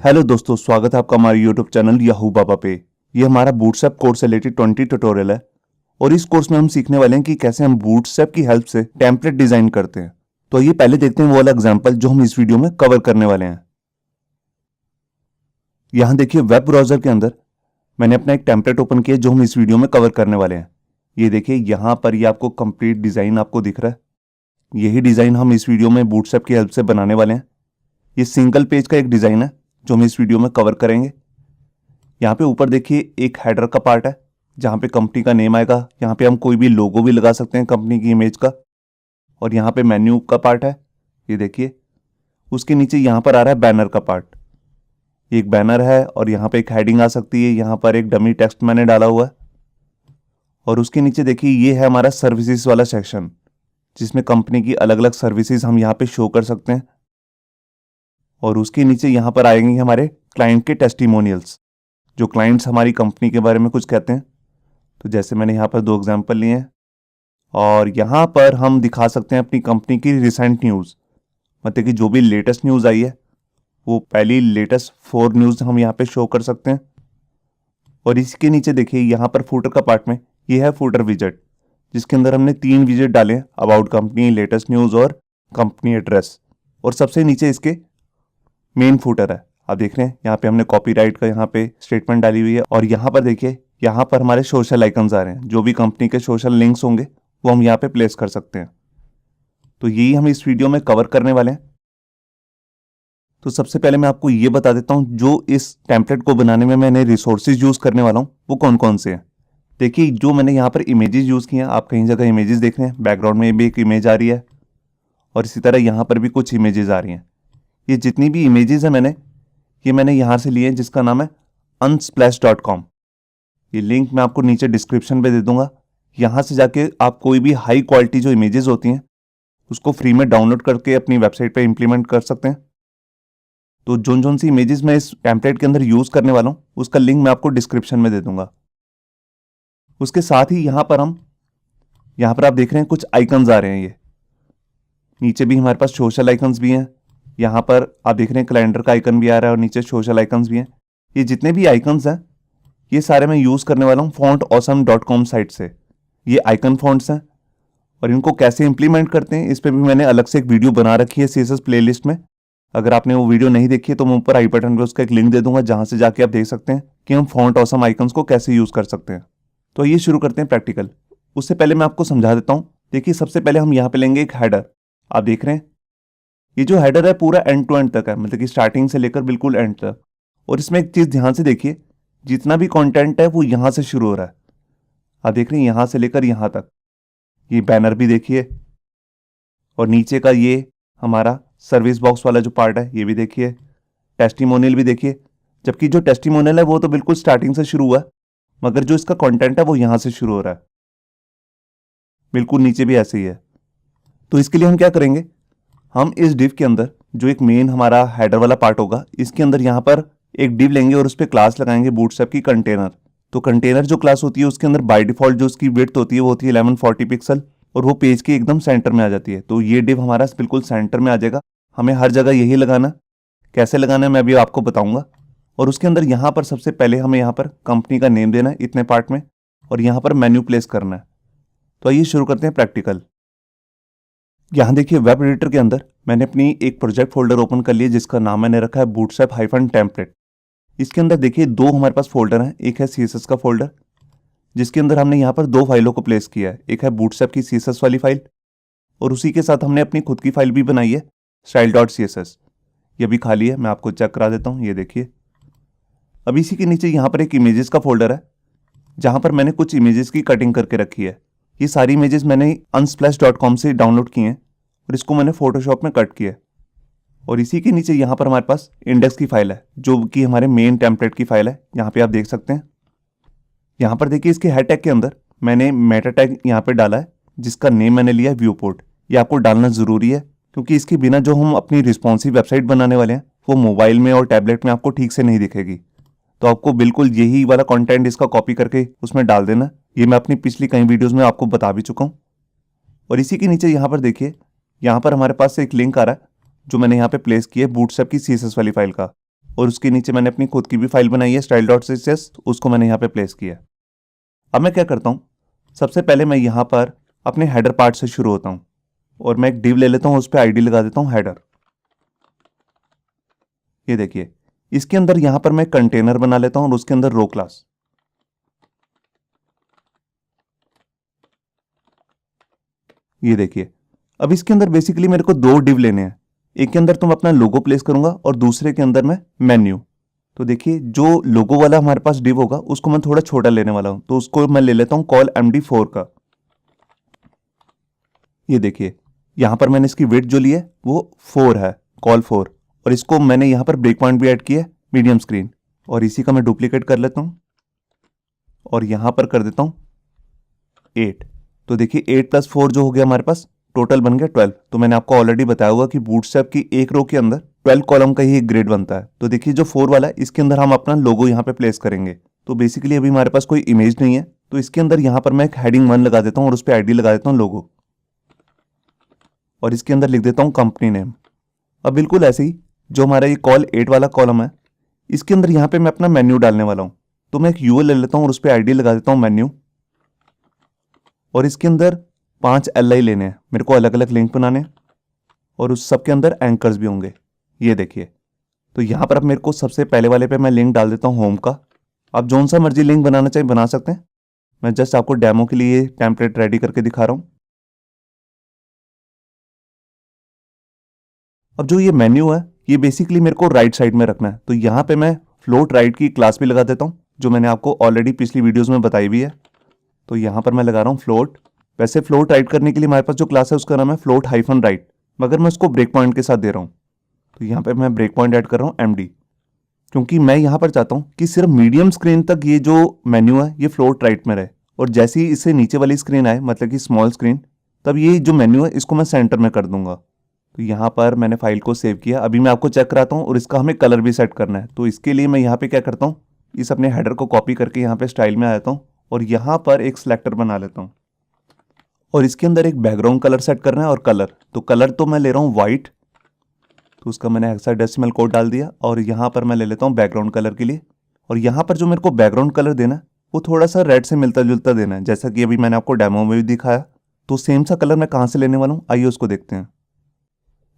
Hello दोस्तों, स्वागत है आपका हमारे यूट्यूब चैनल याहू बाबा पे। ये हमारा बूटस्ट्रैप कोर्स से रिलेटेड 20 ट्यूटोरियल है और इस कोर्स में हम सीखने वाले हैं कि कैसे हम बूटस्ट्रैप की हेल्प से टेम्पलेट डिजाइन करते हैं। तो ये पहले देखते हैं वो वाला एग्जांपल जो हम इस वीडियो में कवर करने वाले हैं। यहाँ देखिए, वेब ब्राउजर के अंदर मैंने अपना एक टेम्पलेट ओपन किया जो हम इस वीडियो में कवर करने वाले हैं। ये देखिए, यहाँ पर ये आपको कंप्लीट डिजाइन आपको दिख रहा है। यही डिजाइन हम इस वीडियो में बूटस्ट्रैप की हेल्प से बनाने वाले हैं। ये सिंगल पेज का एक डिजाइन है जो हम इस वीडियो में कवर करेंगे। यहाँ पे ऊपर देखिए एक हेडर का पार्ट है जहाँ पे कंपनी का नेम आएगा। यहाँ पे हम कोई भी लोगो भी लगा सकते हैं कंपनी की इमेज का। और यहाँ पे मेन्यू का पार्ट है, ये देखिए। उसके नीचे यहाँ पर आ रहा है बैनर का पार्ट। ये एक बैनर है और यहाँ पे एक हेडिंग आ सकती है। यहाँ पर एक डमी टेक्स्ट मैंने डाला हुआ है। और उसके नीचे देखिए ये है हमारा सर्विसेज वाला सेक्शन जिसमें कंपनी की अलग अलग सर्विसेज हम यहाँ पे शो कर सकते हैं। और उसके नीचे यहाँ पर आएंगे हमारे क्लाइंट के टेस्टिमोनियल्स, जो क्लाइंट्स हमारी कंपनी के बारे में कुछ कहते हैं। तो जैसे मैंने यहाँ पर 2 एग्जांपल लिए हैं और यहाँ पर हम दिखा सकते हैं अपनी कंपनी की रिसेंट न्यूज़, मतलब कि जो भी लेटेस्ट न्यूज़ आई है वो पहली लेटेस्ट 4 न्यूज़ हम यहाँ पे शो कर सकते हैं। और इसके नीचे देखिए यहाँ पर फूटर का पार्ट में ये है फूटर विजेट, जिसके अंदर हमने 3 विजेट डाले हैं, अबाउट कंपनी, लेटेस्ट न्यूज़ और कंपनी एड्रेस। और सबसे नीचे इसके मेन फूटर है। आप देख रहे हैं यहाँ पे हमने कॉपीराइट का यहाँ पे स्टेटमेंट डाली हुई है। और यहाँ पर देखिए यहाँ पर हमारे सोशल आइकन्स आ रहे हैं, जो भी कंपनी के सोशल लिंक्स होंगे वो हम यहाँ पे प्लेस कर सकते हैं। तो यही हम इस वीडियो में कवर करने वाले हैं। तो सबसे पहले मैं आपको ये बता देता हूँ जो इस टेम्पलेट को बनाने में मैंने रिसोर्सेज यूज करने वाला हूँ वो कौन कौन से हैं। देखिए, जो मैंने यहाँ पर इमेजेस यूज किए हैं, आप कहीं जगह इमेजेस देख रहे हैं, बैकग्राउंड में भी एक इमेज आ रही है और इसी तरह यहाँ पर भी कुछ इमेजेस आ रही हैं। ये जितनी भी इमेजेस हैं ये मैंने यहाँ से लिए हैं, जिसका नाम है unsplash.com। ये लिंक मैं आपको नीचे डिस्क्रिप्शन पे दे दूंगा। यहाँ से जाके आप कोई भी हाई क्वालिटी जो इमेजेस होती हैं उसको फ्री में डाउनलोड करके अपनी वेबसाइट पे इंप्लीमेंट कर सकते हैं। तो जोन सी इमेजेस मैं इस टेम्पलेट के अंदर यूज करने वाला हूँ उसका लिंक मैं आपको डिस्क्रिप्शन में दे दूंगा। उसके साथ ही यहाँ पर आप देख रहे हैं कुछ आइकन्स आ रहे हैं। ये नीचे भी हमारे पास सोशल आइकन्स भी हैं। यहाँ पर आप देख रहे हैं कैलेंडर का आइकन भी आ रहा है और नीचे सोशल आइकन्स भी हैं। ये जितने भी आइकन्स हैं ये सारे मैं यूज़ करने वाला हूँ fontawesome.com साइट से। ये आइकन फॉन्ट्स हैं और इनको कैसे इंप्लीमेंट करते हैं इस पर भी मैंने अलग से एक वीडियो बना रखी है CSS प्लेलिस्ट में। अगर आपने वो वीडियो नहीं देखी है तो मैं ऊपर आई बटन पर उसका एक लिंक दे दूंगा, जहाँ से जाके आप देख सकते हैं कि हम fontawesome आइकन्स को कैसे यूज़ कर सकते हैं। तो ये शुरू करते हैं प्रैक्टिकल। उससे पहले मैं आपको समझा देता हूँ। देखिए, सबसे पहले हम यहाँ पे लेंगे एक हेडर। आप देख रहे हैं ये जो हेडर है पूरा एंड टू एंड तक है, मतलब कि स्टार्टिंग से लेकर बिल्कुल एंड तक। और इसमें एक चीज़ ध्यान से देखिए, जितना भी कंटेंट है वो यहाँ से शुरू हो रहा है। आप देख रहे हैं यहाँ से लेकर यहाँ तक। ये बैनर भी देखिए और नीचे का ये हमारा सर्विस बॉक्स वाला जो पार्ट है ये भी देखिए। टेस्टिमोनियल भी देखिए, जबकि जो टेस्टिमोनियल है वो तो बिल्कुल स्टार्टिंग से शुरू हुआ है, मगर जो इसका कॉन्टेंट है वो यहाँ से शुरू हो रहा है। बिल्कुल नीचे भी ऐसे ही है। तो इसके लिए हम क्या करेंगे, हम इस डिव के अंदर जो एक मेन हमारा हेडर वाला पार्ट होगा इसके अंदर यहाँ पर एक डिव लेंगे और उस पर क्लास लगाएंगे बूटस्ट्रैप की कंटेनर। तो कंटेनर जो क्लास होती है उसके अंदर बाय डिफॉल्ट जो उसकी विड्थ होती है वो होती है 1140 पिक्सल और वो पेज के एकदम सेंटर में आ जाती है। तो ये डिव हमारा बिल्कुल सेंटर में आ जाएगा। हमें हर जगह यही लगाना, कैसे लगाना है मैं अभी आपको बताऊंगा। और उसके अंदर यहाँ पर सबसे पहले हमें यहाँ पर कंपनी का नेम देना है इतने पार्ट में और यहाँ पर मेन्यू प्लेस करना है। तो आइए शुरू करते हैं प्रैक्टिकल। यहाँ देखिए, वेब एडिटर के अंदर मैंने अपनी एक प्रोजेक्ट फोल्डर ओपन कर लिया जिसका नाम मैंने रखा है bootstrap-template। इसके अंदर देखिए 2 हमारे पास फोल्डर हैं। एक है CSS का फोल्डर जिसके अंदर हमने यहाँ पर 2 फाइलों को प्लेस किया है। एक है बूटस्ट्रैप की CSS वाली फाइल और उसी के साथ हमने अपनी खुद की फाइल भी बनाई है style.css। ये भी खाली है, मैं आपको चेक करा देता हूँ। ये देखिए, अब इसी के नीचे यहाँ पर एक इमेजेस का फोल्डर है जहाँ पर मैंने कुछ इमेजेस की कटिंग करके रखी है। ये सारी इमेजेस मैंने unsplash.com से डाउनलोड किए हैं और इसको मैंने फोटोशॉप में कट किया है। और इसी के नीचे यहाँ पर हमारे पास इंडेक्स की फाइल है जो कि हमारे मेन टेम्पलेट की फाइल है। यहाँ पे आप देख सकते हैं। यहाँ पर देखिए इसके हेड टैग के अंदर मैंने मेटा टैग यहाँ पे डाला है जिसका नेम मैंने लिया है व्यूपोर्ट। ये आपको डालना ज़रूरी है क्योंकि इसके बिना जो हम अपनी रिस्पॉन्सिव वेबसाइट बनाने वाले हैं वो मोबाइल में और टैबलेट में आपको ठीक से नहीं दिखेगी। तो आपको बिल्कुल यही वाला कंटेंट इसका कॉपी करके उसमें डाल देना। ये मैं अपनी पिछली कई वीडियोस में आपको बता भी चुका हूँ। और इसी के नीचे यहाँ पर देखिए, यहाँ पर हमारे पास एक लिंक आ रहा है जो मैंने यहाँ पे प्लेस किया है बूटस्ट्रैप की CSS वाली फाइल का। और उसके नीचे मैंने अपनी खुद की भी फाइल बनाई है style.css, उसको मैंने यहाँ पे प्लेस किया। अब मैं क्या करता हूँ, सबसे पहले मैं यहाँ पर अपने हेडर पार्ट से शुरू होता हूँ और मैं एक डिव ले लेता हूँ, उस पर आईडी लगा देता हूँ हेडर। ये देखिए, इसके अंदर यहाँ पर मैं कंटेनर बना लेता हूँ और उसके अंदर रो क्लास। ये देखिए, अब इसके अंदर बेसिकली मेरे को दो डिव लेने हैं। एक के अंदर तुम अपना लोगो प्लेस करूंगा और दूसरे के अंदर मैं मेन्यू। तो देखिए, जो लोगो वाला हमारे पास डिव होगा उसको मैं थोड़ा छोटा लेने वाला हूं, तो उसको मैं ले लेता हूं कॉल MD4 का। ये देखिए, यहां पर मैंने इसकी विड्थ जो ली है वो 4 है, कॉल 4, और इसको मैंने यहां पर ब्रेक पॉइंट भी ऐड किया है, मीडियम स्क्रीन, और इसी का मैं डुप्लीकेट कर लेता हूं और यहां पर कर देता हूं 8। तो देखिए 8 + 4 जो हो गया हमारे पास टोटल बन गया 12। तो मैंने आपको ऑलरेडी बताया हुआ कि बूटस्ट्रैप की एक रो के अंदर 12 कॉलम का ही एक ग्रेड बनता है। तो देखिए, जो 4 वाला है इसके अंदर हम अपना लोगो यहाँ पे प्लेस करेंगे। तो बेसिकली अभी हमारे पास कोई इमेज नहीं है, तो इसके अंदर यहाँ पर मैं एक हेडिंग 1 लगा देता हूँ और उस पर आईडी लगा देता हूँ लोगो, और इसके अंदर लिख देता हूँ कंपनी नेम। अब बिल्कुल ऐसे ही जो हमारा ये कॉल 8 वाला कॉलम है, इसके अंदर यहाँ पे मैं अपना मेन्यू डालने वाला हूँ। तो मैं एक यूएल ले लेता हूँ और उस पर आईडी लगा देता हूँ मेन्यू, और इसके अंदर 5 LI लेने हैं, मेरे को अलग अलग लिंक बनाने हैं, और उस सब के अंदर एंकर्स भी होंगे। ये देखिए, तो यहाँ पर अब मेरे को सबसे पहले वाले पे मैं लिंक डाल देता हूँ होम का। आप जौन सा मर्जी लिंक बनाना चाहिए बना सकते हैं, मैं जस्ट आपको डेमो के लिए टेम्पलेट रेडी करके दिखा रहा हूँ। अब जो ये मेन्यू है ये बेसिकली मेरे को राइट साइड में रखना है, तो यहाँ पे मैं फ्लोट राइट की क्लास भी लगा देता हूँ, जो मैंने आपको ऑलरेडी पिछली वीडियोज़ में बताई भी है। तो यहाँ पर मैं लगा रहा हूँ फ्लोट। वैसे फ्लोट राइट करने के लिए हमारे पास जो क्लास है उसका नाम है float-right, मगर मैं उसको ब्रेक पॉइंट के साथ दे रहा हूँ। तो यहाँ पे मैं ब्रेक पॉइंट ऐड कर रहा हूँ MD, क्योंकि मैं यहाँ पर चाहता हूँ कि सिर्फ मीडियम स्क्रीन तक ये जो मेन्यू है ये फ्लोट राइट में रहे, और जैसे ही इससे नीचे वाली स्क्रीन आए, मतलब कि स्मॉल स्क्रीन, तब ये जो मेन्यू है इसको मैं सेंटर में कर दूंगा। तो यहाँ पर मैंने फाइल को सेव किया। अभी मैं आपको चेक कराता हूँ, और इसका हमें कलर भी सेट करना है। तो इसके लिए मैं यहाँ पे क्या करता हूँ, इस अपने हेडर को कॉपी करके यहाँ पे स्टाइल में आ जाता हूँ और यहाँ पर एक सिलेक्टर बना लेता हूँ, और इसके अंदर एक बैकग्राउंड कलर सेट करना है। और कलर, तो कलर तो मैं ले रहा हूँ वाइट, तो उसका मैंने हेक्साडेसिमल कोड डाल दिया, और यहाँ पर मैं ले लेता हूँ बैकग्राउंड कलर के लिए। और यहाँ पर जो मेरे को बैकग्राउंड कलर देना है वो थोड़ा सा रेड से मिलता जुलता देना है, जैसा कि अभी मैंने आपको डेमो में भी दिखाया। तो सेम सा कलर मैं कहाँ से लेने वाला हूँ, आइए उसको देखते हैं।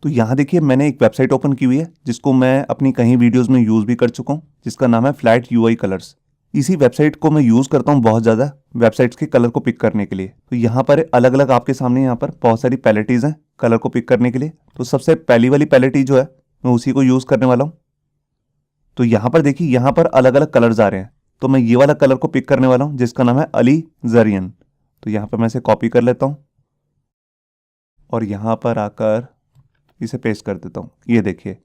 तो यहाँ देखिए, मैंने एक वेबसाइट ओपन की हुई है जिसको मैं अपनी कहीं वीडियोज़ में यूज़ भी कर चुका हूँ, जिसका नाम है फ्लैट UI कलर्स। इसी वेबसाइट को मैं यूज़ करता हूँ बहुत ज़्यादा वेबसाइट्स के कलर को पिक करने के लिए। तो यहाँ पर अलग अलग आपके सामने यहाँ पर बहुत सारी पैलेटीज़ हैं कलर को पिक करने के लिए। तो सबसे पहली वाली पैलेटी जो है मैं उसी को यूज़ करने वाला हूँ। तो यहाँ पर देखिए, यहाँ पर अलग अलग कलर्स आ रहे हैं, तो मैं ये वाला कलर को पिक करने वाला हूँ जिसका नाम है अली जरियन। तो यहाँ पर मैं इसे कॉपी कर लेता हूँ और यहाँ पर आकर इसे पेस्ट कर देता हूँ। ये देखिए,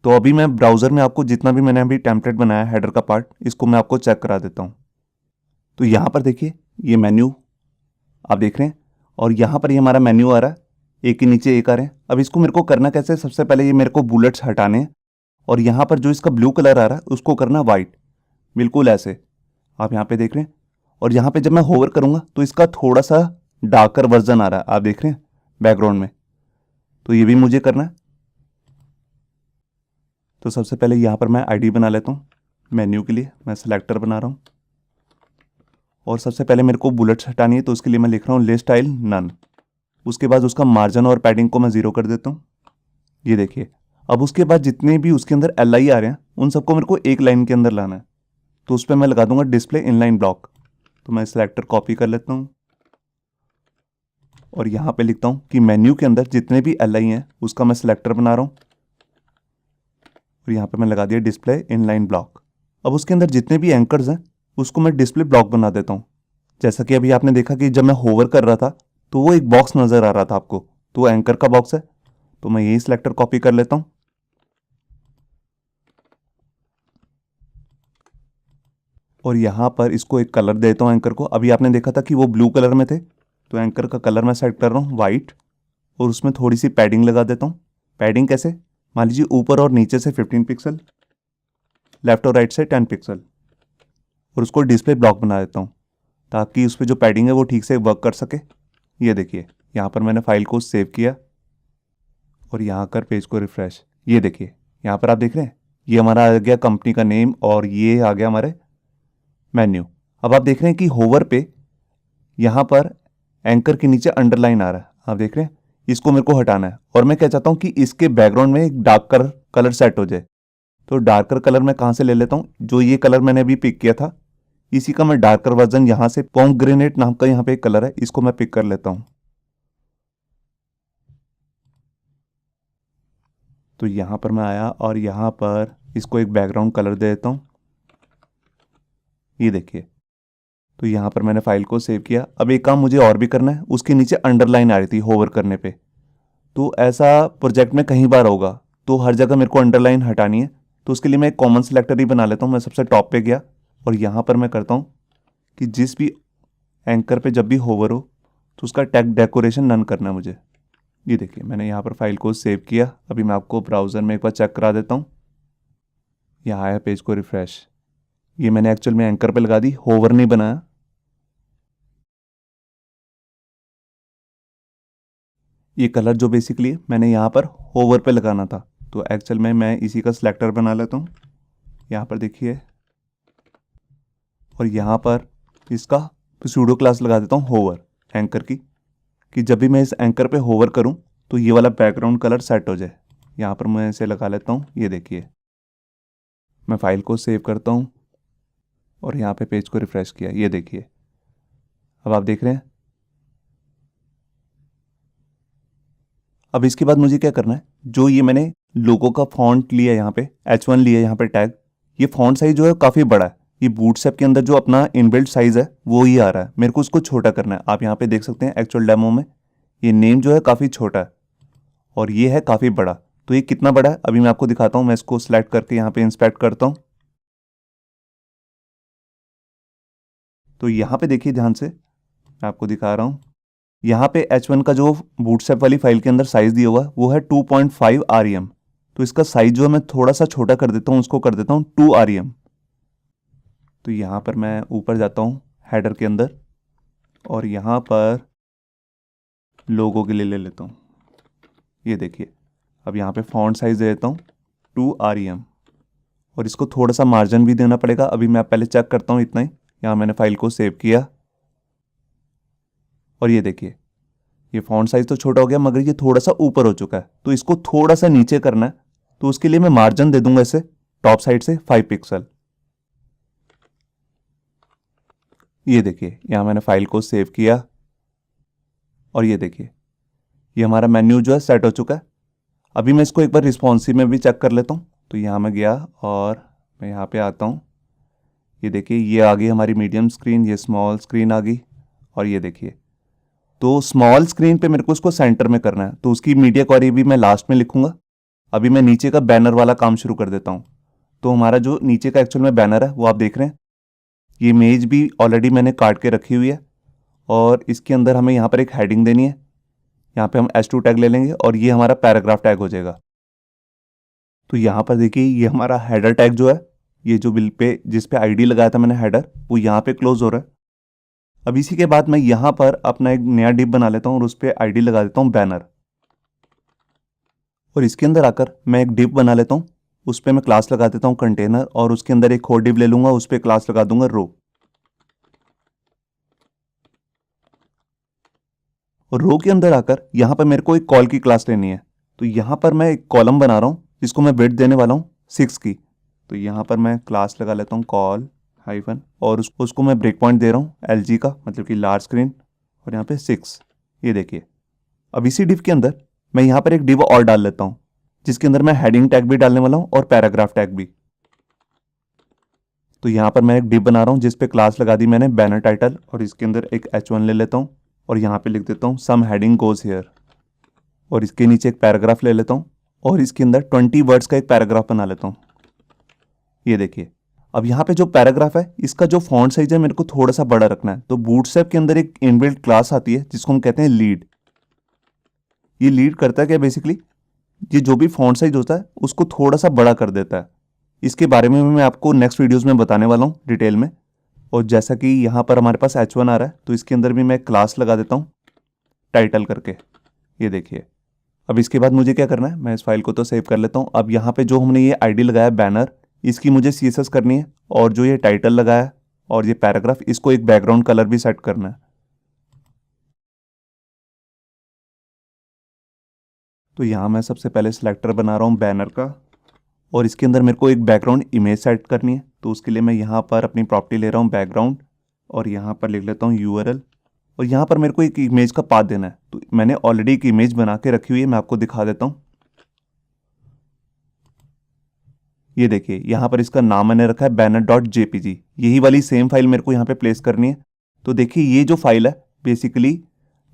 तो अभी मैं ब्राउज़र में आपको जितना भी मैंने अभी टेम्पलेट बनाया हेडर का पार्ट, इसको मैं आपको चेक करा देता हूँ। तो यहाँ पर देखिए, ये मेन्यू आप देख रहे हैं, और यहाँ पर ये हमारा मेन्यू आ रहा है, एक के नीचे एक आ रहे हैं। अब इसको मेरे को करना कैसे, सबसे पहले ये मेरे को बुलेट्स हटाने हैं, और यहाँ पर जो इसका ब्लू कलर आ रहा है उसको करना वाइट, बिल्कुल ऐसे आप यहाँ पे देख रहे हैं। और यहाँ पे जब मैं होवर करूँगा तो इसका थोड़ा सा डार्कर वर्जन आ रहा है, आप देख रहे हैं बैकग्राउंड में। तो ये भी मुझे करना है। तो सबसे पहले यहाँ पर मैं आईडी बना लेता हूँ। मेन्यू के लिए मैं सिलेक्टर बना रहा हूँ, और सबसे पहले मेरे को बुलेट्स हटानी है, तो उसके लिए मैं लिख रहा हूँ लिस्ट स्टाइल नन। उसके बाद उसका मार्जिन और पैडिंग को मैं 0 कर देता हूँ। ये देखिए, अब उसके बाद जितने भी उसके अंदर LI आ रहे हैं उन सबको मेरे को एक लाइन के अंदर लाना है, तो उस पर मैं लगा दूंगा डिस्प्ले इनलाइन ब्लॉक। तो मैं सिलेक्टर कॉपी कर लेता हूँ और यहाँ पे लिखता हूँ कि मेन्यू के अंदर जितने भी LI हैं उसका मैं सिलेक्टर बना रहा हूँ, और यहाँ पे मैं लगा दिया डिस्प्ले इनलाइन ब्लॉक। अब उसके अंदर जितने भी एंकर्स हैं उसको मैं डिस्प्ले ब्लॉक बना देता हूँ। जैसा कि अभी आपने देखा कि जब मैं होवर कर रहा था तो वो एक बॉक्स नज़र आ रहा था आपको, तो वो एंकर का बॉक्स है। तो मैं यही सिलेक्टर कॉपी कर लेता हूँ, और यहाँ पर इसको एक कलर देता हूँ एंकर को। अभी आपने देखा था कि वो ब्लू कलर में थे, तो एंकर का कलर मैं सेट कर रहा हूँ वाइट, और उसमें थोड़ी सी पैडिंग लगा देता हूँ। पैडिंग कैसे, मान लीजिए ऊपर और नीचे से 15 पिक्सल, लेफ्ट और राइट से 10 पिक्सल, और उसको डिस्प्ले ब्लॉक बना देता हूँ ताकि उस पर जो पैडिंग है वो ठीक से वर्क कर सके। ये देखिए, यहाँ पर मैंने फाइल को सेव किया और यहाँ कर पेज को रिफ्रेश। ये देखिए, यहाँ पर आप देख रहे हैं ये हमारा आ गया कंपनी का नेम और ये आ गया हमारे मेन्यू। अब आप देख रहे हैं कि होवर पे यहाँ पर एंकर के नीचे अंडरलाइन आ रहा है, आप देख रहे हैं। इसको मेरे को हटाना है और मैं क्या चाहता हूँ कि इसके बैकग्राउंड में एक डार्कर कलर सेट हो जाए। तो डार्कर कलर मैं कहाँ से ले लेता हूँ, जो ये कलर मैंने अभी पिक किया था इसी का मैं डार्कर वर्जन यहाँ से पोमग्रेनेट नाम का यहाँ पे एक कलर है, इसको मैं पिक कर लेता हूँ। तो यहाँ पर मैं आया और यहाँ पर इसको एक बैकग्राउंड कलर दे देता हूँ, ये देखिए। तो यहाँ पर मैंने फाइल को सेव किया। अब एक काम मुझे और भी करना है, उसके नीचे अंडरलाइन आ रही थी होवर करने पे, तो ऐसा प्रोजेक्ट में कहीं बार होगा, तो हर जगह मेरे को अंडरलाइन हटानी है। तो उसके लिए मैं एक कॉमन सिलेक्टर ही बना लेता हूँ। मैं सबसे टॉप पे गया और यहाँ पर मैं करता हूँ कि जिस भी एंकर पे जब भी होवर हो तो उसका टैग डेकोरेशन नन करना है मुझे। ये देखिए मैंने यहाँ पर फाइल को सेव किया। अभी मैं आपको ब्राउज़र में एक बार चेक करा देता हूँ। यहाँ आया, पेज को रिफ्रेश, ये मैंने एक्चुअल में एंकर पे लगा दी, होवर नहीं बनाया। ये कलर जो बेसिकली मैंने यहाँ पर होवर पे लगाना था, तो एक्चुअल में मैं इसी का सिलेक्टर बना लेता हूँ। यहाँ पर देखिए और यहाँ पर इसका सूडो क्लास लगा देता हूँ होवर एंकर की, कि जब भी मैं इस एंकर पे होवर करूँ तो ये वाला बैकग्राउंड कलर सेट हो जाए। यहाँ पर मैं इसे लगा लेता हूँ, ये देखिए। मैं फाइल को सेव करता हूँ और यहाँ पे पेज को रिफ्रेश किया, ये देखिए। अब आप देख रहे हैं। अब इसके बाद मुझे क्या करना है, जो ये मैंने लोगो का फॉन्ट लिया यहाँ पे H1 लिया यहाँ पे टैग, ये फॉन्ट साइज जो है काफ़ी बड़ा है। ये बूटस्ट्रैप के अंदर जो अपना इनबिल्ट साइज है वो ही आ रहा है, मेरे को उसको छोटा करना है। आप यहाँ पे देख सकते हैं एक्चुअल डेमो में ये नेम जो है काफ़ी छोटा है और ये है काफ़ी बड़ा। तो ये कितना बड़ा है अभी मैं आपको दिखाता हूँ। मैं इसको सिलेक्ट करके यहाँ पे इंस्पेक्ट करता हूँ। तो यहाँ पे देखिए ध्यान से, मैं आपको दिखा रहा हूँ। यहाँ पे H1 का जो बूटस्ट्रैप वाली फाइल के अंदर साइज दिया हुआ है वो है 2.5 REM। तो इसका साइज जो है मैं थोड़ा सा छोटा कर देता हूँ, उसको कर देता हूँ 2 REM। तो यहाँ पर मैं ऊपर जाता हूँ हेडर के अंदर और यहाँ पर लोगो के लिए ले लेता हूँ, ये देखिए। अब यहाँ पे फॉन्ट साइज दे देता हूँ 2 REM और इसको थोड़ा सा मार्जिन भी देना पड़ेगा। अभी मैं पहले चेक करता हूँ इतना ही। यहाँ मैंने फाइल को सेव किया और ये देखिए ये फॉन्ट साइज तो छोटा हो गया मगर ये थोड़ा सा ऊपर हो चुका है, तो इसको थोड़ा सा नीचे करना है। तो उसके लिए मैं मार्जिन दे दूंगा इसे टॉप साइड से 5 पिक्सल। ये देखिए यहाँ मैंने फाइल को सेव किया और ये देखिए ये हमारा मेन्यू जो है सेट हो चुका है। अभी मैं इसको एक बार रिस्पॉन्सिव में भी चेक कर लेता हूँ। तो यहाँ मैं गया और मैं यहाँ पे आता हूँ, ये देखिए ये आ गई हमारी मीडियम स्क्रीन, ये स्मॉल स्क्रीन आ गई और ये देखिए। तो स्मॉल स्क्रीन पे मेरे को इसको सेंटर में करना है, तो उसकी मीडिया क्वेरी भी मैं लास्ट में लिखूंगा। अभी मैं नीचे का बैनर वाला काम शुरू कर देता हूँ। तो हमारा जो नीचे का एक्चुअल में बैनर है वो आप देख रहे हैं। ये इमेज भी ऑलरेडी मैंने काट के रखी हुई है और इसके अंदर हमें यहाँ पर एक हेडिंग देनी है। यहाँ पे हम H2 टैग ले लेंगे और ये हमारा पैराग्राफ टैग हो जाएगा। तो यहाँ पर देखिए ये हमारा हेडर टैग जो है, ये जो बिल पे जिस पे ID लगाया था मैंने हेडर, वो यहाँ पे क्लोज हो रहा है। अब इसी के बाद मैं यहाँ पर अपना एक नया डिव बना लेता हूँ और उस पर ID लगा देता हूँ बैनर। और इसके अंदर आकर मैं एक डिव बना लेता हूँ, उस पर मैं क्लास लगा देता हूँ कंटेनर और उसके अंदर एक और डिव ले लूंगा, उस पर क्लास लगा दूंगा रो। और रो के अंदर आकर यहाँ पर मेरे को एक कॉल की क्लास लेनी है। तो यहाँ पर मैं एक कॉलम बना रहा हूँ जिसको मैं विड्थ देने वाला हूँ 6 की। तो यहाँ पर मैं क्लास लगा लेता हूँ कॉल हाइफन और उसको मैं ब्रेक पॉइंट दे रहा हूँ LG का, मतलब कि लार्ज स्क्रीन, और यहाँ पे 6। ये देखिए। अब इसी डिव के अंदर मैं यहाँ पर एक डिव और डाल लेता हूँ जिसके अंदर मैं हेडिंग टैग भी डालने वाला हूँ और पैराग्राफ टैग भी। तो यहाँ पर मैं एक डिव बना रहा हूँ जिस पे क्लास लगा दी मैंने बैनर टाइटल और इसके अंदर एक H1 ले लेता हूँ और यहाँ पे लिख देता हूँ सम हेडिंग गोज हियर और इसके नीचे एक पैराग्राफ ले लेता हूँ और इसके अंदर 20 वर्ड्स का एक पैराग्राफ बना लेता हूँ। ये देखिए। अब यहाँ पे जो पैराग्राफ है इसका जो फॉन्ट साइज है मेरे को थोड़ा सा बड़ा रखना है। तो बूटस्ट्रैप के अंदर एक इनबिल्ट क्लास आती है जिसको हम कहते हैं लीड। ये लीड करता है क्या, बेसिकली ये जो भी फॉन्ट साइज होता है उसको थोड़ा सा बड़ा कर देता है। इसके बारे में मैं आपको नेक्स्ट वीडियोज़ में बताने वाला हूँ डिटेल में। और जैसा कि यहाँ पर हमारे पास H1 आ रहा है तो इसके अंदर भी मैं क्लास लगा देता हूँ टाइटल करके। ये देखिए अब इसके बाद मुझे क्या करना है, मैं इस फाइल को तो सेव कर लेता हूँ। अब यहाँ पे जो हमने ये आईडी लगाया बैनर, इसकी मुझे सीएसएस करनी है, और जो ये टाइटल लगाया और ये पैराग्राफ, इसको एक बैकग्राउंड कलर भी सेट करना है। तो यहाँ मैं सबसे पहले सिलेक्टर बना रहा हूँ बैनर का, और इसके अंदर मेरे को एक बैकग्राउंड इमेज सेट करनी है। तो उसके लिए मैं यहाँ पर अपनी प्रॉपर्टी ले रहा हूँ बैकग्राउंड, और यहाँ पर लिख लेता हूँ URL, और यहाँ पर मेरे को एक इमेज का पाथ देना है। तो मैंने ऑलरेडी एक इमेज बना के रखी हुई है, मैं आपको दिखा देता हूँ। ये देखिए यहाँ पर इसका नाम मैंने रखा है banner.jpg। यही वाली सेम फाइल मेरे को यहाँ पे प्लेस करनी है। तो देखिए ये जो फाइल है बेसिकली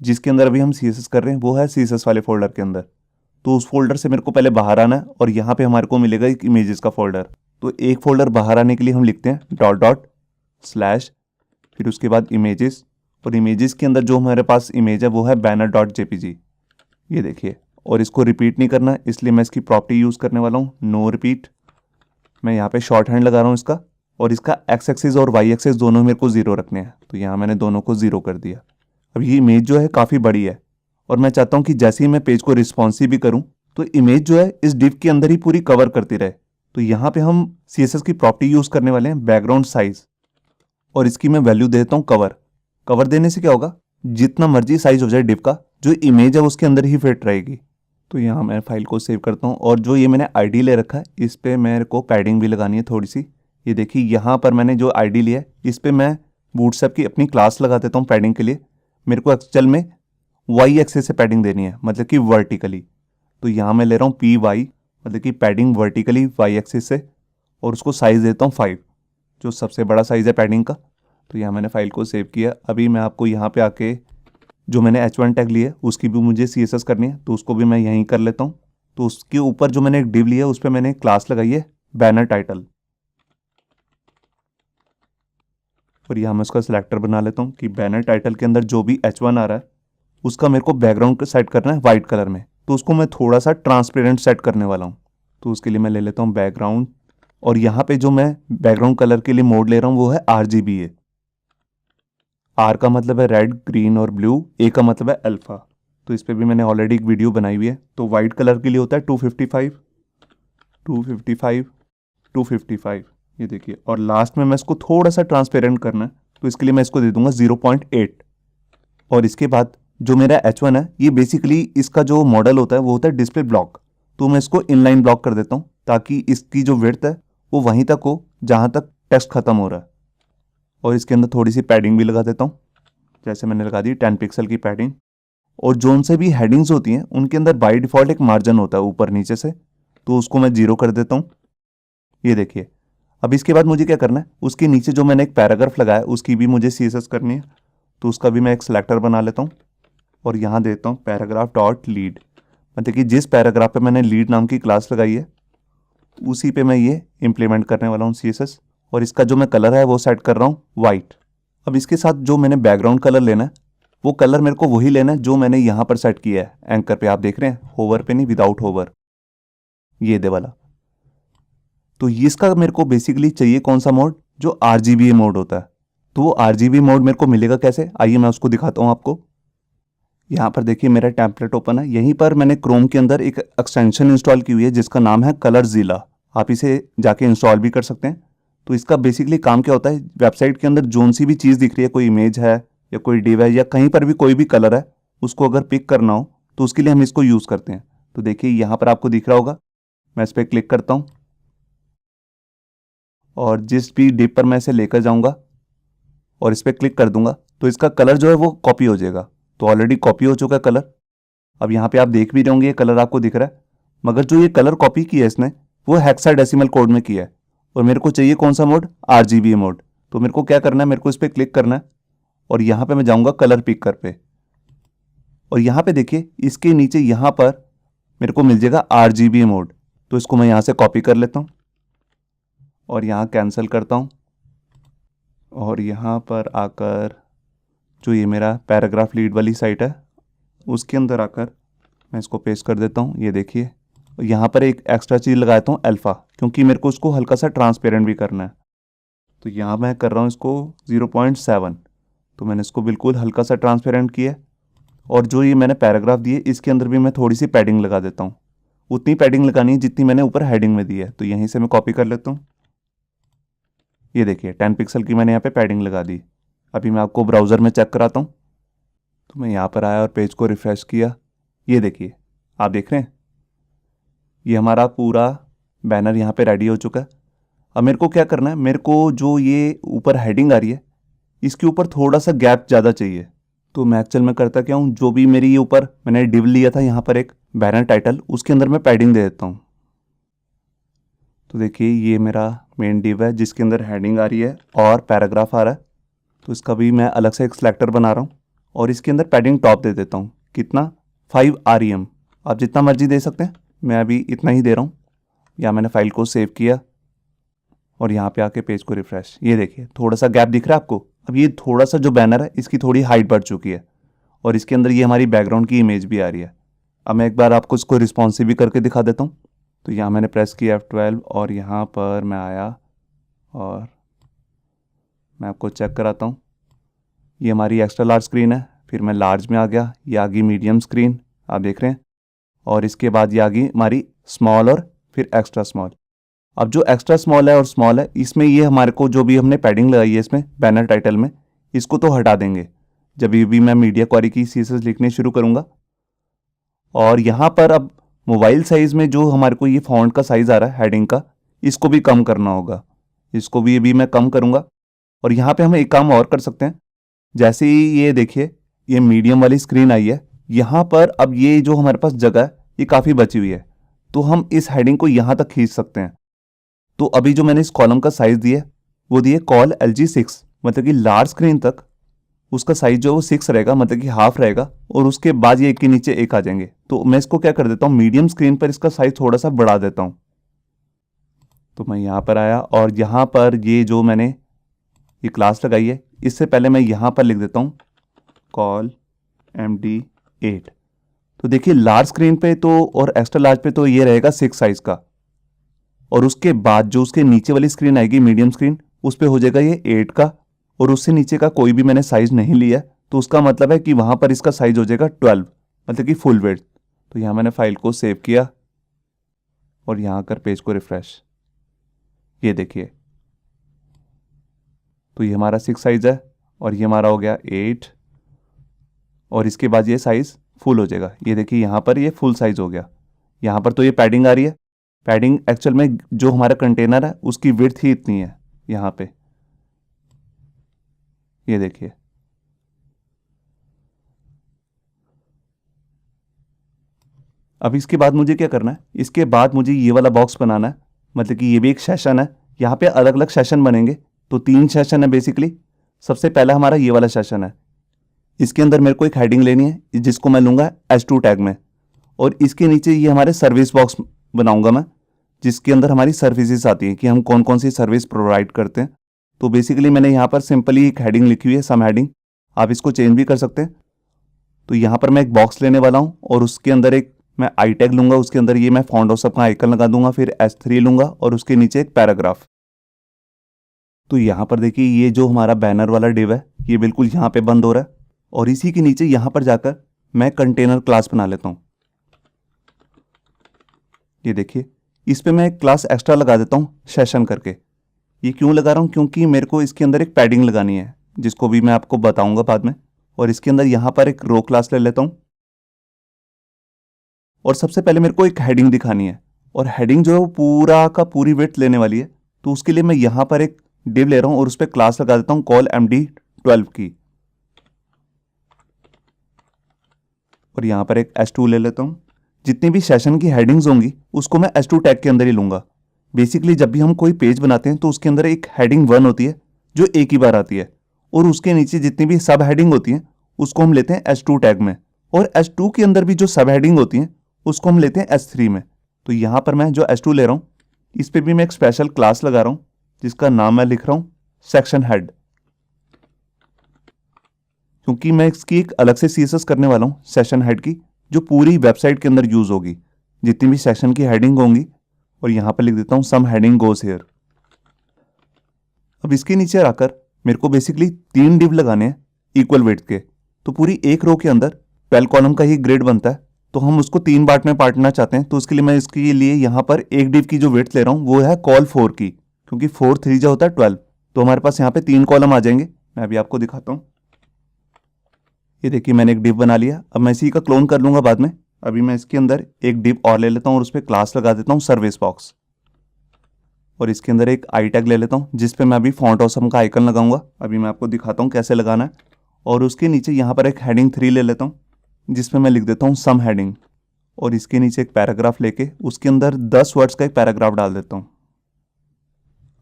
जिसके अंदर अभी हम CSS कर रहे हैं वो है CSS वाले फोल्डर के अंदर। तो उस फोल्डर से मेरे को पहले बाहर आना है, और यहाँ पे हमारे को मिलेगा एक इमेजेस का फोल्डर। तो एक फोल्डर बाहर आने के लिए हम लिखते हैं // फिर उसके बाद इमेजेस, और इमेजेस के अंदर जो हमारे पास इमेज है वो है banner.jpg। ये देखिए, और इसको रिपीट नहीं करना है, इसलिए मैं इसकी प्रॉपर्टी यूज़ करने वाला हूँ नो रिपीट। मैं यहाँ पे शॉर्ट हैंड लगा रहा हूँ इसका, और इसका x एक्सिस और y एक्सिस दोनों मेरे को 0 रखने हैं। तो यहाँ मैंने दोनों को 0 कर दिया। अब ये इमेज जो है काफ़ी बड़ी है, और मैं चाहता हूँ कि जैसे ही मैं पेज को रिस्पॉन्सिव भी करूँ तो इमेज जो है इस डिव के अंदर ही पूरी कवर करती रहे। तो यहाँ पे हम CSS की प्रॉपर्टी यूज़ करने वाले हैं बैकग्राउंड साइज, और इसकी मैं वैल्यू देता हूँ कवर। कवर देने से क्या होगा, जितना मर्जी साइज हो जाए डिव का, जो इमेज है उसके अंदर ही फिट रहेगी। तो यहाँ मैं फाइल को सेव करता हूँ, और जो ये मैंने आईडी ले रखा है इस पर मेरे को पैडिंग भी लगानी है थोड़ी सी। ये देखिए यहाँ पर मैंने जो आईडी लिया है इस पर मैं बूटस्ट्रैप की अपनी क्लास लगा देता हूँ पैडिंग के लिए। मेरे को एक्चुअल में y एक्सिस से पैडिंग देनी है, मतलब कि वर्टिकली। तो यहाँ मैं ले रहा हूँ PY, मतलब कि पैडिंग वर्टिकली y एक्सिस से, और उसको साइज़ देता हूँ 5, जो सबसे बड़ा साइज़ है पैडिंग का। तो यहाँ मैंने फाइल को सेव किया। अभी मैं आपको यहाँ पे आके जो मैंने H1 टैग लिया उसकी भी मुझे CSS करनी है, तो उसको भी मैं यहीं कर लेता हूँ। तो उसके ऊपर जो मैंने एक डिव लिया उस पर मैंने क्लास लगाई है बैनर टाइटल, और यहाँ मैं उसका सिलेक्टर बना लेता हूँ कि बैनर टाइटल के अंदर जो भी H1 आ रहा है उसका मेरे को बैकग्राउंड सेट करना है वाइट कलर में। तो उसको मैं थोड़ा सा ट्रांसपेरेंट सेट करने वाला हूँ। तो उसके लिए मैं ले लेता हूँ बैकग्राउंड, और यहाँ पे जो मैं बैकग्राउंड कलर के लिए मोड ले रहा हूँ वो है RGBA। R का मतलब है रेड, ग्रीन और ब्लू, A का मतलब है अल्फा। तो इस पर भी मैंने ऑलरेडी एक वीडियो बनाई हुई है। तो वाइट कलर के लिए होता है 255, 255, 255। ये देखिए, और लास्ट में मैं इसको थोड़ा सा ट्रांसपेरेंट करना है, तो इसके लिए मैं इसको दे दूंगा 0.8। और इसके बाद जो मेरा H1 है ये बेसिकली इसका जो मॉडल होता है वो होता है डिस्प्ले ब्लॉक। तो मैं इसको इनलाइन ब्लॉक कर देता हूँ ताकि इसकी जो विड्थ है वो वहीं तक हो जहाँ तक टेक्स्ट खत्म हो रहा है। और इसके अंदर थोड़ी सी पैडिंग भी लगा देता हूँ, जैसे मैंने लगा दी 10 पिक्सल की पैडिंग। और जोन से भी हेडिंग्स होती हैं उनके अंदर बाय डिफ़ॉल्ट एक मार्जिन होता है ऊपर नीचे से, तो उसको मैं 0 कर देता हूँ। ये देखिए, अब इसके बाद मुझे क्या करना है, उसके नीचे जो मैंने एक पैराग्राफ लगाया उसकी भी मुझे CSS करनी है। तो उसका भी मैं एक सिलेक्टर बना लेता हूँ, और यहाँ देता हूँ पैराग्राफ डॉट लीड, मतलब कि जिस पैराग्राफ पे मैंने लीड नाम की क्लास लगाई है उसी पे मैं ये इम्प्लीमेंट करने वाला हूँ CSS। और इसका जो मैं कलर है वो सेट कर रहा हूँ वाइट। अब इसके साथ जो मैंने बैकग्राउंड कलर लेना है वो कलर मेरे को वही लेना है जो मैंने यहाँ पर सेट किया है एंकर पे, आप देख रहे हैं, होवर पे नहीं, विदाउट होवर, ये दे वाला। तो इसका मेरे को बेसिकली चाहिए कौन सा मोड, जो RGBA मोड होता है। तो वो RGB मोड मेरे को मिलेगा कैसे, आइए मैं उसको दिखाता हूँ आपको। यहाँ पर देखिए मेरा टेम्पलेट ओपन है, यहीं पर मैंने क्रोम के अंदर एक एक्सटेंशन इंस्टॉल की हुई है जिसका नाम है कलरजीला। आप इसे जाके इंस्टॉल भी कर सकते हैं। तो इसका बेसिकली काम क्या होता है, वेबसाइट के अंदर जोन सी भी चीज़ दिख रही है, कोई इमेज है या कोई डिव है या कहीं पर भी कोई भी कलर है, उसको अगर पिक करना हो तो उसके लिए हम इसको यूज़ करते हैं। तो देखिए यहाँ पर आपको दिख रहा होगा, मैं इस पर क्लिक करता हूँ और जिस भी डिव पर मैं इसे लेकर जाऊँगा और इस पर क्लिक कर दूंगा तो इसका कलर जो है वो कॉपी हो जाएगा। तो ऑलरेडी कॉपी हो चुका है कलर। अब यहाँ पे आप देख भी रहे होंगे ये कलर आपको दिख रहा है, मगर जो ये कलर कॉपी किया है इसने वो हेक्साडेसिमल कोड में किया है। और मेरे को चाहिए कौन सा मोड, RGBA मोड। तो मेरे को क्या करना है, मेरे को इस पर क्लिक करना है और यहाँ पे मैं जाऊँगा कलर पिकर पे, और यहाँ पे देखिए इसके नीचे यहाँ पर मेरे को मिल जाएगा RGBA मोड। तो इसको मैं यहाँ से कॉपी कर लेता हूँ और यहाँ कैंसिल करता हूँ, और यहाँ पर आकर जो ये मेरा पैराग्राफ लीड वाली साइट है उसके अंदर आकर मैं इसको पेस्ट कर देता हूँ। ये देखिए, यहाँ पर एक एक्स्ट्रा चीज़ लगाता हूँ अल्फ़ा, क्योंकि मेरे को उसको हल्का सा ट्रांसपेरेंट भी करना है। तो यहाँ मैं कर रहा हूँ इसको 0.7। तो मैंने इसको बिल्कुल हल्का सा ट्रांसपेरेंट किया और जो ये मैंने पैराग्राफ दिए इसके अंदर भी मैं थोड़ी सी पैडिंग लगा देता हूँ। उतनी पैडिंग लगानी है जितनी मैंने ऊपर हेडिंग में दी है। तो यहीं से मैं कॉपी कर लेता हूँ। ये देखिए 10 पिक्सल की मैंने यहाँ पे पैडिंग लगा दी। अभी मैं आपको ब्राउज़र में चेक कराता हूँ। तो मैं यहाँ पर आया और पेज को रिफ्रेश किया। ये देखिए, आप देख रहे हैं ये हमारा पूरा बैनर यहाँ पे रेडी हो चुका है। अब मेरे को क्या करना है, मेरे को जो ये ऊपर हेडिंग आ रही है इसके ऊपर थोड़ा सा गैप ज़्यादा चाहिए। तो मैं एक्चुअल में करता क्या हूँ, जो भी मेरी ये ऊपर मैंने डिव लिया था यहाँ पर एक बैनर टाइटल, उसके अंदर मैं पैडिंग दे देता हूँ। तो देखिए ये मेरा मेन डिव है जिसके अंदर हेडिंग आ रही है और पैराग्राफ आ रहा है। तो इसका भी मैं अलग से एक सिलेक्टर बना रहा हूँ और इसके अंदर पैडिंग टॉप दे देता हूँ। कितना? 5 REM। आप जितना मर्जी दे सकते हैं, मैं अभी इतना ही दे रहा हूँ। या मैंने फाइल को सेव किया और यहाँ पे आके पेज को रिफ्रेश। ये देखिए थोड़ा सा गैप दिख रहा है आपको। अब ये थोड़ा सा जो बैनर है इसकी थोड़ी हाइट बढ़ चुकी है और इसके अंदर ये हमारी बैकग्राउंड की इमेज भी आ रही है। अब मैं एक बार आपको इसको रिस्पॉन्सिव भी करके दिखा देता हूँ। तो यहाँ मैंने प्रेस किया F12 और यहाँ पर मैं आया और मैं आपको चेक कराता हूँ। ये हमारी एक्स्ट्रा लार्ज स्क्रीन है, फिर मैं लार्ज में आ गया, ये आ गई मीडियम स्क्रीन, आप देख रहे हैं। और इसके बाद ये आ गई हमारी स्मॉल और फिर एक्स्ट्रा स्मॉल। अब जो एक्स्ट्रा स्मॉल है और स्मॉल है इसमें ये हमारे को जो भी हमने पैडिंग लगाई है इसमें बैनर टाइटल में, इसको तो हटा देंगे जब भी मैं मीडिया क्वेरी की CSS लिखने शुरू करूँगा। और यहाँ पर अब मोबाइल साइज़ में जो हमारे को ये फॉन्ट का साइज़ आ रहा है हेडिंग का, इसको भी कम करना होगा। इसको भी अभी मैं कम करूँगा। और यहाँ पे हम एक काम और कर सकते हैं। जैसे ही ये देखिए ये मीडियम वाली स्क्रीन आई है, यहाँ पर अब ये जो हमारे पास जगह है ये काफ़ी बची हुई है, तो हम इस हेडिंग को यहाँ तक खींच सकते हैं। तो अभी जो मैंने इस कॉलम का साइज़ दिया वो दिए कॉल LG 6, मतलब कि लार्ज स्क्रीन तक उसका साइज जो है वो 6 रहेगा, मतलब कि हाफ रहेगा। और उसके बाद ये एक के नीचे एक आ जाएंगे। तो मैं इसको क्या कर देता हूँ, मीडियम स्क्रीन पर इसका साइज थोड़ा सा बढ़ा देता हूँ। तो मैं यहाँ पर आया और यहाँ पर ये जो मैंने ये क्लास लगाई है इससे पहले मैं यहाँ पर लिख देता हूँ कॉल MD8। तो देखिए लार्ज स्क्रीन पे तो और एक्स्ट्रा लार्ज पे तो ये रहेगा 6 साइज का, और उसके बाद जो उसके नीचे वाली स्क्रीन आएगी मीडियम स्क्रीन, उस पर हो जाएगा ये 8 का, और उससे नीचे का कोई भी मैंने साइज नहीं लिया। तो उसका मतलब है कि वहाँ पर इसका साइज हो जाएगा 12, मतलब कि फुल वेट। तो यहाँ मैंने फाइल को सेव किया और यहाँ कर पेज को रिफ्रेश। ये देखिए तो ये हमारा 6 साइज है और ये हमारा हो गया 8, और इसके बाद ये साइज फुल हो जाएगा। ये देखिए यहाँ पर ये फुल साइज हो गया। यहाँ पर तो ये पैडिंग आ रही है। पैडिंग एक्चुअल में जो हमारा कंटेनर है उसकी विड्थ ही इतनी है यहाँ पे, ये देखिए। अब इसके बाद मुझे क्या करना है, इसके बाद मुझे ये वाला बॉक्स बनाना है, मतलब कि ये भी एक सेशन है। यहाँ पे अलग अलग सेशन बनेंगे, तो 3 सेशन है बेसिकली। सबसे पहला हमारा ये वाला सेशन है। इसके अंदर मेरे को एक हेडिंग लेनी है जिसको मैं लूँगा H2 टैग में, और इसके नीचे ये हमारे सर्विस बॉक्स बनाऊँगा मैं, जिसके अंदर हमारी सर्विसेज आती हैं कि हम कौन कौन सी सर्विस प्रोवाइड करते हैं। तो बेसिकली मैंने यहाँ पर सिंपली एक हेडिंग लिखी हुई है, सम हेडिंग। आप इसको चेंज भी कर सकते हैं। तो यहाँ पर मैं एक बॉक्स लेने वाला हूँ और उसके अंदर एक मैं आई टैग लूँगा, उसके अंदर ये मैं फॉन्ट ऑफ का आइकन लगा दूंगा, फिर H3 लूँगा और उसके नीचे एक पैराग्राफ। तो यहाँ पर देखिए ये जो हमारा बैनर वाला डिव है ये बिल्कुल यहाँ पे बंद हो रहा है, और इसी के नीचे यहाँ पर जाकर मैं कंटेनर क्लास बना लेता हूँ। ये देखिए इस पे मैं एक क्लास एक्स्ट्रा लगा देता हूँ सेशन करके। ये क्यों लगा रहा हूँ, क्योंकि मेरे को इसके अंदर एक पैडिंग लगानी है जिसको भी मैं आपको बताऊंगा बाद में। और इसके अंदर यहाँ पर एक रो क्लास ले लेता हूँ, और सबसे पहले मेरे को एक हेडिंग दिखानी है, और हेडिंग जो है वो पूरा का पूरी विड्थ लेने वाली है। तो उसके लिए मैं यहाँ पर एक डिव ले रहा हूँ और उस पर क्लास लगा देता हूँ कॉल MD12 की, और यहाँ पर एक H2 ले लेता हूँ। जितनी भी सेशन की हेडिंग्स होंगी उसको मैं H2 टैग के अंदर ही लूँगा। बेसिकली जब भी हम कोई पेज बनाते हैं तो उसके अंदर एक हेडिंग 1 होती है जो एक ही बार आती है, और उसके नीचे जितनी भी सब हेडिंग होती हैं उसको हम लेते हैं H2 टैग में, और H2 के अंदर भी जो सब हेडिंग होती हैं उसको हम लेते हैं H3 में। तो यहाँ पर मैं जो H2 ले रहा हूँ इस पर भी मैं एक स्पेशल क्लास लगा रहा हूँ जिसका नाम मैं लिख रहा हूँ सेक्शन हेड, क्योंकि मैं इसकी एक अलग से CSS करने वाला हूँ सेशन हेड की, जो पूरी वेबसाइट के अंदर यूज होगी जितनी भी सेक्शन की हेडिंग होंगी। और यहाँ पर लिख देता हूँ सम हेडिंग गोज हियर। अब इसके नीचे आकर मेरे को बेसिकली 3 डिव लगाने हैं इक्वल वेट के। तो पूरी एक रो के अंदर 12 कॉलम का ही ग्रिड बनता है, तो हम उसको 3 पार्ट में बांटना चाहते हैं। तो उसके लिए मैं इसके लिए यहाँ पर एक डिव की जो वेट ले रहा हूँ वो है कॉल 4 की, क्योंकि 4 3 जो होता है 12। तो हमारे पास यहाँ पे 3 कॉलम आ जाएंगे। मैं अभी आपको दिखाता हूँ। ये देखिए मैंने एक डिव बना लिया। अब मैं इसी का क्लोन कर लूंगा बाद में। अभी मैं इसके अंदर एक डिव और ले लेता हूँ और उस पर क्लास लगा देता हूँ सर्विस बॉक्स, और इसके अंदर एक आई टैग ले लेता हूँ जिस पे मैं अभी फॉन्ट ऑसम का आइकन लगाऊंगा। अभी मैं आपको दिखाता हूँ कैसे लगाना है। और उसके नीचे यहाँ पर एक हेडिंग 3 ले लेता हूँ जिसमें मैं लिख देता हूँ सम हेडिंग, और इसके नीचे एक पैराग्राफ लेके उसके अंदर 10 वर्ड्स का एक पैराग्राफ डाल देता हूँ।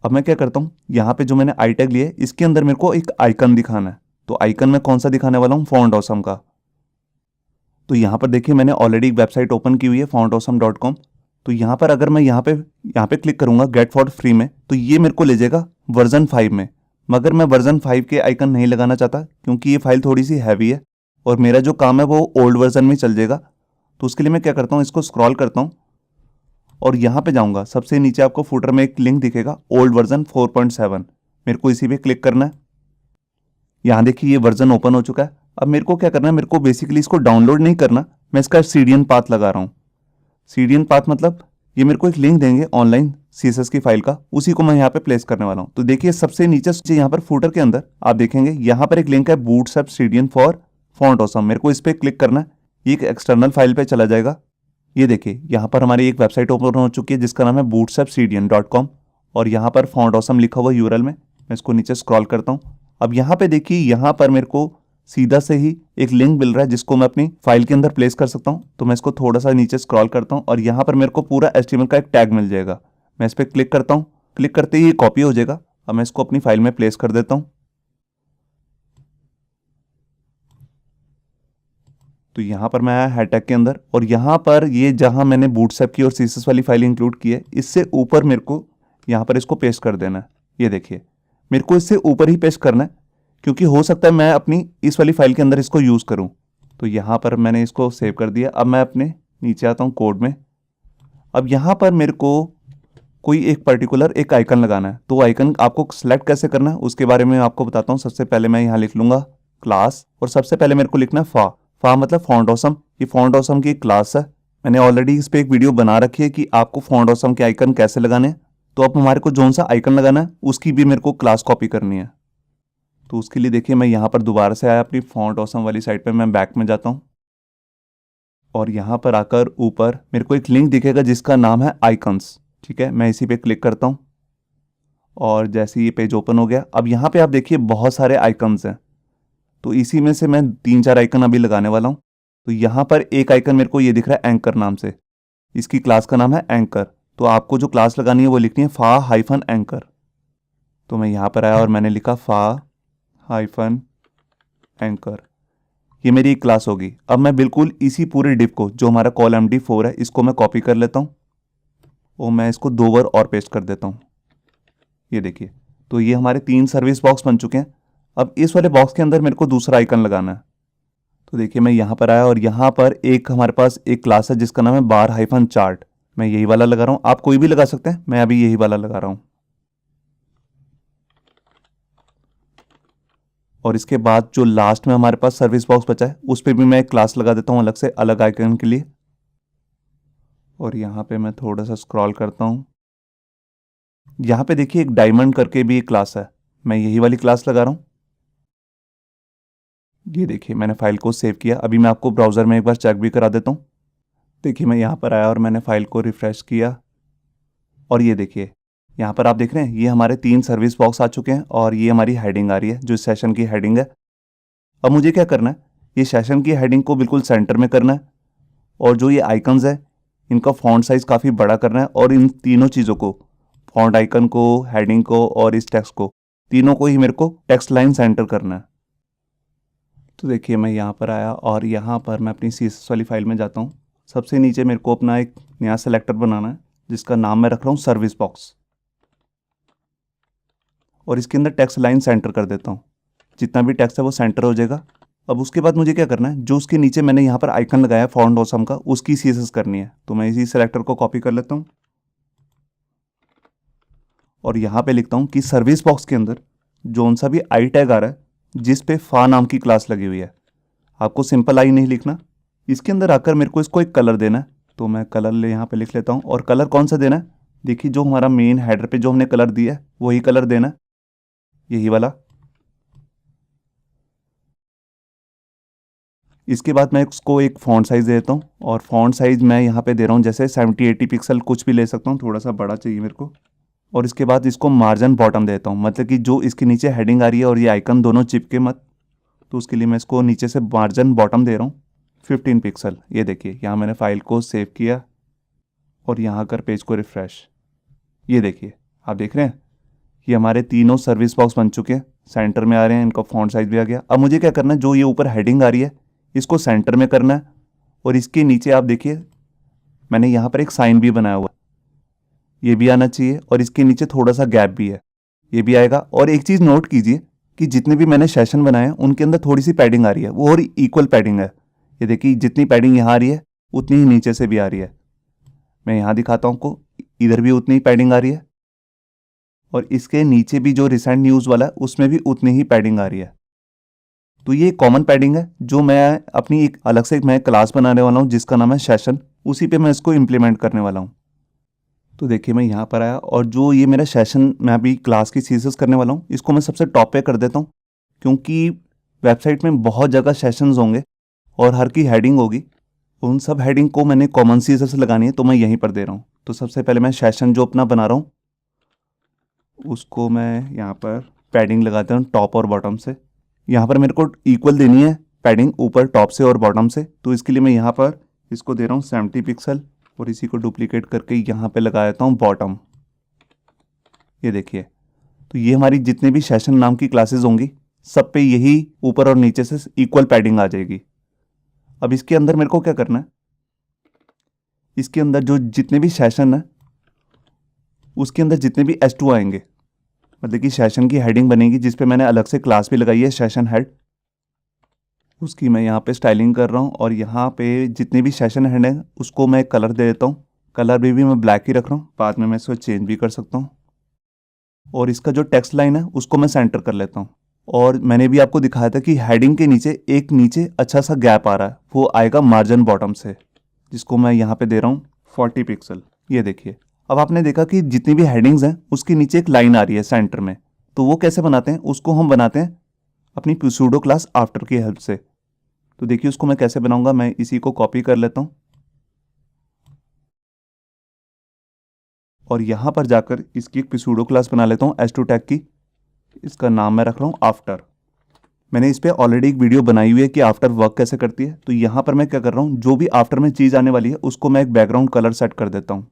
अब मैं क्या करता हूँ, यहाँ पे जो मैंने आई टैग लिया है इसके अंदर मेरे को एक आइकन दिखाना है। तो आइकन में कौन सा दिखाने वाला हूँ, फॉन्ट ऑसम का। तो यहाँ पर देखिए मैंने ऑलरेडी एक वेबसाइट ओपन की हुई है fontawesome.com। तो यहाँ पर अगर मैं यहाँ पे क्लिक करूंगा गेट फॉर फ्री में, तो ये मेरे को ले जाएगा वर्जन 5 में। मगर मैं वर्जन 5 के आइकन नहीं लगाना चाहता क्योंकि ये फाइल थोड़ी सी हैवी है और मेरा जो काम है वो ओल्ड वर्जन में चल जाएगा। तो उसके लिए मैं क्या करता हूँ, इसको स्क्रॉल करता हूँ और यहाँ पे जाऊँगा। सबसे नीचे आपको फुटर में एक लिंक दिखेगा ओल्ड वर्जन 4.7, मेरे को इसी पे क्लिक करना है। यहाँ देखिए ये वर्जन ओपन हो चुका है। अब मेरे को क्या करना है, मेरे को बेसिकली इसको डाउनलोड नहीं करना, मैं इसका सीडीएन पाथ लगा रहा हूँ। सीडीएन पाथ मतलब ये मेरे को एक लिंक देंगे ऑनलाइन सीएसएस की फाइल का, उसी को मैं यहाँ पे प्लेस करने वाला हूँ। तो देखिए सबसे नीचे यहाँ पर फुटर के अंदर आप देखेंगे यहाँ पर एक लिंक है bootstrap CDN for font awesome. मेरे को इस पर क्लिक करना है, ये एक एक्सटर्नल फाइल पे चला जाएगा। ये देखिए यहाँ पर हमारी एक वेबसाइट ओपन हो चुकी है जिसका नाम है bootstrapcdn.com, और यहाँ पर फॉन्ट ऑसम लिखा हुआ यूआरएल में। मैं इसको नीचे स्क्रॉल करता हूँ। अब यहाँ पे देखिए यहाँ पर मेरे को सीधा से ही एक लिंक मिल रहा है जिसको मैं अपनी फाइल के अंदर प्लेस कर सकता हूँ। तो मैं इसको थोड़ा सा नीचे स्क्रॉल करता हूँ और यहाँ पर मेरे को पूरा HTML का एक टैग मिल जाएगा। मैं इस पर क्लिक करता हूँ, क्लिक करते ही ये कॉपी हो जाएगा। अब मैं इसको अपनी फाइल में प्लेस कर देता हूँ। तो यहाँ पर मैं आया हेड टैग के अंदर, और यहाँ पर ये जहाँ मैंने बूटस्ट्रैप की और सीएसएस वाली फाइल इंक्लूड की है इससे ऊपर मेरे को यहाँ पर इसको पेस्ट कर देना है। ये देखिए मेरे को इससे ऊपर ही पेस्ट करना है क्योंकि हो सकता है मैं अपनी इस वाली फाइल के अंदर इसको यूज़ करूँ। तो यहाँ पर मैंने इसको सेव कर दिया। अब मैं अपने नीचे आता हूँ कोड में। अब यहाँ पर मेरे को कोई एक पर्टिकुलर एक आइकन लगाना है। तो आइकन आपको सेलेक्ट कैसे करना है उसके बारे में आपको बताता हूँ। सबसे पहले मैं यहाँ लिख लूँगा क्लास, और सबसे पहले मेरे को लिखना है फा मतलब फॉन्ट ऑसम। ये फॉन्ट ऑसम की क्लास है। मैंने ऑलरेडी इस पर एक वीडियो बना रखी है कि आपको फॉन्ट ऑसम के आइकन कैसे लगाने हैं। तो अब हमारे को जोन सा आइकन लगाना है उसकी भी मेरे को क्लास कॉपी करनी है। तो उसके लिए देखिए मैं यहाँ पर दोबारा से आया अपनी फॉन्ट ऑसम वाली साइट पे, मैं बैक में जाता हूँ और यहाँ पर आकर ऊपर मेरे को एक लिंक दिखेगा जिसका नाम है आइकन्स। ठीक है, मैं इसी पे क्लिक करता हूँ और जैसे ये पेज ओपन हो गया, अब यहाँ पे आप देखिए बहुत सारे आइकन्स हैं। तो इसी में से मैं 3-4 आइकन अभी लगाने वाला हूँ। तो यहाँ पर एक आइकन मेरे को ये दिख रहा है एंकर नाम से, इसकी क्लास का नाम है एंकर। तो आपको जो क्लास लगानी है वो लिखनी है फा हाइफन एंकर। तो मैं यहाँ पर आया और मैंने लिखा फा हाइफन एंकर, ये मेरी एक क्लास होगी। अब मैं बिल्कुल इसी पूरे डिव को जो हमारा कॉल MD4 है इसको मैं कॉपी कर लेता हूँ और मैं इसको 2 बार और पेस्ट कर देता हूँ। ये देखिए तो ये हमारे 3 सर्विस बॉक्स बन चुके हैं। अब इस वाले बॉक्स के अंदर मेरे को दूसरा आइकन लगाना है। तो देखिए मैं यहाँ पर आया और यहाँ पर एक हमारे पास एक क्लास है जिसका नाम है बार हाइफन चार्ट। मैं यही वाला लगा रहा हूँ, आप कोई भी लगा सकते हैं, मैं अभी यही वाला लगा रहा हूँ। और इसके बाद जो लास्ट में हमारे पास सर्विस बॉक्स बचा है उस पर भी मैं एक क्लास लगा देता हूँ अलग से, अलग आइकन के लिए। और यहाँ पे मैं थोड़ा सा स्क्रॉल करता हूँ। यहाँ पे देखिए एक डायमंड करके भी एक क्लास है, मैं यही वाली क्लास लगा रहा हूँ। ये देखिए मैंने फाइल को सेव किया। अभी मैं आपको ब्राउज़र में एक बार चेक भी करा देता हूँ। देखिए मैं यहाँ पर आया और मैंने फाइल को रिफ्रेश किया और ये देखिए यहाँ पर आप देख रहे हैं ये हमारे 3 सर्विस बॉक्स आ चुके हैं और ये हमारी हेडिंग आ रही है जो सेशन की हेडिंग है। अब मुझे क्या करना है, ये सेशन की हेडिंग को बिल्कुल सेंटर में करना है और जो ये आइकन्स है इनका फॉन्ट साइज़ काफ़ी बड़ा करना है, और इन तीनों चीज़ों को, फॉन्ट आइकन को, हेडिंग को और इस टेक्स्ट को, तीनों को ही मेरे को टेक्स्ट लाइन सेंटर करना है। तो देखिए मैं यहाँ पर आया और यहाँ पर मैं अपनी CSS वाली फाइल में जाता हूँ। सबसे नीचे मेरे को अपना एक नया सेलेक्टर बनाना है जिसका नाम मैं रख रहा हूँ सर्विस बॉक्स, और इसके अंदर टेक्स्ट लाइन सेंटर कर देता हूँ। जितना भी टेक्स्ट है वो सेंटर हो जाएगा। अब उसके बाद मुझे क्या करना है, जो उसके नीचे मैंने यहाँ पर आइकन लगाया फॉन्ट ऑसम का उसकी CSS करनी है। तो मैं इसी सेलेक्टर को कॉपी कर लेता हूँ और यहाँ पे लिखता हूँ कि सर्विस बॉक्स के अंदर जोन सा भी आई टैग आ रहा है जिस पे फा नाम की क्लास लगी हुई है, आपको सिंपल आई नहीं लिखना, इसके अंदर आकर मेरे को इसको एक कलर देना है। तो मैं कलर ले यहाँ पे लिख लेता हूँ। और कलर कौन सा देना है, देखिए जो हमारा मेन हेडर पे जो हमने कलर दिया है वही कलर देना है, यही वाला। इसके बाद मैं इसको एक फ़ॉन्ट साइज़ देता हूँ, और फ़ॉन्ट साइज़ मैं यहाँ पे दे रहा हूँ जैसे 70-80 पिक्सल, कुछ भी ले सकता हूँ, थोड़ा सा बड़ा चाहिए मेरे को। और इसके बाद इसको मार्जिन बॉटम देता हूँ, मतलब कि जो इसके नीचे हेडिंग आ रही है और ये आइकन दोनों चिपके मत, तो उसके लिए मैं इसको नीचे से मार्जिन बॉटम दे रहा हूँ 15 पिक्सल। ये देखिए यहाँ मैंने फ़ाइल को सेव किया और यहाँ कर पेज को रिफ़्रेश, ये देखिए आप देख रहे हैं ये हमारे तीनों सर्विस बॉक्स बन चुके हैं, सेंटर में आ रहे हैं, इनका फ़ॉन्ट साइज़ भी आ गया। अब मुझे क्या करना है, जो ये ऊपर हेडिंग आ रही है इसको सेंटर में करना है, और इसके नीचे आप देखिए मैंने यहाँ पर एक साइन भी बनाया हुआ है, ये भी आना चाहिए, और इसके नीचे थोड़ा सा गैप भी है, ये भी आएगा। और एक चीज़ नोट कीजिए कि जितने भी मैंने सेशन बनाए हैं उनके अंदर थोड़ी सी पैडिंग आ रही है, वो और इक्वल पैडिंग है। ये देखिए जितनी पैडिंग यहाँ आ रही है उतनी ही नीचे से भी आ रही है। मैं यहाँ दिखाता हूँ आपको, इधर भी उतनी ही पैडिंग आ रही है, और इसके नीचे भी जो रिसेंट न्यूज़ वाला है उसमें भी उतनी ही पैडिंग आ रही है। तो ये कॉमन पैडिंग है जो मैं अपनी एक अलग से मैं क्लास बनाने वाला हूँ जिसका नाम है सेशन, उसी पे मैं इसको इम्प्लीमेंट करने वाला हूँ। तो देखिए मैं यहाँ पर आया, और जो ये मेरा सेशन मैं अभी क्लास की सीरीज करने वाला हूँ इसको मैं सबसे टॉप पे कर देता हूँ, क्योंकि वेबसाइट में बहुत जगह सेशंस होंगे और हर की हेडिंग होगी, उन सब हेडिंग को मैंने कॉमन सीरीज से लगानी है, तो मैं यहीं पर दे रहा हूँ। तो सबसे पहले मैं सेशन जो अपना बना रहा हूँ उसको मैं यहाँ पर पैडिंग लगाता हूँ टॉप और बॉटम से। यहाँ पर मेरे को इक्वल देनी है पैडिंग ऊपर टॉप से और बॉटम से, तो इसके लिए मैं यहाँ पर इसको दे रहा हूँ 70 पिक्सल, और इसी को डुप्लीकेट करके यहाँ पे लगा देता हूँ बॉटम। ये देखिए तो ये हमारी जितने भी सेशन नाम की क्लासेस होंगी सब पे यही ऊपर और नीचे से इक्वल पैडिंग आ जाएगी। अब इसके अंदर मेरे को क्या करना है, इसके अंदर जो जितने भी सेशन है उसके अंदर जितने भी S2 आएंगे, मतलब कि सेशन की हेडिंग बनेगी जिस पे मैंने अलग से क्लास भी लगाई है सेशन हेड, उसकी मैं यहाँ पे स्टाइलिंग कर रहा हूँ। और यहाँ पे जितने भी सेशन हेड हैं उसको मैं कलर दे देता हूँ, कलर भी मैं ब्लैक ही रख रहा हूँ, बाद में मैं इसको चेंज भी कर सकता हूँ। और इसका जो टेक्स्ट लाइन है उसको मैं सेंटर कर लेता हूँ। और मैंने भी आपको दिखाया था कि हेडिंग के नीचे एक नीचे अच्छा सा गैप आ रहा है, वो आएगा मार्जिन बॉटम से, जिसको मैं यहाँ पे दे रहा हूँ 40 पिक्सल। ये देखिए अब आपने देखा कि जितनी भी हेडिंग्स हैं उसके नीचे एक लाइन आ रही है सेंटर में, तो वो कैसे बनाते हैं, उसको हम बनाते हैं अपनी सूडो क्लास आफ्टर की हेल्प से। तो देखिए उसको मैं कैसे बनाऊंगा, मैं इसी को कॉपी कर लेता हूँ और यहाँ पर जाकर इसकी एक सूडो क्लास बना लेता हूँ S2 टैग की, इसका नाम मैं रख रहा हूँ आफ्टर। मैंने इस पर ऑलरेडी एक वीडियो बनाई हुई है कि आफ्टर वर्क कैसे करती है। तो यहाँ पर मैं क्या कर रहा हूँ, जो भी आफ्टर में चीज़ आने वाली है उसको मैं एक बैकग्राउंड कलर सेट कर देता हूँ।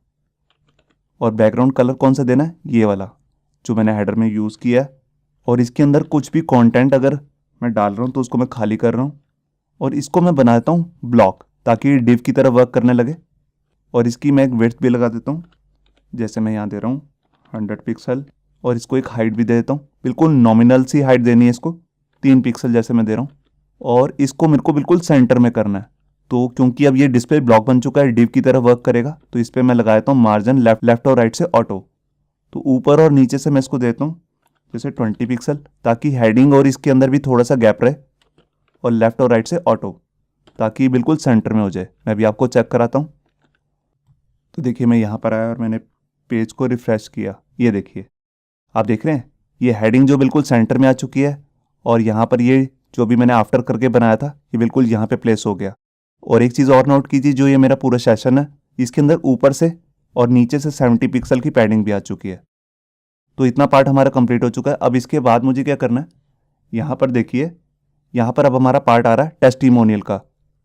और बैकग्राउंड कलर कौन सा देना है, ये वाला जो मैंने हेडर में यूज़ किया है। और इसके अंदर कुछ भी कंटेंट अगर मैं डाल रहा हूँ तो उसको मैं खाली कर रहा हूँ, और इसको मैं बनाता हूँ ब्लॉक ताकि डिव की तरह वर्क करने लगे। और इसकी मैं एक विड्थ भी लगा देता हूँ, जैसे मैं यहाँ दे रहा हूँ 100 पिक्सल, और इसको एक हाइट भी दे देता हूँ, बिल्कुल नॉमिनल सी हाइट देनी है इसको 3 पिक्सल जैसे मैं दे रहा हूँ। और इसको मेरे को बिल्कुल सेंटर में करना है, तो क्योंकि अब ये डिस्प्ले ब्लॉक बन चुका है डिव की तरह वर्क करेगा, तो इस पर मैं लगा देता हूँ मार्जिन लेफ्ट और राइट से ऑटो। तो ऊपर और नीचे से मैं इसको देता हूँ जैसे 20 पिक्सल, ताकि हेडिंग और इसके अंदर भी थोड़ा सा गैप रहे, और लेफ्ट और राइट से ऑटो ताकि बिल्कुल सेंटर में हो जाए। मैं भी आपको चेक कराता हूँ। तो देखिए मैं यहाँ पर आया और मैंने पेज को रिफ़्रेश किया, ये देखिए आप देख रहे हैं ये हेडिंग जो बिल्कुल सेंटर में आ चुकी है, और यहाँ पर ये जो भी मैंने आफ्टर करके बनाया था ये बिल्कुल यहाँ पे प्लेस हो गया। और एक चीज़ और नोट कीजिए, जो ये मेरा पूरा सेशन है इसके अंदर ऊपर से और नीचे से 70 पिक्सल की पैडिंग भी आ चुकी है। तो इतना पार्ट हमारा कंप्लीट हो चुका है। अब इसके बाद मुझे क्या करना है, यहाँ पर देखिए यहाँ पर अब हमारा पार्ट आ रहा है टेस्टिमोनियल का।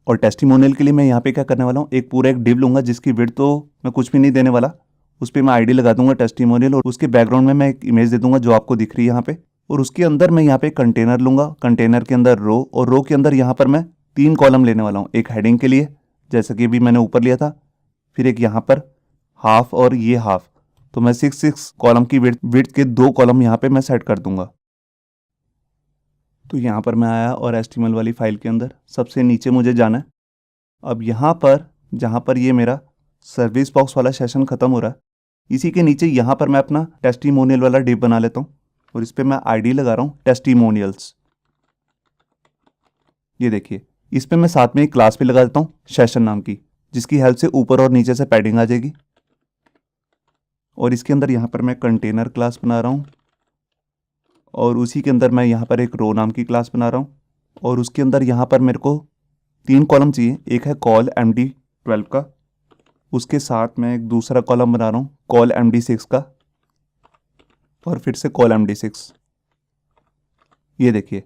और टेस्टिमोनियल के लिए मैं यहाँ पे क्या करने वाला हूँ, एक पूरा एक डिव लूँगा जिसकी विड्थ तो मैं कुछ भी नहीं देने वाला, उस पर मैं आईडी लगा दूंगा टेस्टिमोनियल, और उसके बैकग्राउंड में मैं एक इमेज दे दूंगा जो आपको दिख रही है यहाँ पे। और उसके अंदर मैं यहाँ पे कंटेनर लूँगा, कंटेनर के अंदर रो, और रो के अंदर यहाँ पर मैं 3 कॉलम लेने वाला हूँ, एक हेडिंग के लिए जैसा कि अभी मैंने ऊपर लिया था, फिर एक यहाँ पर हाफ और ये हाफ, तो मैं 6 कॉलम की विड्थ के 2 कॉलम यहाँ पे मैं सेट कर दूंगा। तो यहाँ पर मैं आया और HTML वाली फाइल के अंदर सबसे नीचे मुझे जाना है। अब यहाँ पर जहाँ पर ये मेरा सर्विस बॉक्स वाला सेशन ख़त्म हो रहा है, इसी के नीचे यहाँ पर मैं अपना टेस्टिमोनियल वाला डिव बना लेता हूँ, और इस पर मैं आईडी लगा रहा हूँ टेस्टिमोनियल्स। ये देखिए इस पे मैं साथ में एक क्लास भी लगा देता हूँ सेशन नाम की, जिसकी हेल्प से ऊपर और नीचे से पैडिंग आ जाएगी। और इसके अंदर यहाँ पर मैं कंटेनर क्लास बना रहा हूँ और उसी के अंदर मैं यहाँ पर एक रो नाम की क्लास बना रहा हूँ और उसके अंदर यहाँ पर मेरे को 3 कॉलम चाहिए। एक है कॉल MD12 का, उसके साथ मैं एक दूसरा कॉलम बना रहा हूँ कॉल MD6 का और फिर से कॉल MD6। ये देखिए,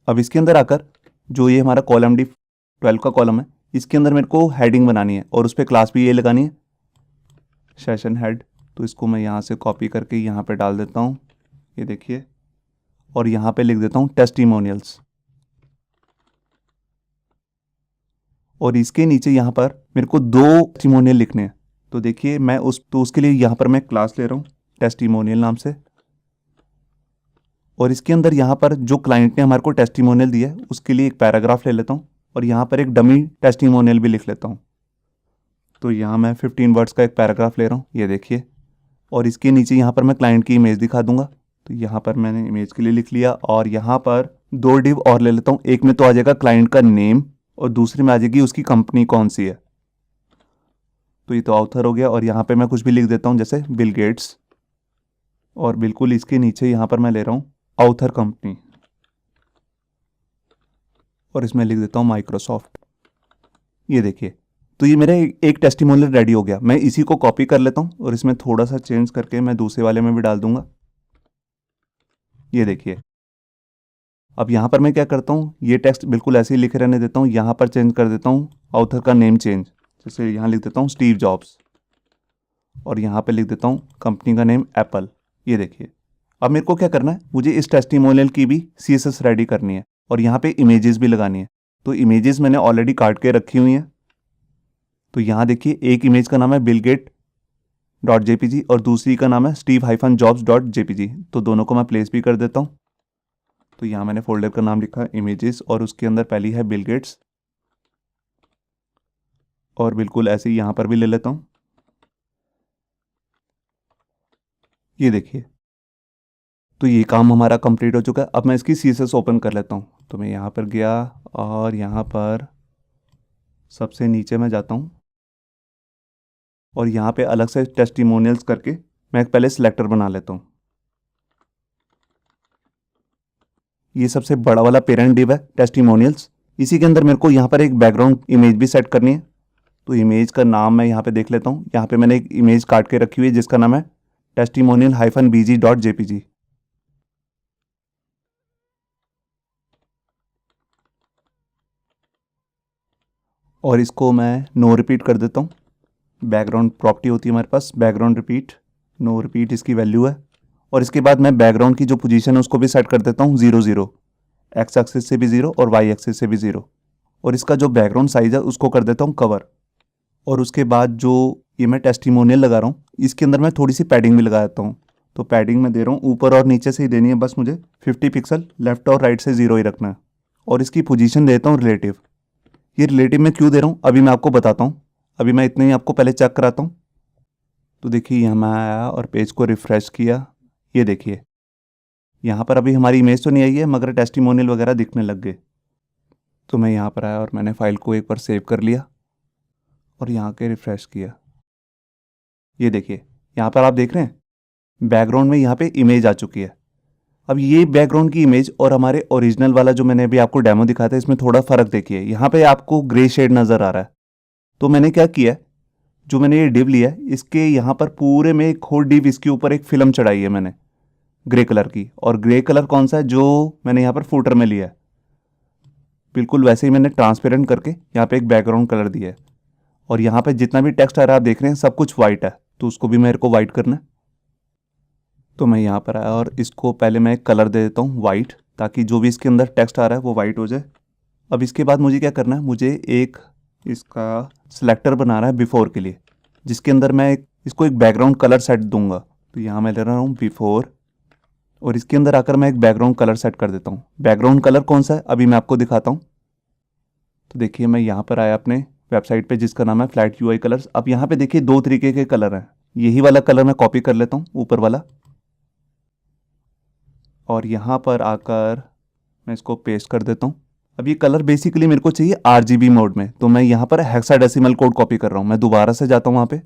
अब इसके अंदर आकर जो ये हमारा कॉल MD12 का कॉलम है, इसके अंदर मेरे को हेडिंग बनानी है और उस पर क्लास भी ये लगानी है सेशन हेड। तो इसको मैं यहाँ से कॉपी करके यहाँ पे डाल देता हूँ, ये देखिए, और यहाँ पे लिख देता हूँ टेस्टिमोनियल्स। और इसके नीचे यहाँ पर मेरे को 2 टेस्टिमोनियल लिखने हैं। तो देखिए मैं उसके लिए यहाँ पर मैं क्लास ले रहा हूँ टेस्टिमोनियल नाम से और इसके अंदर यहाँ पर जो क्लाइंट ने हमारे को टेस्टिमोनियल दिया है उसके लिए एक पैराग्राफ ले लेता हूँ और यहाँ पर एक डमी टेस्टिमोनियल भी लिख लेता हूँ। तो यहाँ मैं 15 वर्ड्स का एक पैराग्राफ ले रहा हूँ, ये देखिए, और इसके नीचे यहाँ पर मैं क्लाइंट की इमेज दिखा दूंगा। तो यहाँ पर मैंने इमेज के लिए लिख लिया और यहाँ पर 2 डिव और ले लेता हूँ। एक में तो आ जाएगा क्लाइंट का नेम और दूसरे में आ जाएगी उसकी कंपनी कौन सी है। तो ये तो ऑथर हो गया और यहाँ पे मैं कुछ भी लिख देता हूँ जैसे बिल गेट्स और बिल्कुल इसके नीचे यहाँ पर मैं ले रहा हूँ ऑथर कंपनी और इसमें लिख देता हूँ माइक्रोसॉफ्ट। ये देखिए, तो ये मेरा एक टेस्टिमोनियल रेडी हो गया। मैं इसी को कॉपी कर लेता हूँ और इसमें थोड़ा सा चेंज करके मैं दूसरे वाले में भी डाल दूंगा। ये देखिए, अब यहाँ पर मैं क्या करता हूँ, ये टेक्स्ट बिल्कुल ऐसे ही लिखे रहने देता हूँ। यहाँ पर चेंज कर देता हूँ ऑथर का नेम चेंज, जैसे यहाँ लिख देता हूँ स्टीव जॉब्स और यहाँ पे लिख देता हूँ कंपनी का नेम एप्पल। ये देखिए, अब मेरे को क्या करना है, मुझे इस टेस्टिमोनियल की भी CSS रेडी करनी है और यहाँ पे इमेजेस भी लगानी है। तो इमेजेस मैंने ऑलरेडी काट के रखी हुई हैं। तो यहाँ देखिए, एक इमेज का नाम है bill.gates.jpg और दूसरी का नाम है steve-jobs.jpg। तो दोनों को मैं प्लेस भी कर देता हूँ। तो यहाँ मैंने फोल्डर का नाम लिखा इमेजेस और उसके अंदर पहली है बिल गेट्स और बिल्कुल ऐसे ही यहाँ पर भी ले लेता हूँ। ये देखिए, तो ये काम हमारा कंप्लीट हो चुका है। अब मैं इसकी CSS ओपन कर लेता हूँ। तो मैं यहाँ पर गया और यहाँ पर सबसे नीचे मैं जाता हूँ और यहाँ पे अलग से टेस्टिमोनियल्स करके मैं एक पहले सिलेक्टर बना लेता हूँ। ये सबसे बड़ा वाला पेरेंट डिव है टेस्टिमोनियल्स। इसी के अंदर मेरे को यहाँ पर एक बैकग्राउंड इमेज भी सेट करनी है। तो इमेज का नाम मैं यहाँ पे देख लेता हूँ। यहाँ पे मैंने एक इमेज काट के रखी हुई है जिसका नाम है testimonial-bg.jpg। और इसको मैं नो रिपीट कर देता हूँ। बैकग्राउंड प्रॉपर्टी होती है हमारे पास, बैकग्राउंड रिपीट, नो रिपीट इसकी वैल्यू है। और इसके बाद मैं बैकग्राउंड की जो पोजीशन है उसको भी सेट कर देता हूँ 0 0, एक्स एक्सिस से भी 0 और वाई एक्सिस से भी 0। और इसका जो बैकग्राउंड साइज है उसको कर देता हूँ कवर। और उसके बाद जो ये मैं टेस्टिमोनियल लगा रहा हूँ इसके अंदर मैं थोड़ी सी पैडिंग भी लगा देता हूँ। तो पैडिंग मैं दे रहा हूँ ऊपर और नीचे से ही देनी है, बस मुझे 50 पिक्सल लेफ्ट और राइट से 0 ही रखना है। और इसकी पोजीशन देता हूँ रिलेटिव। ये रिलेटिव मैं क्यों दे रहा हूँ अभी मैं आपको बताता हूँ। अभी मैं इतने ही आपको पहले चेक कराता हूँ। तो देखिए, यहाँ मैं आया और पेज को रिफ़्रेश किया। ये देखिए, यहाँ पर अभी हमारी इमेज तो नहीं आई है मगर टेस्टिमोनियल वगैरह दिखने लग गए। तो मैं यहाँ पर आया और मैंने फाइल को एक बार सेव कर लिया और यहाँ के रिफ़्रेश किया। ये देखिए, यहाँ पर आप देख रहे हैं बैकग्राउंड में यहाँ पे इमेज आ चुकी है। अब ये बैकग्राउंड की इमेज और हमारे ओरिजिनल वाला जो मैंने अभी आपको डेमो दिखाया था इसमें थोड़ा फ़र्क देखिए। यहाँ पे आपको ग्रे शेड नज़र आ रहा है। तो मैंने क्या किया, जो मैंने ये डिव लिया है इसके यहाँ पर पूरे में एक और डिव, इसके ऊपर एक फिल्म चढ़ाई है मैंने ग्रे कलर की। और ग्रे कलर कौन सा है, जो मैंने यहाँ पर फूटर में लिया है। बिल्कुल वैसे ही मैंने ट्रांसपेरेंट करके यहाँ पे एक बैकग्राउंड कलर दिया है। और यहाँ पे जितना भी टेक्स्ट आ रहा है आप देख रहे हैं सब कुछ वाइट है, तो उसको भी मेरे को वाइट करना है। तो मैं यहाँ पर आया और इसको पहले मैं एक कलर दे देता हूँ वाइट, ताकि जो भी इसके अंदर टेक्स्ट आ रहा है वो वाइट हो जाए। अब इसके बाद मुझे क्या करना है, मुझे एक इसका सिलेक्टर बनाना है बिफोर के लिए, जिसके अंदर मैं इसको एक बैकग्राउंड कलर सेट दूंगा। तो यहाँ मैं ले रहा हूँ बिफोर और इसके अंदर आकर मैं एक बैकग्राउंड कलर सेट कर देता हूँ। बैकग्राउंड कलर कौन सा है अभी मैं आपको दिखाता हूँ। तो देखिए, मैं यहाँ पर आया अपने वेबसाइट पे जिसका नाम है फ्लैट UI कलर्स। अब यहाँ पे देखिए 2 तरीके के कलर हैं। यही वाला कलर मैं कॉपी कर लेता हूँ ऊपर वाला और यहाँ पर आकर मैं इसको पेस्ट कर देता हूँ अब ये कलर बेसिकली मेरे को चाहिए RGB मोड में, तो मैं यहाँ पर हेक्साडेसिमल कोड कॉपी कर रहा हूँ। मैं दोबारा से जाता हूँ वहाँ पे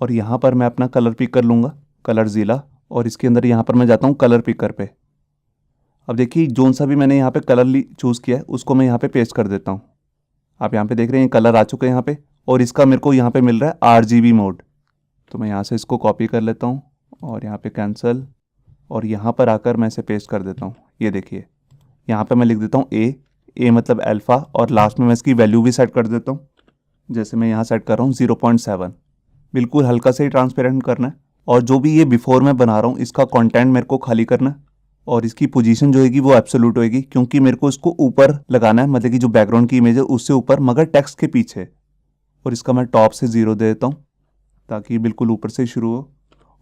और यहाँ पर मैं अपना कलर पिक कर लूँगा, कलर ज़ीला, और इसके अंदर यहाँ पर मैं जाता हूँ कलर पिकर पे। अब देखिए जोन सा भी मैंने यहाँ पे कलर चूज़ किया है उसको मैं यहाँ पे पेस्ट कर देता हूँ। आप यहाँ पे देख रहे हैं कलर आ चुके हैं यहाँ पे, और इसका मेरे को यहाँ पे मिल रहा है RGB मोड। तो मैं यहाँ से इसको कॉपी कर लेता हूँ और यहाँ पे कैंसिल, और यहाँ पर आकर मैं इसे पेस्ट कर देता हूँ। ये देखिए यहाँ पे मैं लिख देता हूँ ए मतलब अल्फ़ा, और लास्ट में मैं इसकी वैल्यू भी सेट कर देता हूँ। जैसे मैं यहाँ सेट कर रहा हूँ 0.7, बिल्कुल हल्का से ही ट्रांसपेरेंट करना है। और जो भी ये बिफोर मैं बना रहा हूँ इसका कंटेंट मेरे को खाली करना है, और इसकी पोजीशन जो होगी वो एब्सोल्यूट होगी, क्योंकि मेरे को इसको ऊपर लगाना है, मतलब कि जो बैकग्राउंड की इमेज है उससे ऊपर मगर टेक्स्ट के पीछे। और इसका मैं टॉप से 0 दे देता हूँ ताकि बिल्कुल ऊपर से शुरू हो।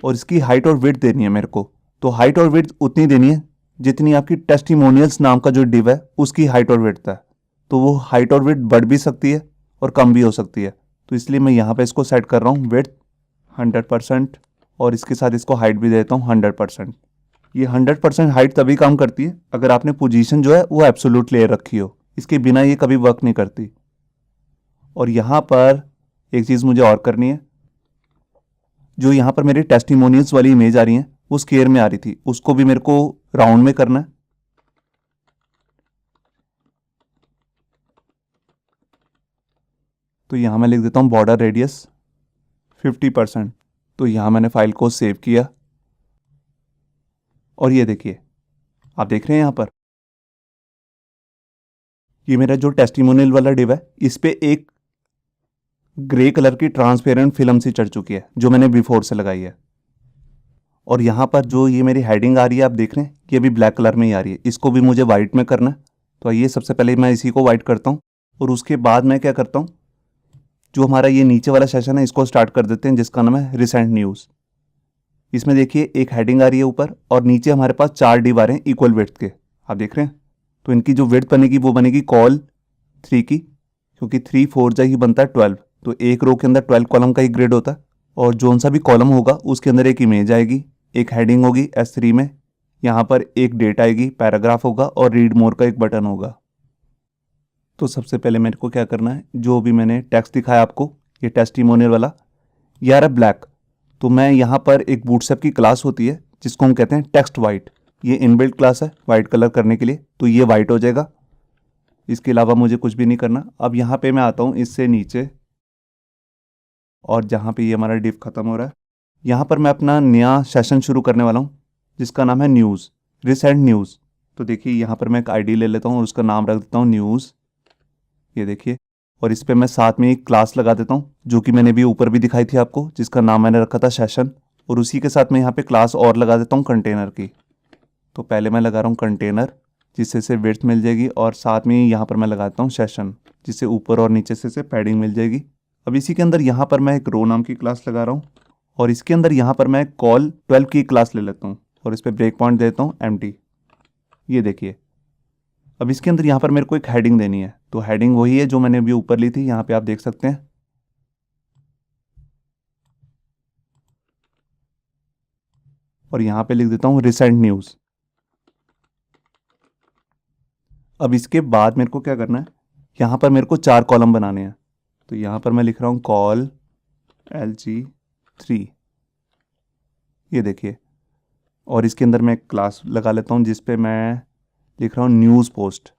और इसकी हाइट और विड्थ देनी है मेरे को, तो हाइट और विड्थ उतनी देनी है जितनी आपकी टेस्टिमोनियल्स नाम का जो डिव है उसकी हाइट और विड्थ है। तो वो हाइट और विड्थ बढ़ भी सकती है और कम भी हो सकती है, तो इसलिए मैं यहाँ पे इसको सेट कर रहा हूँ विड्थ 100%, और इसके साथ इसको हाइट भी देता हूँ 100%। ये 100% हाइट तभी काम करती है अगर आपने पोजीशन जो है वो एब्सोल्यूट ले रखी हो, इसके बिना ये कभी वर्क नहीं करती। और यहाँ पर एक चीज़ मुझे और करनी है, जो यहाँ पर मेरी टेस्टिमोनियल्स वाली इमेज आ रही है वो स्क्वायर में आ रही थी, उसको भी मेरे को राउंड में करना है। तो यहाँ मैं लिख देता हूँ बॉर्डर रेडियस 50%। तो यहाँ मैंने फाइल को सेव किया, और ये देखिए आप देख रहे हैं यहाँ पर ये मेरा जो टेस्टिमोनियल वाला डिव है इस पे एक ग्रे कलर की ट्रांसपेरेंट फिल्म सी चढ़ चुकी है जो मैंने बिफोर से लगाई है। और यहाँ पर जो ये मेरी हेडिंग आ रही है आप देख रहे हैं ये भी ब्लैक कलर में ही आ रही है, इसको भी मुझे वाइट में करना है। तो आइए सबसे पहले मैं इसी को वाइट करता हूँ, और उसके बाद मैं क्या करता हूँ, जो हमारा ये नीचे वाला सेशन है इसको स्टार्ट कर देते हैं जिसका नाम है रिसेंट न्यूज़। इसमें देखिए एक हेडिंग आ रही है ऊपर, और नीचे हमारे पास 4 डिव आ रहे हैं इक्वल विड्थ के, आप देख रहे हैं। तो इनकी जो विड्थ बनेगी वो बनेगी कॉल 3 की, क्योंकि 3 4 जा ही बनता है 12, तो एक रो के अंदर 12 कॉलम का ही ग्रेड होता है। और जोन सा भी कॉलम होगा उसके अंदर एक इमेज आएगी, एक हेडिंग होगी S3 में, यहाँ पर एक डेट आएगी, पैराग्राफ होगा और रीड मोर का एक बटन होगा। तो सबसे पहले मेरे को क्या करना है, जो भी मैंने टेक्स्ट दिखाया आपको ये टेस्टिमोनियल वाला ये आ रहा है ब्लैक, तो मैं यहाँ पर एक बूटस्ट्रैप की क्लास होती है जिसको हम कहते हैं टेक्स्ट वाइट, ये इनबिल्ट क्लास है वाइट कलर करने के लिए, तो ये वाइट हो जाएगा। इसके अलावा मुझे कुछ भी नहीं करना। अब यहाँ पे मैं आता हूँ इससे नीचे, और जहाँ पे ये हमारा डिव खत्म हो रहा है यहाँ पर मैं अपना नया सेशन शुरू करने वाला हूँ जिसका नाम है न्यूज़, रिसेंट न्यूज़। तो देखिए यहाँ पर मैं एक ID ले लेता हूँ और उसका नाम रख देता हूँ न्यूज़, ये देखिए। और इस पर मैं साथ में एक क्लास लगा देता हूँ जो कि मैंने भी ऊपर भी दिखाई थी आपको, जिसका नाम मैंने रखा था सेशन, और उसी के साथ मैं यहाँ पे क्लास और लगा देता हूँ कंटेनर की। तो पहले मैं लगा रहा हूँ कंटेनर जिससे से विड्थ मिल जाएगी, और साथ में यहाँ पर मैं लगाता हूँ सेशन जिससे ऊपर और नीचे से पैडिंग मिल जाएगी। अब इसी के अंदर यहाँ पर मैं एक रो नाम की क्लास लगा रहा हूँ, और इसके अंदर यहाँ पर मैं कॉल 12 की क्लास ले लेता हूँ और इस पर ब्रेक पॉइंट देता हूँ एम्प्टी, ये देखिए। अब इसके अंदर यहाँ पर मेरे को एक हेडिंग देनी है, तो हेडिंग वही है जो मैंने अभी ऊपर ली थी, यहाँ पे आप देख सकते हैं। और यहाँ पे लिख देता हूँ रिसेंट न्यूज़। अब इसके बाद मेरे को क्या करना है, यहाँ पर मेरे को 4 कॉलम बनाने हैं, तो यहाँ पर मैं लिख रहा हूँ कॉल LG3, ये देखिए। और इसके अंदर मैं एक क्लास लगा लेता हूँ जिस पे मैं लिख रहा हूँ न्यूज़ पोस्ट,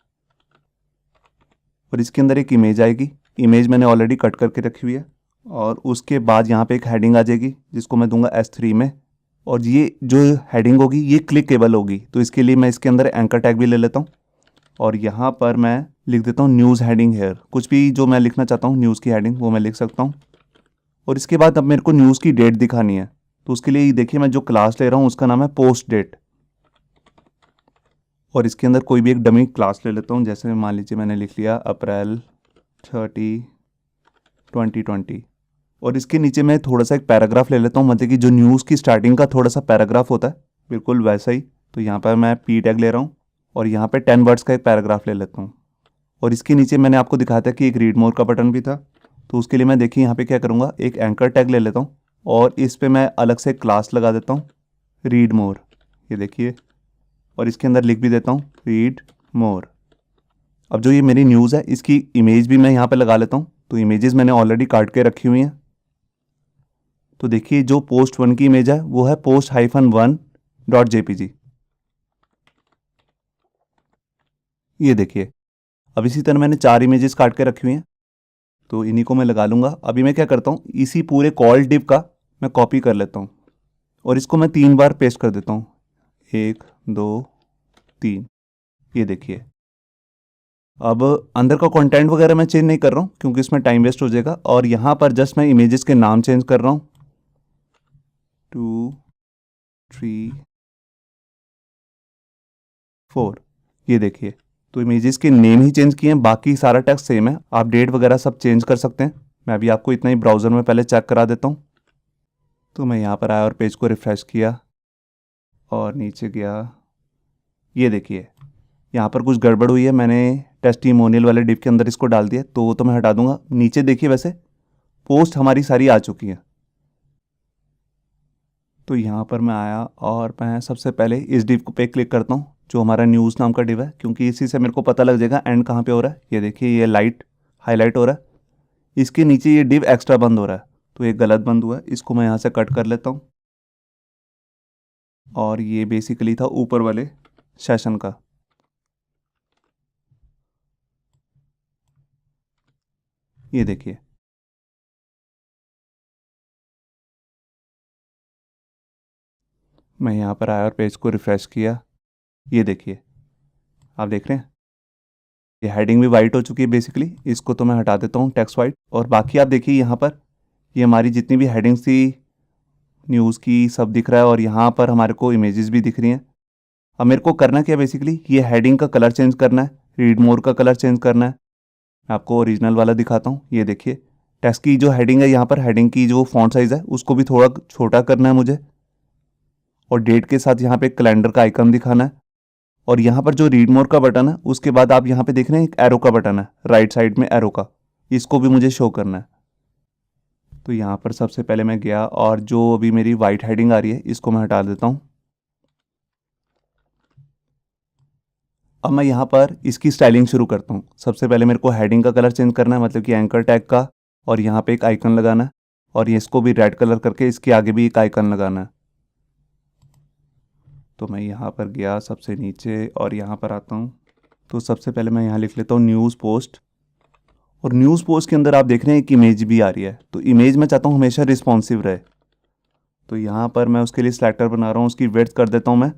और इसके अंदर एक इमेज आएगी, इमेज मैंने ऑलरेडी कट करके रखी हुई है। और उसके बाद यहाँ पे एक हेडिंग आ जाएगी जिसको मैं दूंगा S3 में, और ये जो हेडिंग होगी ये क्लिकेबल होगी, तो इसके लिए मैं इसके अंदर एंकर टैग भी ले लेता हूँ। और यहाँ पर मैं लिख देता हूँ न्यूज़ हेडिंग हेयर, कुछ भी जो मैं लिखना चाहता हूँ न्यूज़ की हेडिंग वो मैं लिख सकता हूँ। और इसके बाद अब मेरे को न्यूज़ की डेट दिखानी है, तो उसके लिए देखिए मैं जो क्लास ले रहा हूँ उसका नाम है पोस्ट डेट, और इसके अंदर कोई भी एक डमी क्लास ले लेता हूँ। जैसे मान लीजिए मैंने लिख लिया अप्रैल 30 2020, और इसके नीचे मैं थोड़ा सा एक पैराग्राफ ले लेता हूँ, मतलब कि जो न्यूज़ की स्टार्टिंग का थोड़ा सा पैराग्राफ होता है बिल्कुल वैसा ही। तो यहाँ पर मैं P टैग ले रहा हूँ और यहाँ पे 10 वर्ड्स का एक पैराग्राफ ले लेता हूँ। और इसके नीचे मैंने आपको दिखाया था कि एक रीड मोर का बटन भी था, तो उसके लिए मैं देखिए यहाँ पे क्या करूँगा, एक एंकर टैग ले लेता हूँ और इस पर मैं अलग से क्लास लगा देता हूँ रीड मोर, ये देखिए। और इसके अंदर लिख भी देता हूँ रीड मोर। अब जो ये मेरी न्यूज़ है इसकी इमेज भी मैं यहाँ पे लगा लेता हूँ। तो इमेजेस मैंने ऑलरेडी काट के रखी हुई हैं। तो देखिए जो पोस्ट 1 की इमेज है वो है post-1.jpg। ये देखिए, अब इसी तरह मैंने 4 इमेजेस काट के रखी हुई हैं, तो इन्हीं को मैं लगा लूँगा। अभी मैं क्या करता हूँ, इसी पूरे कॉल डिव का मैं कॉपी कर लेता हूँ और इसको मैं 3 बार पेस्ट कर देता हूँ। 1 2 3। ये देखिए, अब अंदर का कंटेंट वगैरह मैं चेंज नहीं कर रहा हूँ क्योंकि इसमें टाइम वेस्ट हो जाएगा। और यहाँ पर जस्ट मैं इमेजेस के नाम चेंज कर रहा हूँ। 2 3 4। ये देखिए, तो इमेजेस के नेम ही चेंज किए हैं, बाकी सारा टेक्स्ट सेम है। आप डेट वगैरह सब चेंज कर सकते हैं। मैं अभी आपको इतना ही ब्राउज़र में पहले चेक करा देता हूँ। तो मैं यहाँ पर आया और पेज को रिफ़्रेश किया और नीचे गया। ये देखिए, यहाँ पर कुछ गड़बड़ हुई है, मैंने टेस्टिमोनियल वाले डिव के अंदर इसको डाल दिया, तो वो तो मैं हटा दूंगा। नीचे देखिए, वैसे पोस्ट हमारी सारी आ चुकी हैं। तो यहाँ पर मैं आया और मैं सबसे पहले इस डिव पे क्लिक करता हूँ जो हमारा न्यूज़ नाम का डिव है, क्योंकि इसी से मेरे को पता लग जाएगा एंड कहाँ पे हो रहा है। ये देखिए, ये लाइट हाईलाइट हो रहा है, इसके नीचे ये डिव एक्स्ट्रा बंद हो रहा है, तो ये गलत बंद हुआ है। इसको मैं यहाँ से कट कर लेता हूँ। और ये बेसिकली था ऊपर वाले सेशन का। ये देखिए, मैं यहाँ पर आया और पेज को रिफ़्रेश किया। ये देखिए, आप देख रहे हैं ये हेडिंग भी वाइट हो चुकी है बेसिकली। इसको तो मैं हटा देता हूँ, टेक्स्ट वाइट। और बाकी आप देखिए, यहाँ पर ये हमारी जितनी भी हेडिंग्स थी न्यूज़ की सब दिख रहा है और यहाँ पर हमारे को इमेजेस भी दिख रही हैं। अब मेरे को करना क्या, बेसिकली ये हेडिंग का कलर चेंज करना है, रीड मोर का कलर चेंज करना है। मैं आपको ओरिजिनल वाला दिखाता हूँ। ये देखिए, टेक्स्ट की जो हेडिंग है, यहाँ पर हेडिंग की जो फॉन्ट साइज़ है उसको भी थोड़ा छोटा करना है मुझे। और डेट के साथ यहाँ पे कैलेंडर का आइकन दिखाना है। और यहाँ पर जो रीड मोर का बटन है उसके बाद आप यहाँ पे देख रहे हैं एक एरो का बटन है, राइट साइड में एरो का, इसको भी मुझे शो करना है। तो यहाँ पर सबसे पहले मैं गया और जो अभी मेरी वाइट हेडिंग आ रही है इसको मैं हटा देता हूँ। अब मैं यहाँ पर इसकी स्टाइलिंग शुरू करता हूँ। सबसे पहले मेरे को हेडिंग का कलर चेंज करना है, मतलब कि एंकर टैग का, और यहाँ पे एक आइकन लगाना है और ये इसको भी रेड कलर करके इसके आगे भी एक आइकन लगाना है। तो मैं यहाँ पर गया सबसे नीचे और यहाँ पर आता हूँ। तो सबसे पहले मैं यहाँ लिख लेता हूँ न्यूज़ पोस्ट। और न्यूज़ पोस्ट के अंदर आप देख रहे हैं एक इमेज भी आ रही है, तो इमेज मैं चाहता हूँ हमेशा रिस्पॉन्सिव रहे। तो यहाँ पर मैं उसके लिए सिलेक्टर बना रहा हूँ, उसकी विड्थ कर देता हूँ मैं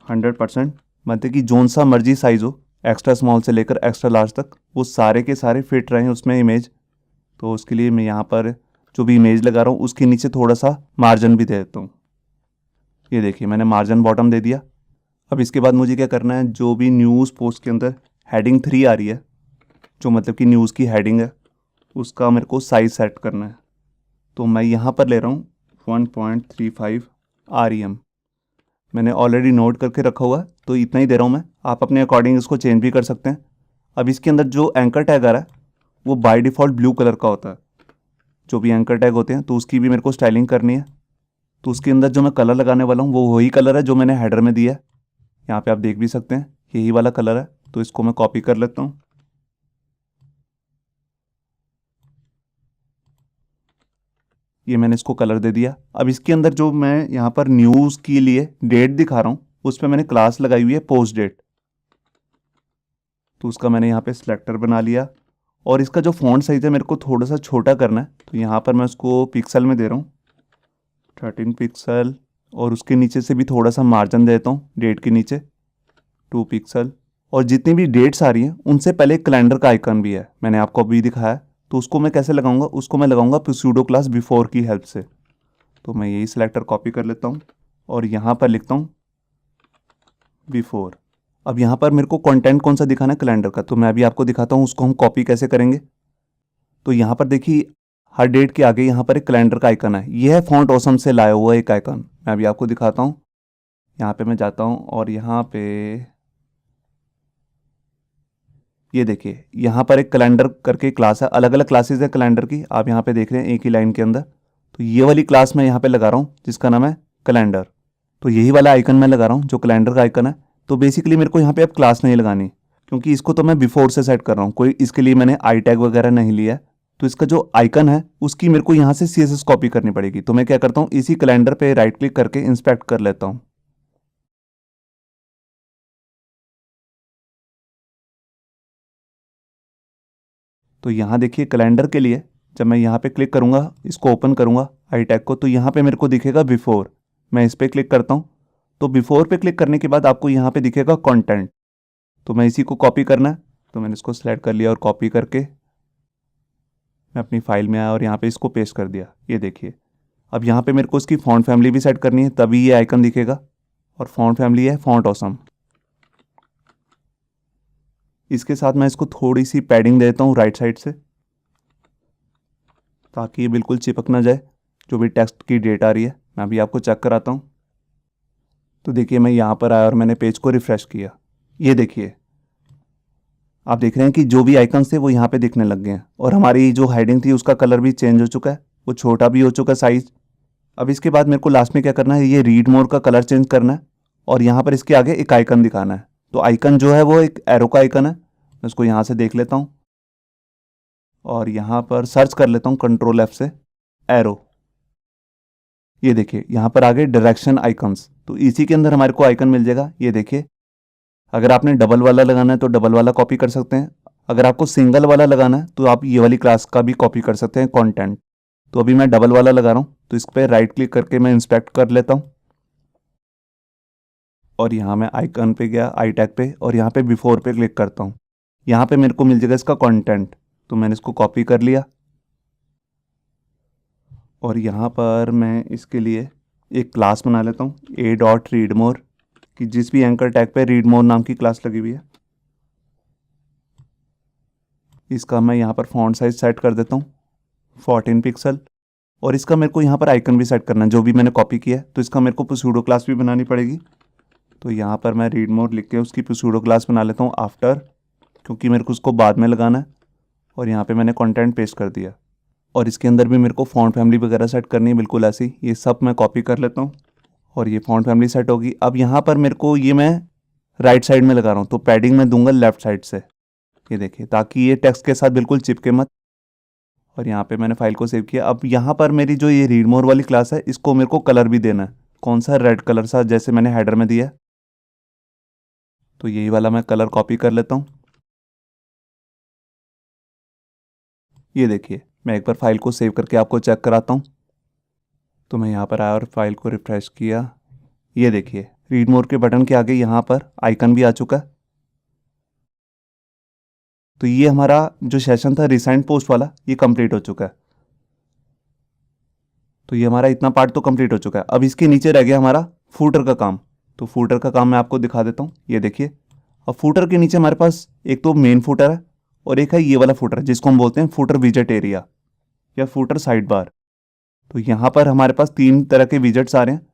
100%। मतलब कि जोन सा मर्जी साइज़ हो, एक्स्ट्रा स्मॉल से लेकर एक्स्ट्रा लार्ज तक, वो सारे के सारे फिट रहे उसमें इमेज। तो उसके लिए मैं यहाँ पर जो भी इमेज लगा रहा हूँ उसके नीचे थोड़ा सा मार्जिन भी दे देता हूँ। ये देखिए, मैंने मार्जिन बॉटम दे दिया। अब इसके बाद मुझे क्या करना है, जो भी न्यूज़ पोस्ट के अंदर हेडिंग 3 आ रही है, जो मतलब कि न्यूज़ की हेडिंग है, उसका मेरे को साइज़ सेट करना है। तो मैं यहाँ पर ले रहा हूँ 1.35 REM। मैंने ऑलरेडी नोट करके रखा हुआ है, तो इतना ही दे रहा हूँ मैं। आप अपने अकॉर्डिंग इसको चेंज भी कर सकते हैं। अब इसके अंदर जो एंकर टैग आ रहा है वो बाय डिफ़ॉल्ट ब्लू कलर का होता है। जो भी एंकर टैग होते हैं तो उसकी भी मेरे को स्टाइलिंग करनी है। तो उसके अंदर जो मैं कलर लगाने वाला हूँ वो वही कलर है जो मैंने हेडर में दिया है। यहाँ पे आप देख भी सकते हैं यही वाला कलर है। तो इसको मैं कॉपी कर लेता हूँ। ये मैंने इसको कलर दे दिया। अब इसके अंदर जो मैं यहाँ पर न्यूज़ के लिए डेट दिखा रहा हूँ उस पर मैंने क्लास लगाई हुई है पोस्ट डेट। तो उसका मैंने यहाँ पे सिलेक्टर बना लिया और इसका जो फॉन्ट साइज है मेरे को थोड़ा सा छोटा करना है। तो यहाँ पर मैं उसको पिक्सल में दे रहा हूँ 13 पिक्सल और उसके नीचे से भी थोड़ा सा मार्जिन देता हूँ डेट के नीचे 2 पिक्सल। और जितनी भी डेट्स आ रही हैं उनसे पहले कैलेंडर का आइकन भी है, मैंने आपको अभी दिखाया। तो उसको मैं कैसे लगाऊंगा, उसको मैं लगाऊंगा प्सूडो क्लास बिफोर की हेल्प से। तो मैं यही सिलेक्टर कॉपी कर लेता हूँ और यहाँ पर लिखता हूँ बिफोर। अब यहाँ पर मेरे को कंटेंट कौन सा दिखाना है, कैलेंडर का, तो मैं अभी आपको दिखाता हूँ उसको हम कॉपी कैसे करेंगे। तो यहाँ पर देखिए हर डेट के आगे यहाँ पर एक कैलेंडर का आइकन है। यह है फॉन्ट ऑसम से लाया हुआ एक आइकन। मैं अभी आपको दिखाता हूँ। यहाँ पे मैं जाता हूँ और यहाँ पे ये देखिए, यहाँ पर एक कैलेंडर करके क्लास है। अलग अलग क्लासेस है कैलेंडर की, आप यहाँ पे देख रहे हैं एक ही लाइन के अंदर। तो ये वाली क्लास मैं यहाँ पे लगा रहा हूँ जिसका नाम है कैलेंडर। तो यही वाला आइकन मैं लगा रहा हूँ जो कैलेंडर का आइकन है। तो बेसिकली मेरे को यहाँ पे अब क्लास नहीं लगानी, क्योंकि इसको तो मैं बिफोर से सेट कर रहा हूँ, कोई इसके लिए मैंने आई टैग वगैरह नहीं लिया है। तो इसका जो आइकन है उसकी मेरे को यहाँ से CSS कॉपी करनी पड़ेगी। तो मैं क्या करता हूँ, इसी कैलेंडर पे राइट क्लिक करके इंस्पेक्ट कर लेता हूँ। तो यहाँ देखिए कैलेंडर के लिए जब मैं यहाँ पे क्लिक करूँगा, इसको ओपन करूँगा आई टैग को, तो यहाँ पे मेरे को दिखेगा बिफोर। मैं इस पर क्लिक करता हूँ। तो बिफोर पे क्लिक करने के बाद आपको यहाँ पे दिखेगा कंटेंट। तो मैं इसी को कॉपी करना है, तो मैंने इसको सिलेक्ट कर लिया और कॉपी करके मैं अपनी फाइल में आया और यहाँ पे इसको पेस्ट कर दिया। ये देखिए, अब यहाँ पे मेरे को इसकी फॉन्ट फैमिली भी सेट करनी है, तभी ये आइकन दिखेगा। और फॉन्ट फैमिली है फॉन्ट ऑसम। इसके साथ मैं इसको थोड़ी सी पैडिंग देता हूँ राइट साइड से, ताकि ये बिल्कुल चिपक ना जाए जो भी टेक्स्ट की डेट आ रही है। मैं अभी आपको चेक कराता हूँ। तो देखिए मैं यहाँ पर आया और मैंने पेज को रिफ्रेश किया। ये देखिए, आप देख रहे हैं कि जो भी आइकन्स थे वो यहाँ पे दिखने लग गए हैं, और हमारी जो हेडिंग थी उसका कलर भी चेंज हो चुका है, वो छोटा भी हो चुका है साइज। अब इसके बाद मेरे को लास्ट में क्या करना है, ये रीड मोर का कलर चेंज करना है, और यहाँ पर इसके आगे एक आइकन दिखाना है। तो आइकन जो है वो एक एरो का आइकन है। मैं उसको यहाँ से देख लेता हूँ और यहाँ पर सर्च कर लेता हूँ कंट्रोल F से एरो। ये देखिए यहाँ पर आगे डायरेक्शन आइकन्स, तो इसी के अंदर हमारे को आइकन मिल जाएगा। ये देखिए, अगर आपने डबल वाला लगाना है तो डबल वाला कॉपी कर सकते हैं। अगर आपको सिंगल वाला लगाना है तो आप ये वाली क्लास का भी कॉपी कर सकते हैं कंटेंट। तो अभी मैं डबल वाला लगा रहा हूँ, तो इस पर राइट क्लिक करके मैं इंस्पेक्ट कर लेता हूँ, और यहाँ मैं आइकन पे गया आई टैग पे, और यहाँ पे बिफोर पे क्लिक करता हूँ। यहाँ पे मेरे को मिल जाएगा इसका कंटेंट। तो मैंने इसको कॉपी कर लिया, और यहाँ पर मैं इसके लिए एक क्लास बना लेता हूँ a.readmore कि जिस भी एंकर टैग पे रीडमोर नाम की क्लास लगी हुई है। इसका मैं यहाँ पर फॉन्ट साइज सेट कर देता हूँ 14 पिक्सल, और इसका मेरे को यहाँ पर आइकन भी सेट करना है जो भी मैंने कॉपी किया है। तो इसका मेरे को प्सूडो क्लास भी बनानी पड़ेगी। तो यहाँ पर मैं रीडमोर लिख के उसकी प्सूडो क्लास बना लेता हूँ आफ्टर, क्योंकि मेरे को उसको बाद में लगाना है। और यहाँ पे मैंने कंटेंट पेस्ट कर दिया, और इसके अंदर भी मेरे को फॉन्ट फैमिली वगैरह सेट करनी है बिल्कुल ऐसी। ये सब मैं कॉपी कर लेता हूँ, और ये फॉन्ट फैमिली सेट होगी। अब यहाँ पर मेरे को ये मैं राइट साइड में लगा रहा हूँ, तो पैडिंग मैं दूंगा लेफ्ट साइड से। ये देखिए, ताकि ये टेक्स्ट के साथ बिल्कुल चिपके मत। और यहाँ पे मैंने फाइल को सेव किया। अब यहाँ पर मेरी जो ये रीड मोर वाली क्लास है, इसको मेरे को कलर भी देना है। कौन सा? रेड कलर सा, जैसे मैंने हेडर में दिया है। तो यही वाला मैं कलर कॉपी कर लेता हूँ। ये देखिए, मैं एक बार फाइल को सेव करके आपको चेक कराता हूँ। तो मैं यहाँ पर आया और फाइल को रिफ्रेश किया। ये देखिए, रीड मोर के बटन के आगे यहाँ पर आइकन भी आ चुका है। तो ये हमारा जो सेशन था रिसेंट पोस्ट वाला, ये कंप्लीट हो चुका है। तो ये हमारा इतना पार्ट तो कंप्लीट हो चुका है। अब इसके नीचे रह गया हमारा फूटर का काम। तो फूटर का काम मैं आपको दिखा देता हूँ। ये देखिए, अब फूटर के नीचे हमारे पास एक तो मेन फूटर है, और एक है ये वाला फूटर जिसको हम बोलते हैं फूटर विजेट एरिया या फूटर साइड बार। तो यहाँ पर हमारे पास 3 तरह के विजेट्स आ रहे हैं।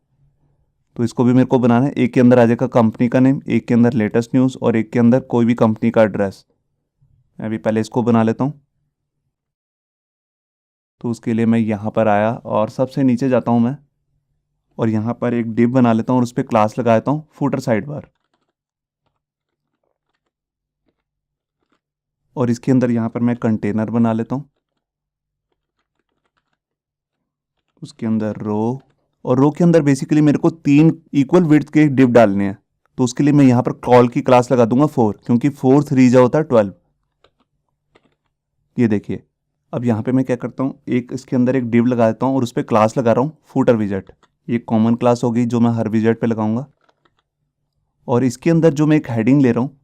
तो इसको भी मेरे को बनाना है। एक के अंदर आ जाएगा कंपनी का नेम, एक के अंदर लेटेस्ट न्यूज़, और एक के अंदर कोई भी कंपनी का एड्रेस। मैं अभी पहले इसको बना लेता हूँ। तो उसके लिए मैं यहाँ पर आया और सबसे नीचे जाता हूँ मैं, और यहाँ पर एक डिव बना लेता हूँ और उस पर क्लास लगा देता हूँ फूटर साइड बार। और इसके अंदर यहाँ पर मैं कंटेनर बना लेता हूँ, उसके अंदर रो, और रो के अंदर बेसिकली मेरे को 3 इक्वल विड्थ के डिव डालने हैं। तो उसके लिए मैं यहाँ पर कॉल की क्लास लगा दूंगा 4, क्योंकि 4 3 होता है 12। ये देखिए, अब यहाँ पे मैं क्या करता हूँ, एक इसके अंदर एक डिव लगा देता हूँ और उस पर क्लास लगा रहा हूँ फूटर विजेट। ये कॉमन क्लास होगी जो मैं हर विजेट पे लगाऊंगा। और इसके अंदर जो मैं एक हेडिंग ले रहा हूँ,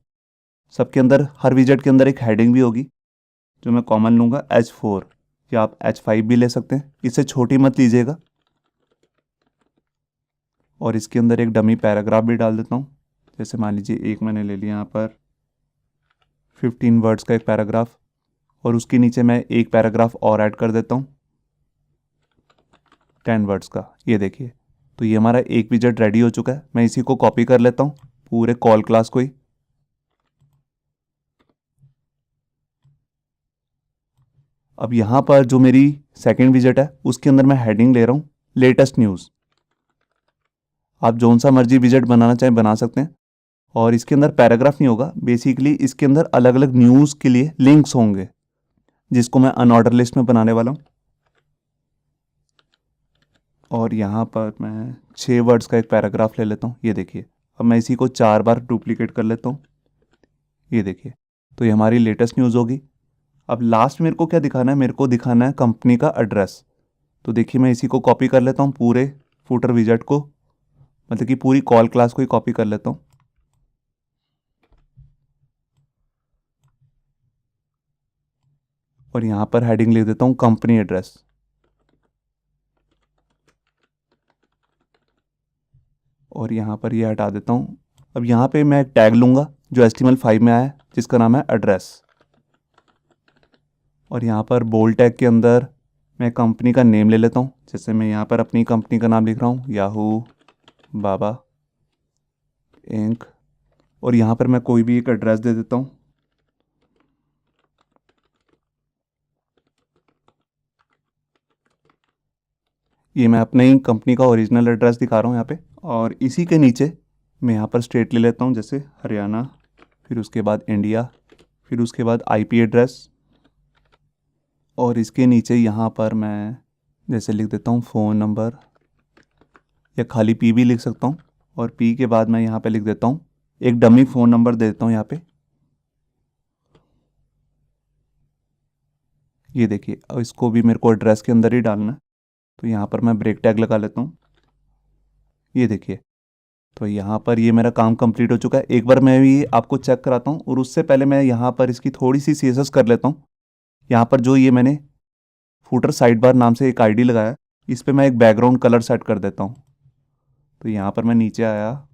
सबके अंदर हर विजेट के अंदर एक हेडिंग भी होगी जो मैं कॉमन लूँगा H4, या आप H5 भी ले सकते हैं, इससे छोटी मत लीजिएगा। और इसके अंदर एक डमी पैराग्राफ भी डाल देता हूँ। जैसे मान लीजिए एक मैंने ले लिया यहाँ पर 15 वर्ड्स का एक पैराग्राफ, और उसके नीचे मैं एक पैराग्राफ और ऐड कर देता हूँ 10 वर्ड्स का। ये देखिए, तो ये हमारा एक विजेट रेडी हो चुका है। मैं इसी को कॉपी कर लेता हूँ पूरे कॉल क्लास को ही। अब यहाँ पर जो मेरी सेकंड विजेट है उसके अंदर मैं हेडिंग ले रहा हूँ लेटेस्ट न्यूज़। आप जौन सा मर्जी विजेट बनाना चाहें बना सकते हैं। और इसके अंदर पैराग्राफ नहीं होगा, बेसिकली इसके अंदर अलग अलग न्यूज़ के लिए लिंक्स होंगे, जिसको मैं अनऑर्डर लिस्ट में बनाने वाला हूँ। और यहाँ पर मैं 6 वर्ड्स का एक पैराग्राफ ले लेता हूँ। ये देखिए, अब मैं इसी को 4 बार डुप्लीकेट कर लेता हूँ। ये देखिए, तो ये हमारी लेटेस्ट न्यूज़ होगी। अब लास्ट मेरे को क्या दिखाना है, मेरे को दिखाना है कंपनी का एड्रेस। तो देखिए, मैं इसी को कॉपी कर लेता हूँ, पूरे फुटर विजेट को, मतलब कि पूरी कॉल क्लास को ही कॉपी कर लेता हूँ। और यहाँ पर हेडिंग लिख देता हूँ कंपनी एड्रेस। और यहाँ पर ये हटा देता हूँ। अब यहाँ पे मैं एक टैग लूँगा जो HTML5 में आया है, जिसका नाम है एड्रेस। और यहाँ पर बोल्ड टैग के अंदर मैं कंपनी का नेम ले लेता हूँ। जैसे मैं यहाँ पर अपनी कंपनी का नाम लिख रहा हूँ, याहू बाबा इंक। और यहाँ पर मैं कोई भी एक एड्रेस दे देता हूँ। ये मैं अपने ही कंपनी का ओरिजिनल एड्रेस दिखा रहा हूँ यहाँ पे। और इसी के नीचे मैं यहाँ पर स्टेट ले लेता हूँ, जैसे हरियाणा, फिर उसके बाद इंडिया, फिर उसके बाद IP एड्रेस। और इसके नीचे यहाँ पर मैं जैसे लिख देता हूँ फ़ोन नंबर, या खाली P भी लिख सकता हूँ। और P के बाद मैं यहाँ पे लिख देता हूँ एक डमी फ़ोन नंबर दे देता हूँ यहाँ पे। ये देखिए, अब इसको भी मेरे को एड्रेस के अंदर ही डालना है, तो यहाँ पर मैं ब्रेक टैग लगा लेता हूँ। ये देखिए, तो यहाँ पर ये मेरा काम कंप्लीट हो चुका है। एक बार मैं भी आपको चेक कराता हूँ, और उससे पहले मैं यहाँ पर इसकी थोड़ी सी CSS कर लेता हूँ। यहाँ पर जो ये मैंने फुटर साइड बार नाम से एक ID लगाया, इस पर मैं एक बैकग्राउंड कलर सेट कर देता हूँ। तो यहाँ पर मैं नीचे आया,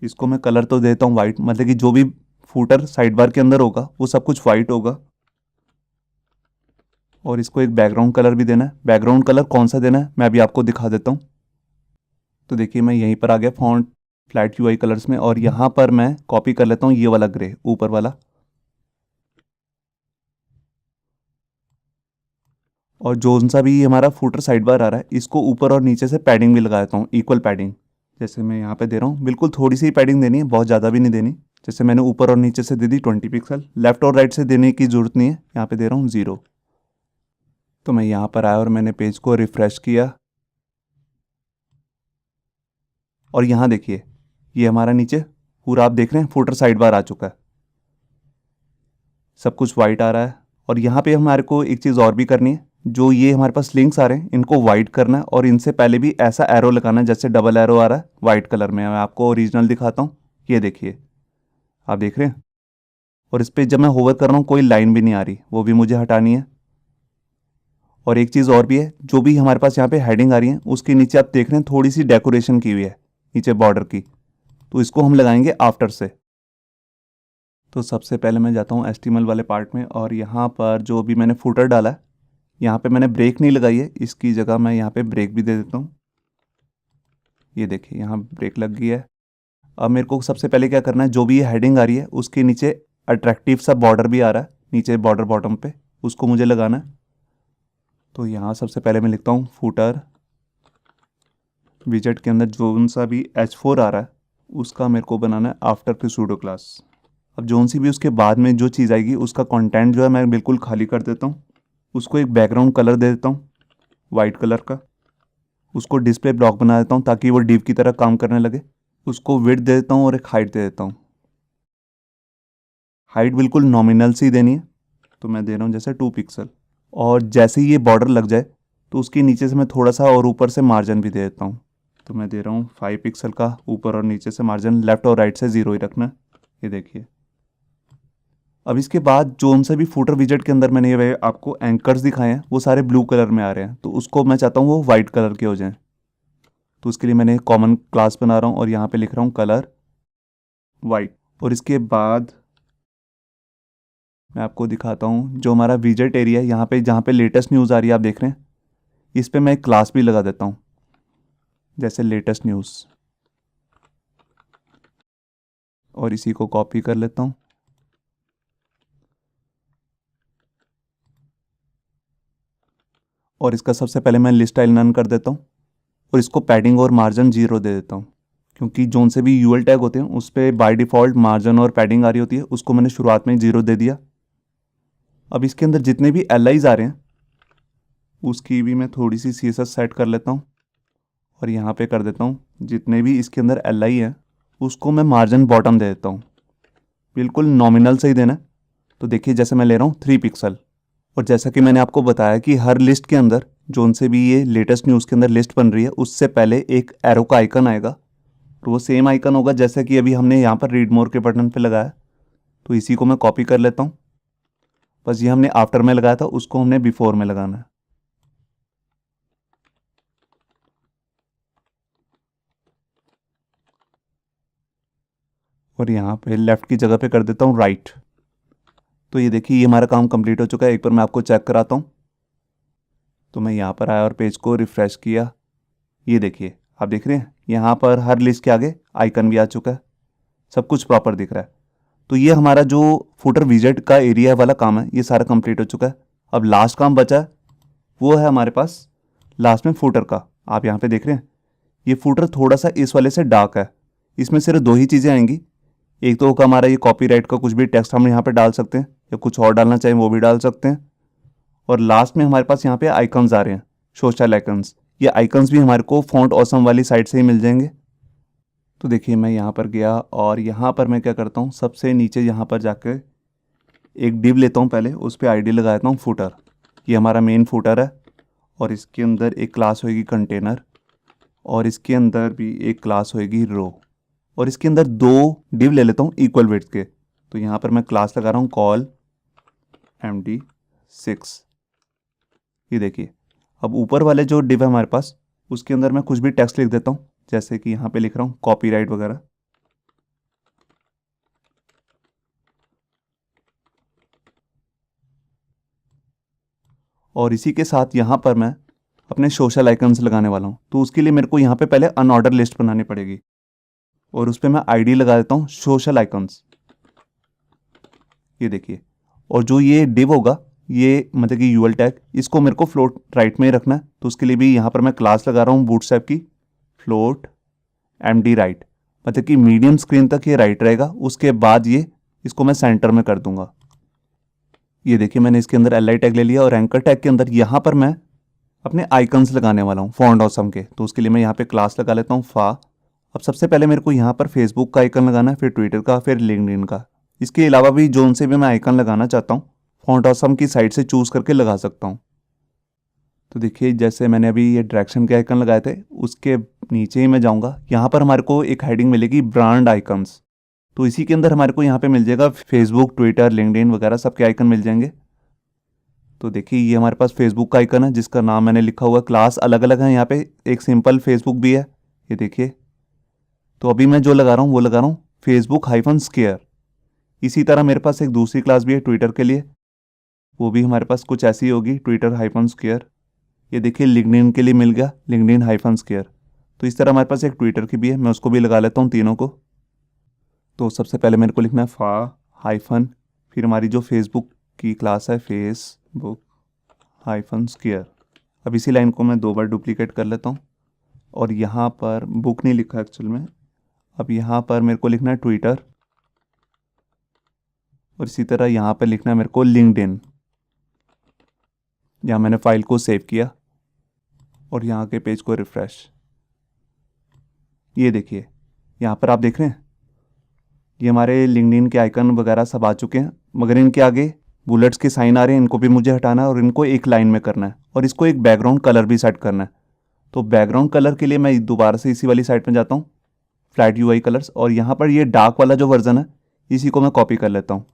इसको मैं कलर तो देता हूँ वाइट, मतलब कि जो भी फुटर साइड बार के अंदर होगा वो सब कुछ वाइट होगा। और इसको एक बैकग्राउंड कलर भी देना है। बैकग्राउंड कलर कौन सा देना है मैं अभी आपको दिखा देता हूँ। तो देखिए, मैं यहीं पर आ गया फॉन्ट फ्लैट UI कलर्स में, और यहाँ पर मैं कॉपी कर लेता हूँ ये वाला ग्रे ऊपर वाला। और जो सा भी हमारा फुटर साइड बार आ रहा है, इसको ऊपर और नीचे से पैडिंग भी लगा देता हूँ, इक्वल पैडिंग। जैसे मैं यहाँ पे दे रहा हूँ, बिल्कुल थोड़ी सी पैडिंग देनी है, बहुत ज़्यादा भी नहीं देनी। जैसे मैंने ऊपर और नीचे से दे दी 20 पिक्सल, लेफ्ट और राइट से देने की ज़रूरत नहीं है। यहाँ पे दे रहा हूँ 0। तो मैं यहाँ पर आया और मैंने पेज को रिफ़्रेश किया, और यहाँ देखिए, ये हमारा नीचे पूरा आप देख रहे हैं फुटर साइड बार आ चुका है, सब कुछ वाइट आ रहा है। और यहाँ पे हमारे को एक चीज़ और भी करनी है, जो ये हमारे पास लिंक्स आ रहे हैं इनको वाइट करना है, और इनसे पहले भी ऐसा एरो लगाना है जैसे डबल एरो आ रहा है वाइट कलर में। मैं आपको ओरिजिनल दिखाता हूँ, ये देखिए, आप देख रहे हैं। और इस पर जब मैं होवर कर रहा हूँ कोई लाइन भी नहीं आ रही, वो भी मुझे हटानी है। और एक चीज़ और भी है, जो भी हमारे पास यहाँ पे हेडिंग आ रही है उसके नीचे आप देख रहे हैं थोड़ी सी डेकोरेशन की हुई है नीचे बॉर्डर की, तो इसको हम लगाएंगे आफ्टर से। तो सबसे पहले मैं जाता हूँ HTML वाले पार्ट में, और यहाँ पर जो भी मैंने फुटर डाला है, यहाँ पे मैंने ब्रेक नहीं लगाई है, इसकी जगह मैं यहाँ पे ब्रेक भी दे देता हूँ। ये देखिए, यहाँ ब्रेक लग गई है। अब मेरे को सबसे पहले क्या करना है, जो भी ये हेडिंग आ रही है उसके नीचे अट्रैक्टिव सा बॉर्डर भी आ रहा है नीचे बॉर्डर बॉटम पे, उसको मुझे लगाना है। तो यहाँ सबसे पहले मैं लिखता हूँ फुटर विजेट के अंदर जो सा भी H4 आ रहा है उसका मेरे को बनाना है आफ्टर फिर सूडो क्लास। अब जोन सी भी उसके बाद में जो चीज़ आएगी उसका कंटेंट जो है मैं बिल्कुल खाली कर देता हूँ। उसको एक बैकग्राउंड कलर दे देता हूँ वाइट कलर का। उसको डिस्प्ले ब्लॉक बना देता हूँ ताकि वो डिव की तरह काम करने लगे। उसको विड्थ दे देता हूँ और एक हाइट दे देता हूँ। हाइट बिल्कुल नॉमिनल सी देनी है, तो मैं दे रहा हूँ जैसे 2 पिक्सल। और जैसे ही ये बॉर्डर लग जाए तो उसके नीचे से मैं थोड़ा सा और ऊपर से मार्जिन भी दे देता हूँ। तो मैं दे रहा हूँ 5 पिक्सल का ऊपर और नीचे से मार्जिन, लेफ्ट और राइट से 0 ही रखना है। ये देखिए, अब इसके बाद जो सा भी फुटर विजेट के अंदर मैंने ये आपको एंकर्स दिखाए हैं वो सारे ब्लू कलर में आ रहे हैं, तो उसको मैं चाहता हूँ वो वाइट कलर के हो जाएं। तो उसके लिए मैंने कॉमन क्लास बना रहा हूँ और यहाँ पे लिख रहा हूँ कलर वाइट। और इसके बाद मैं आपको दिखाता हूँ जो हमारा विजेट एरिया है, यहाँ पे जहाँ पे लेटेस्ट न्यूज़ आ रही है आप देख रहे हैं, इस पे मैं एक क्लास भी लगा देता हूँ जैसे लेटेस्ट न्यूज़। और इसी को कॉपी कर लेता हूँ और इसका सबसे पहले मैं लिस्ट स्टाइल नन कर देता हूँ और इसको पैडिंग और मार्जिन 0 दे देता हूँ। क्योंकि जोन से भी यूएल टैग होते हैं उस पर बाय डिफ़ॉल्ट मार्जिन और पैडिंग आ रही होती है, उसको मैंने शुरुआत में 0 दे दिया। अब इसके अंदर जितने भी एल आ रहे हैं उसकी भी मैं थोड़ी सी CSS सेट कर लेता हूँ और यहाँ पे कर देता हूँ जितने भी इसके अंदर एल हैं उसको मैं मार्जिन बॉटम दे देता हूँ, बिल्कुल नॉमिनल से ही देना है। तो देखिए जैसे मैं ले रहा हूँ 3 पिक्सल, और जैसा कि मैंने आपको बताया कि हर लिस्ट के अंदर जोन से भी ये लेटेस्ट न्यूज़ के अंदर लिस्ट बन रही है उससे पहले एक एरो का आइकन आएगा, तो वो सेम आइकन होगा जैसा कि अभी हमने यहाँ पर रीड मोर के बटन पे लगाया। तो इसी को मैं कॉपी कर लेता हूँ, बस ये हमने आफ्टर में लगाया था उसको हमने बिफोर में लगाना है। और यहाँ पे लेफ़्ट की जगह पे कर देता हूँ राइट। तो ये देखिए ये हमारा काम कंप्लीट हो चुका है। एक बार मैं आपको चेक कराता हूँ। तो मैं यहाँ पर आया और पेज को रिफ़्रेश किया, ये देखिए आप देख रहे हैं यहाँ पर हर लिस्ट के आगे आइकन भी आ चुका है, सब कुछ प्रॉपर दिख रहा है। तो ये हमारा जो फुटर विजेट का एरिया वाला काम है ये सारा कंप्लीट हो चुका है। अब लास्ट काम बचा है वो है हमारे पास लास्ट में फुटर का। आप यहाँ पे देख रहे हैं ये फुटर थोड़ा सा इस वाले से डार्क है, इसमें सिर्फ 2 ही चीज़ें आएंगी। एक तो होगा हमारा ये कॉपीराइट का कुछ भी टेक्स्ट हम यहाँ पे डाल सकते हैं या कुछ और डालना चाहें वो भी डाल सकते हैं। और लास्ट में हमारे पास यहाँ पे आइकन्स आ रहे हैं, सोशल आइकन्स। ये आइकन्स भी हमारे को फॉन्ट ऑसम वाली साइट से ही मिल जाएंगे। तो देखिए मैं यहाँ पर गया और यहाँ पर मैं क्या करता हूँ, सबसे नीचे यहाँ पर जाकर एक डिव लेता हूँ, पहले उस पर आईडी लगा देता हूँ फुटर। ये हमारा मेन फुटर है और इसके अंदर एक क्लास होएगी कंटेनर और इसके अंदर भी एक क्लास होएगी रो, और इसके अंदर 2 डिव ले लेता हूँ इक्वल विड्थ के। तो यहाँ पर मैं क्लास लगा रहा हूँ कॉल MD6। ये देखिए अब ऊपर वाले जो डिव है हमारे पास उसके अंदर मैं कुछ भी टेक्स्ट लिख देता हूँ, जैसे कि यहाँ पे लिख रहा हूँ कॉपीराइट वगैरह। और इसी के साथ यहाँ पर मैं अपने सोशल आइकन्स लगाने वाला हूँ। तो उसके लिए मेरे को यहाँ पे पहले अनऑर्डर लिस्ट बनानी पड़ेगी और उस पर मैं आईडी लगा देता हूँ सोशल आइकन्स। ये देखिए, और जो ये डिव होगा ये मतलब कि यूएल टैग, इसको मेरे को फ्लोट राइट में ही रखना है। तो उसके लिए भी यहाँ पर मैं क्लास लगा रहा हूँ बूटस्ट्रैप की फ्लोट MD राइट, मतलब कि मीडियम स्क्रीन तक ये राइट रहेगा। उसके बाद ये इसको मैं सेंटर में कर दूंगा। ये देखिए मैंने इसके अंदर LI टैग ले लिया और एंकर टैग के अंदर यहाँ पर मैं अपने आइकन्स लगाने वाला हूँ फॉन्ट ऑसम के। तो उसके लिए मैं यहाँ पे क्लास लगा लेता हूँ फा। अब सबसे पहले मेरे को यहाँ पर फेसबुक का आइकन लगाना है, फिर ट्विटर का, फिर लिंक्डइन का। इसके अलावा भी जोन से भी मैं आइकन लगाना चाहता हूँ फॉन्ट ऑसम की साइड से चूज़ करके लगा सकता हूँ। तो देखिए जैसे मैंने अभी ये डायरेक्शन के आइकन लगाए थे उसके नीचे ही मैं जाऊँगा, यहाँ पर हमारे को एक हेडिंग मिलेगी ब्रांड आइकन्स। तो इसी के अंदर हमारे को यहाँ पे मिल जाएगा फेसबुक, ट्विटर, लिंक्डइन वगैरह सबके आइकन मिल जाएंगे। तो देखिए ये हमारे पास फेसबुक का आइकन है जिसका नाम मैंने लिखा हुआ, क्लास अलग अलग है यहाँ पे, एक सिंपल फेसबुक भी है, ये देखिए। तो अभी मैं जो लगा रहा हूँ वो लगा रहा हूँ फेसबुक -स्केयर। इसी तरह मेरे पास एक दूसरी क्लास भी है ट्विटर के लिए, वो भी हमारे पास कुछ ऐसी होगी, ट्विटर -स्केयर। ये देखिए लिंक्डइन के लिए मिल गया लिंक्डइन -स्केयर। तो इस तरह हमारे पास एक ट्विटर की भी है, मैं उसको भी लगा लेता हूँ तीनों को। तो सबसे पहले मेरे को लिखना है फा हाइफन, फिर हमारी जो फेसबुक की क्लास है फेसबुक -स्केयर। अब इसी लाइन को मैं 2 बार डुप्लीकेट कर लेता हूँ और यहाँ पर बुक नहीं लिखा एक्चुअल में। अब यहाँ पर मेरे को लिखना है ट्विटर और इसी तरह यहाँ पर लिखना है मेरे को लिंक्डइन। यहाँ मैंने फाइल को सेव किया और यहाँ के पेज को रिफ्रेश। ये देखिए यहाँ पर आप देख रहे हैं ये हमारे लिंक्डइन के आइकन वगैरह सब आ चुके हैं, मगर इनके आगे बुलेट्स के साइन आ रहे हैं, इनको भी मुझे हटाना है और इनको एक लाइन में करना है और इसको एक बैकग्राउंड कलर भी सेट करना है। तो बैकग्राउंड कलर के लिए मैं दोबारा से इसी वाली साइट में जाता हूँ फ्लैट UI कलर्स, और यहाँ पर ये डार्क वाला जो वर्जन है इसी को मैं कॉपी कर लेता हूँ।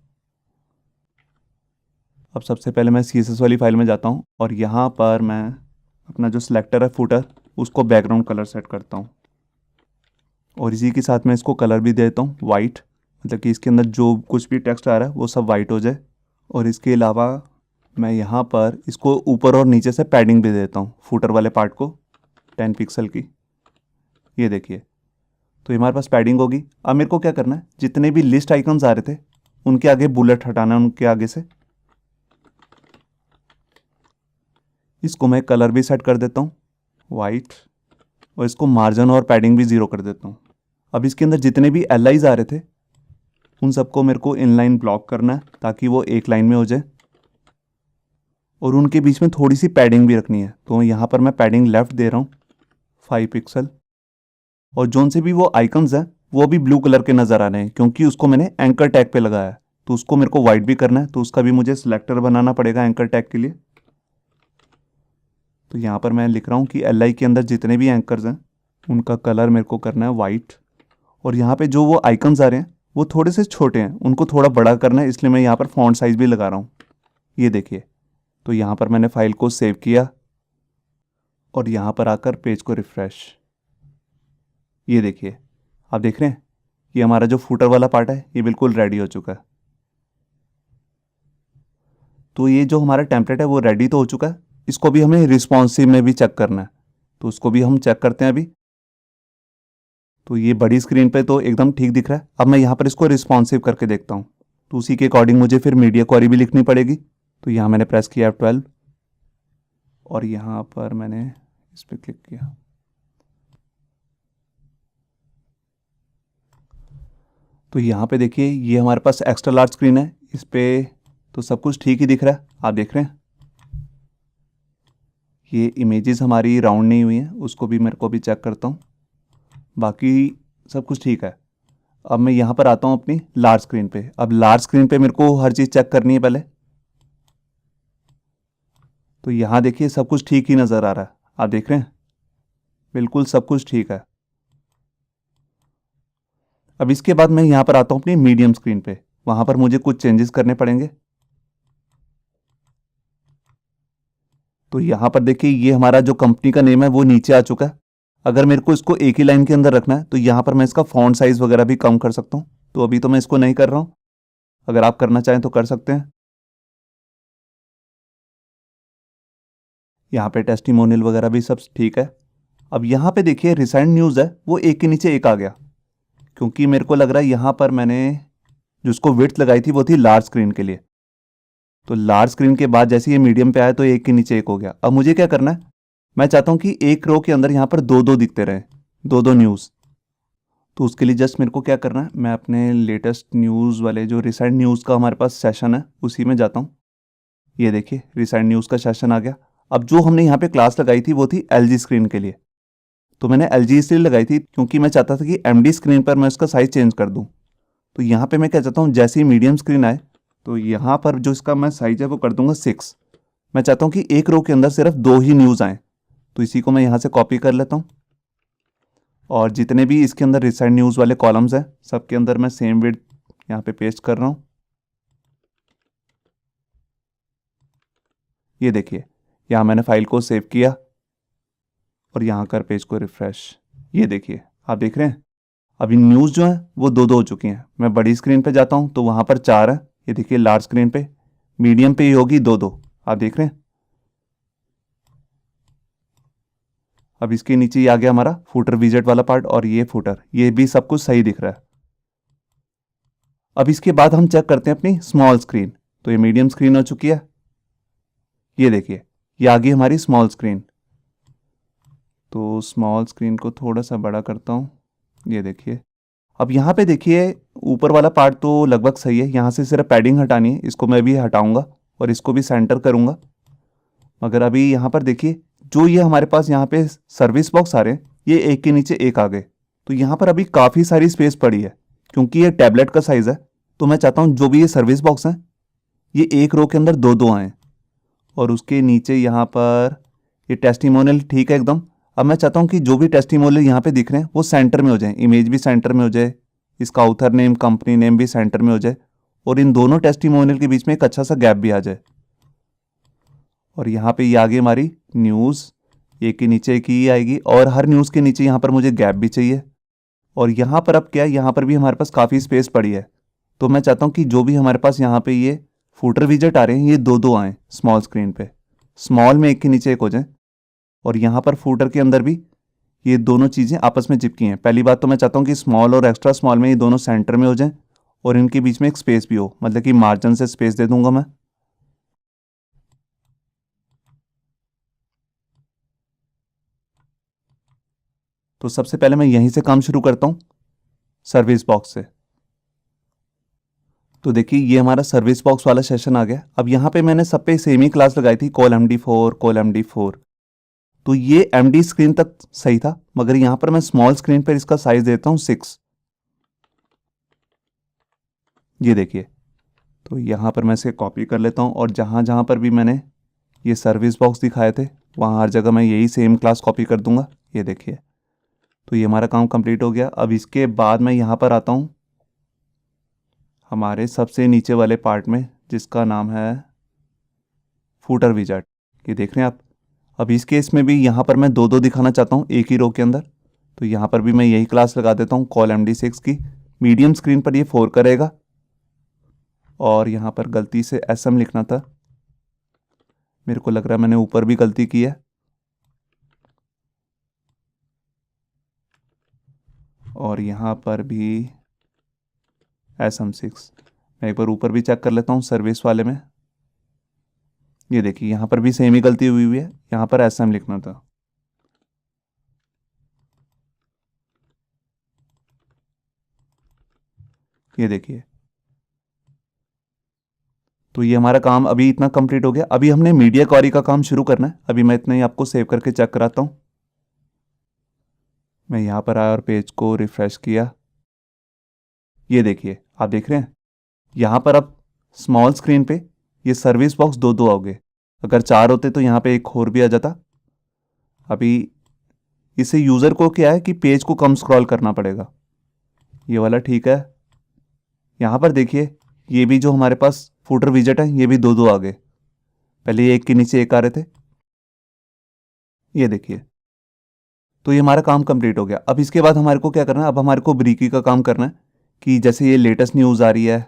अब सबसे पहले मैं CSS वाली फाइल में जाता हूँ और यहाँ पर मैं अपना जो सिलेक्टर है फुटर उसको बैकग्राउंड कलर सेट करता हूँ और इसी के साथ मैं इसको कलर भी देता हूँ वाइट, मतलब कि इसके अंदर जो कुछ भी टेक्स्ट आ रहा है वो सब वाइट हो जाए। और इसके अलावा मैं यहाँ पर इसको ऊपर और नीचे से पैडिंग भी देता हूँ फुटर वाले पार्ट को 10 पिक्सल की। ये देखिए तो हमारे पास पैडिंग होगी। अब मेरे को क्या करना है, जितने भी लिस्ट आइकन्स आ रहे थे उनके आगे बुलेट हटाना है, उनके आगे से। इसको मैं कलर भी सेट कर देता हूँ वाइट और इसको मार्जिन और पैडिंग भी 0 कर देता हूँ। अब इसके अंदर जितने भी एल आईज आ रहे थे उन सबको मेरे को इनलाइन ब्लॉक करना है ताकि वो एक लाइन में हो जाए, और उनके बीच में थोड़ी सी पैडिंग भी रखनी है। तो यहाँ पर मैं पैडिंग लेफ्ट दे रहा हूँ 5 पिक्सल, और जोन से भी वो आइकन्स हैं वो भी ब्लू कलर के नज़र आ रहे हैं क्योंकि उसको मैंने एंकर टैग पे लगाया है। तो उसको मेरे को वाइट भी करना है, तो उसका भी मुझे सिलेक्टर बनाना पड़ेगा एंकर टैग के लिए। तो यहाँ पर मैं लिख रहा हूँ कि एल आई के अंदर जितने भी एंकर्स हैं उनका कलर मेरे को करना है वाइट, और यहाँ पे जो वो आइकन्स आ रहे हैं वो थोड़े से छोटे हैं, उनको थोड़ा बड़ा करना है, इसलिए मैं यहाँ पर फॉन्ट साइज़ भी लगा रहा हूँ। ये देखिए, तो यहाँ पर मैंने फाइल को सेव किया और यहाँ पर आकर पेज को रिफ्रेश, ये देखिए आप देख रहे हैं ये हमारा जो फूटर वाला पार्ट है ये बिल्कुल रेडी हो चुका है। तो ये जो हमारा टेम्पलेट है वो रेडी तो हो चुका है, इसको भी हमें रिस्पॉन्सिव में भी चेक करना है, तो उसको भी हम चेक करते हैं अभी। तो ये बड़ी स्क्रीन पे तो एकदम ठीक दिख रहा है। अब मैं यहाँ पर इसको रिस्पॉन्सिव करके देखता हूँ, तो उसी के अकॉर्डिंग मुझे फिर मीडिया क्वेरी भी लिखनी पड़ेगी। तो यहाँ मैंने प्रेस किया F12 और यहाँ पर मैंने इस पर क्लिक किया। तो यहाँ पे देखिए ये हमारे पास एक्स्ट्रा लार्ज स्क्रीन है, इस पर तो सब कुछ ठीक ही दिख रहा है, आप देख रहे हैं। ये इमेजेस हमारी राउंड नहीं हुई हैं, उसको भी मेरे को भी चेक करता हूँ, बाकी सब कुछ ठीक है। अब मैं यहाँ पर आता हूँ अपनी लार्ज स्क्रीन पे। अब लार्ज स्क्रीन पे मेरे को हर चीज़ चेक करनी है पहले। तो यहाँ देखिए सब कुछ ठीक ही नज़र आ रहा है, आप देख रहे हैं बिल्कुल सब कुछ ठीक है। अब इसके बाद मैं यहाँ पर आता हूँ अपनी मीडियम स्क्रीन पे, वहाँ पर मुझे कुछ चेंजेस करने पड़ेंगे। तो यहाँ पर देखिए ये हमारा जो कंपनी का नेम है वो नीचे आ चुका है। अगर मेरे को इसको एक ही लाइन के अंदर रखना है तो यहाँ पर मैं इसका फॉन्ट साइज़ वगैरह भी कम कर सकता हूँ, तो अभी तो मैं इसको नहीं कर रहा हूँ, अगर आप करना चाहें तो कर सकते हैं। यहाँ पे टेस्टिमोनियल वगैरह भी सब ठीक है। अब यहाँ पे देखिए रिसेंट न्यूज़ है वो एक के नीचे एक आ गया, क्योंकि मेरे को लग रहा है यहाँ पर मैंने जो उसको विड्थ लगाई थी वो थी लार्ज स्क्रीन के लिए। तो लार्ज स्क्रीन के बाद जैसे ये मीडियम पे आया तो एक के नीचे एक हो गया। अब मुझे क्या करना है, मैं चाहता हूँ कि एक रो के अंदर यहाँ पर दो दो दिखते रहे, दो दो न्यूज़। तो उसके लिए जस्ट मेरे को क्या करना है, मैं अपने लेटेस्ट न्यूज़ वाले जो रिसेंट न्यूज़ का हमारे पास सेशन है उसी में जाता हूँ। ये देखिए रिसेंट न्यूज़ का सेशन आ गया। अब जो हमने यहाँ पे क्लास लगाई थी वो थी LG स्क्रीन के लिए, तो मैंने LG इसलिए लगाई थी क्योंकि मैं चाहता था कि MD स्क्रीन पर मैं उसका साइज़ चेंज कर दूँ। तो यहाँ पे मैं क्या चाहता हूँ, जैसे ही मीडियम स्क्रीन आए तो यहाँ पर जो इसका मैं साइज़ है वो कर दूंगा 6। मैं चाहता हूँ कि एक रो के अंदर सिर्फ दो ही न्यूज़ आएँ, तो इसी को मैं यहाँ से कॉपी कर लेता हूँ, और जितने भी इसके अंदर रिसेंट न्यूज़ वाले कॉलम्स हैं सबके अंदर मैं सेम विड्थ यहाँ पे पेस्ट कर रहा हूँ। ये देखिए यहाँ मैंने फाइल को सेव किया और यहाँ कर पेज को रिफ्रेश, ये देखिए आप देख रहे हैं अभी न्यूज़ जो है वो दो दो हो चुकी हैं। मैं बड़ी स्क्रीन पे जाता हूँ तो वहाँ पर 4 है, ये देखिए लार्ज स्क्रीन पे, मीडियम पे ही होगी दो दो, आप देख रहे हैं। अब इसके नीचे ये आ गया हमारा फूटर विजेट वाला पार्ट, और ये फूटर, ये भी सब कुछ सही दिख रहा है। अब इसके बाद हम चेक करते हैं अपनी स्मॉल स्क्रीन। तो ये मीडियम स्क्रीन हो चुकी है, ये देखिए ये आ गई हमारी स्मॉल स्क्रीन। तो स्मॉल स्क्रीन को थोड़ा सा बड़ा करता हूँ, ये देखिए। अब यहाँ पे देखिए ऊपर वाला पार्ट तो लगभग सही है, यहाँ से सिर्फ पैडिंग हटानी है, इसको मैं भी हटाऊंगा और इसको भी सेंटर करूंगा। मगर अभी यहाँ पर देखिए जो ये हमारे पास यहाँ पे सर्विस बॉक्स आ रहे हैं ये एक के नीचे एक आ गए, तो यहाँ पर अभी काफ़ी सारी स्पेस पड़ी है क्योंकि ये टैबलेट का साइज़ है। तो मैं चाहता हूँ जो भी ये सर्विस बॉक्स हैं ये एक रो के अंदर दो दो आएँ, और उसके नीचे यहाँ पर ये टेस्टिमोनियल ठीक है एकदम। अब मैं चाहता हूँ कि जो भी टेस्टिमोनियल यहाँ पे दिख रहे हैं वो सेंटर में हो जाए, इमेज भी सेंटर में हो जाए, इसका ऑथर नेम कंपनी नेम भी सेंटर में हो जाए, और इन दोनों टेस्टिमोनियल के बीच में एक अच्छा सा गैप भी आ जाए। और यहाँ पे ये आगे हमारी न्यूज़ एक के नीचे एक ही आएगी, और हर न्यूज़ के नीचे यहाँ पर मुझे गैप भी चाहिए। और यहाँ पर अब क्या है, यहाँ पर भी हमारे पास काफ़ी स्पेस पड़ी है, तो मैं चाहता हूँ कि जो भी हमारे पास यहाँ पे ये फूटर विजेट आ रहे हैं ये दो दो आएँ स्मॉल स्क्रीन पे, स्मॉल में एक के नीचे एक हो जाए, और यहाँ पर फूटर के अंदर भी ये दोनों चीज़ें आपस में चिपकी हैं। पहली बात तो मैं चाहता हूँ कि स्मॉल और एक्स्ट्रा स्मॉल में ये दोनों सेंटर में हो जाएं, और इनके बीच में एक स्पेस भी हो, मतलब कि मार्जिन से स्पेस दे दूंगा मैं। तो सबसे पहले मैं यहीं से काम शुरू करता हूँ। सर्विस बॉक्स से। तो देखिए ये हमारा सर्विस बॉक्स वाला सेशन आ गया। अब यहाँ पे मैंने सब पे सेम ही क्लास लगाई थी, कॉल MD4 कॉल MD4। तो ये MD स्क्रीन तक सही था, मगर यहाँ पर मैं स्मॉल स्क्रीन पर इसका साइज देता हूँ 6। ये देखिए, तो यहाँ पर मैं इसे कॉपी कर लेता हूँ और जहाँ जहाँ पर भी मैंने ये सर्विस बॉक्स दिखाए थे वहाँ हर जगह मैं यही सेम क्लास कॉपी कर दूंगा। ये देखिए, तो ये हमारा काम कंप्लीट हो गया। अब इसके बाद मैं यहाँ पर आता हूँ हमारे सबसे नीचे वाले पार्ट में, जिसका नाम है फूटर विजार्ड। ये देख रहे हैं आप। अब इस केस में भी यहाँ पर मैं दो दो दिखाना चाहता हूँ एक ही रो के अंदर। तो यहाँ पर भी मैं यही क्लास लगा देता हूँ कॉल MD6 की। मीडियम स्क्रीन पर ये 4 करेगा और यहाँ पर गलती से SM लिखना था, मेरे को लग रहा है मैंने ऊपर भी गलती की है। और यहाँ पर भी SM6। मैं एक बार ऊपर भी चेक कर लेता हूँ सर्विस वाले में। ये देखिए यहाँ पर भी सेम ही गलती हुई है, यहाँ पर SM लिखना था। ये देखिए, तो ये हमारा काम अभी इतना कंप्लीट हो गया। अभी हमने मीडिया क्वेरी का काम शुरू करना है। अभी मैं इतना ही आपको सेव करके चेक कराता हूँ। मैं यहाँ पर आया और पेज को रिफ्रेश किया। ये देखिए, आप देख रहे हैं यहाँ पर अब स्मॉल स्क्रीन पे ये सर्विस बॉक्स दो दो हो गए। अगर 4 होते तो यहाँ पे एक और भी आ जाता। अभी इसे यूज़र को क्या है कि पेज को कम स्क्रॉल करना पड़ेगा। ये वाला ठीक है। यहाँ पर देखिए ये भी जो हमारे पास फूटर विजेट है ये भी दो दो आ गए। पहले ये एक के नीचे एक आ रहे थे। ये देखिए, तो ये हमारा काम कंप्लीट हो गया। अब इसके बाद हमारे को क्या करना है, अब हमारे को ब्रीकी का काम करना है कि जैसे ये लेटेस्ट न्यूज़ आ रही है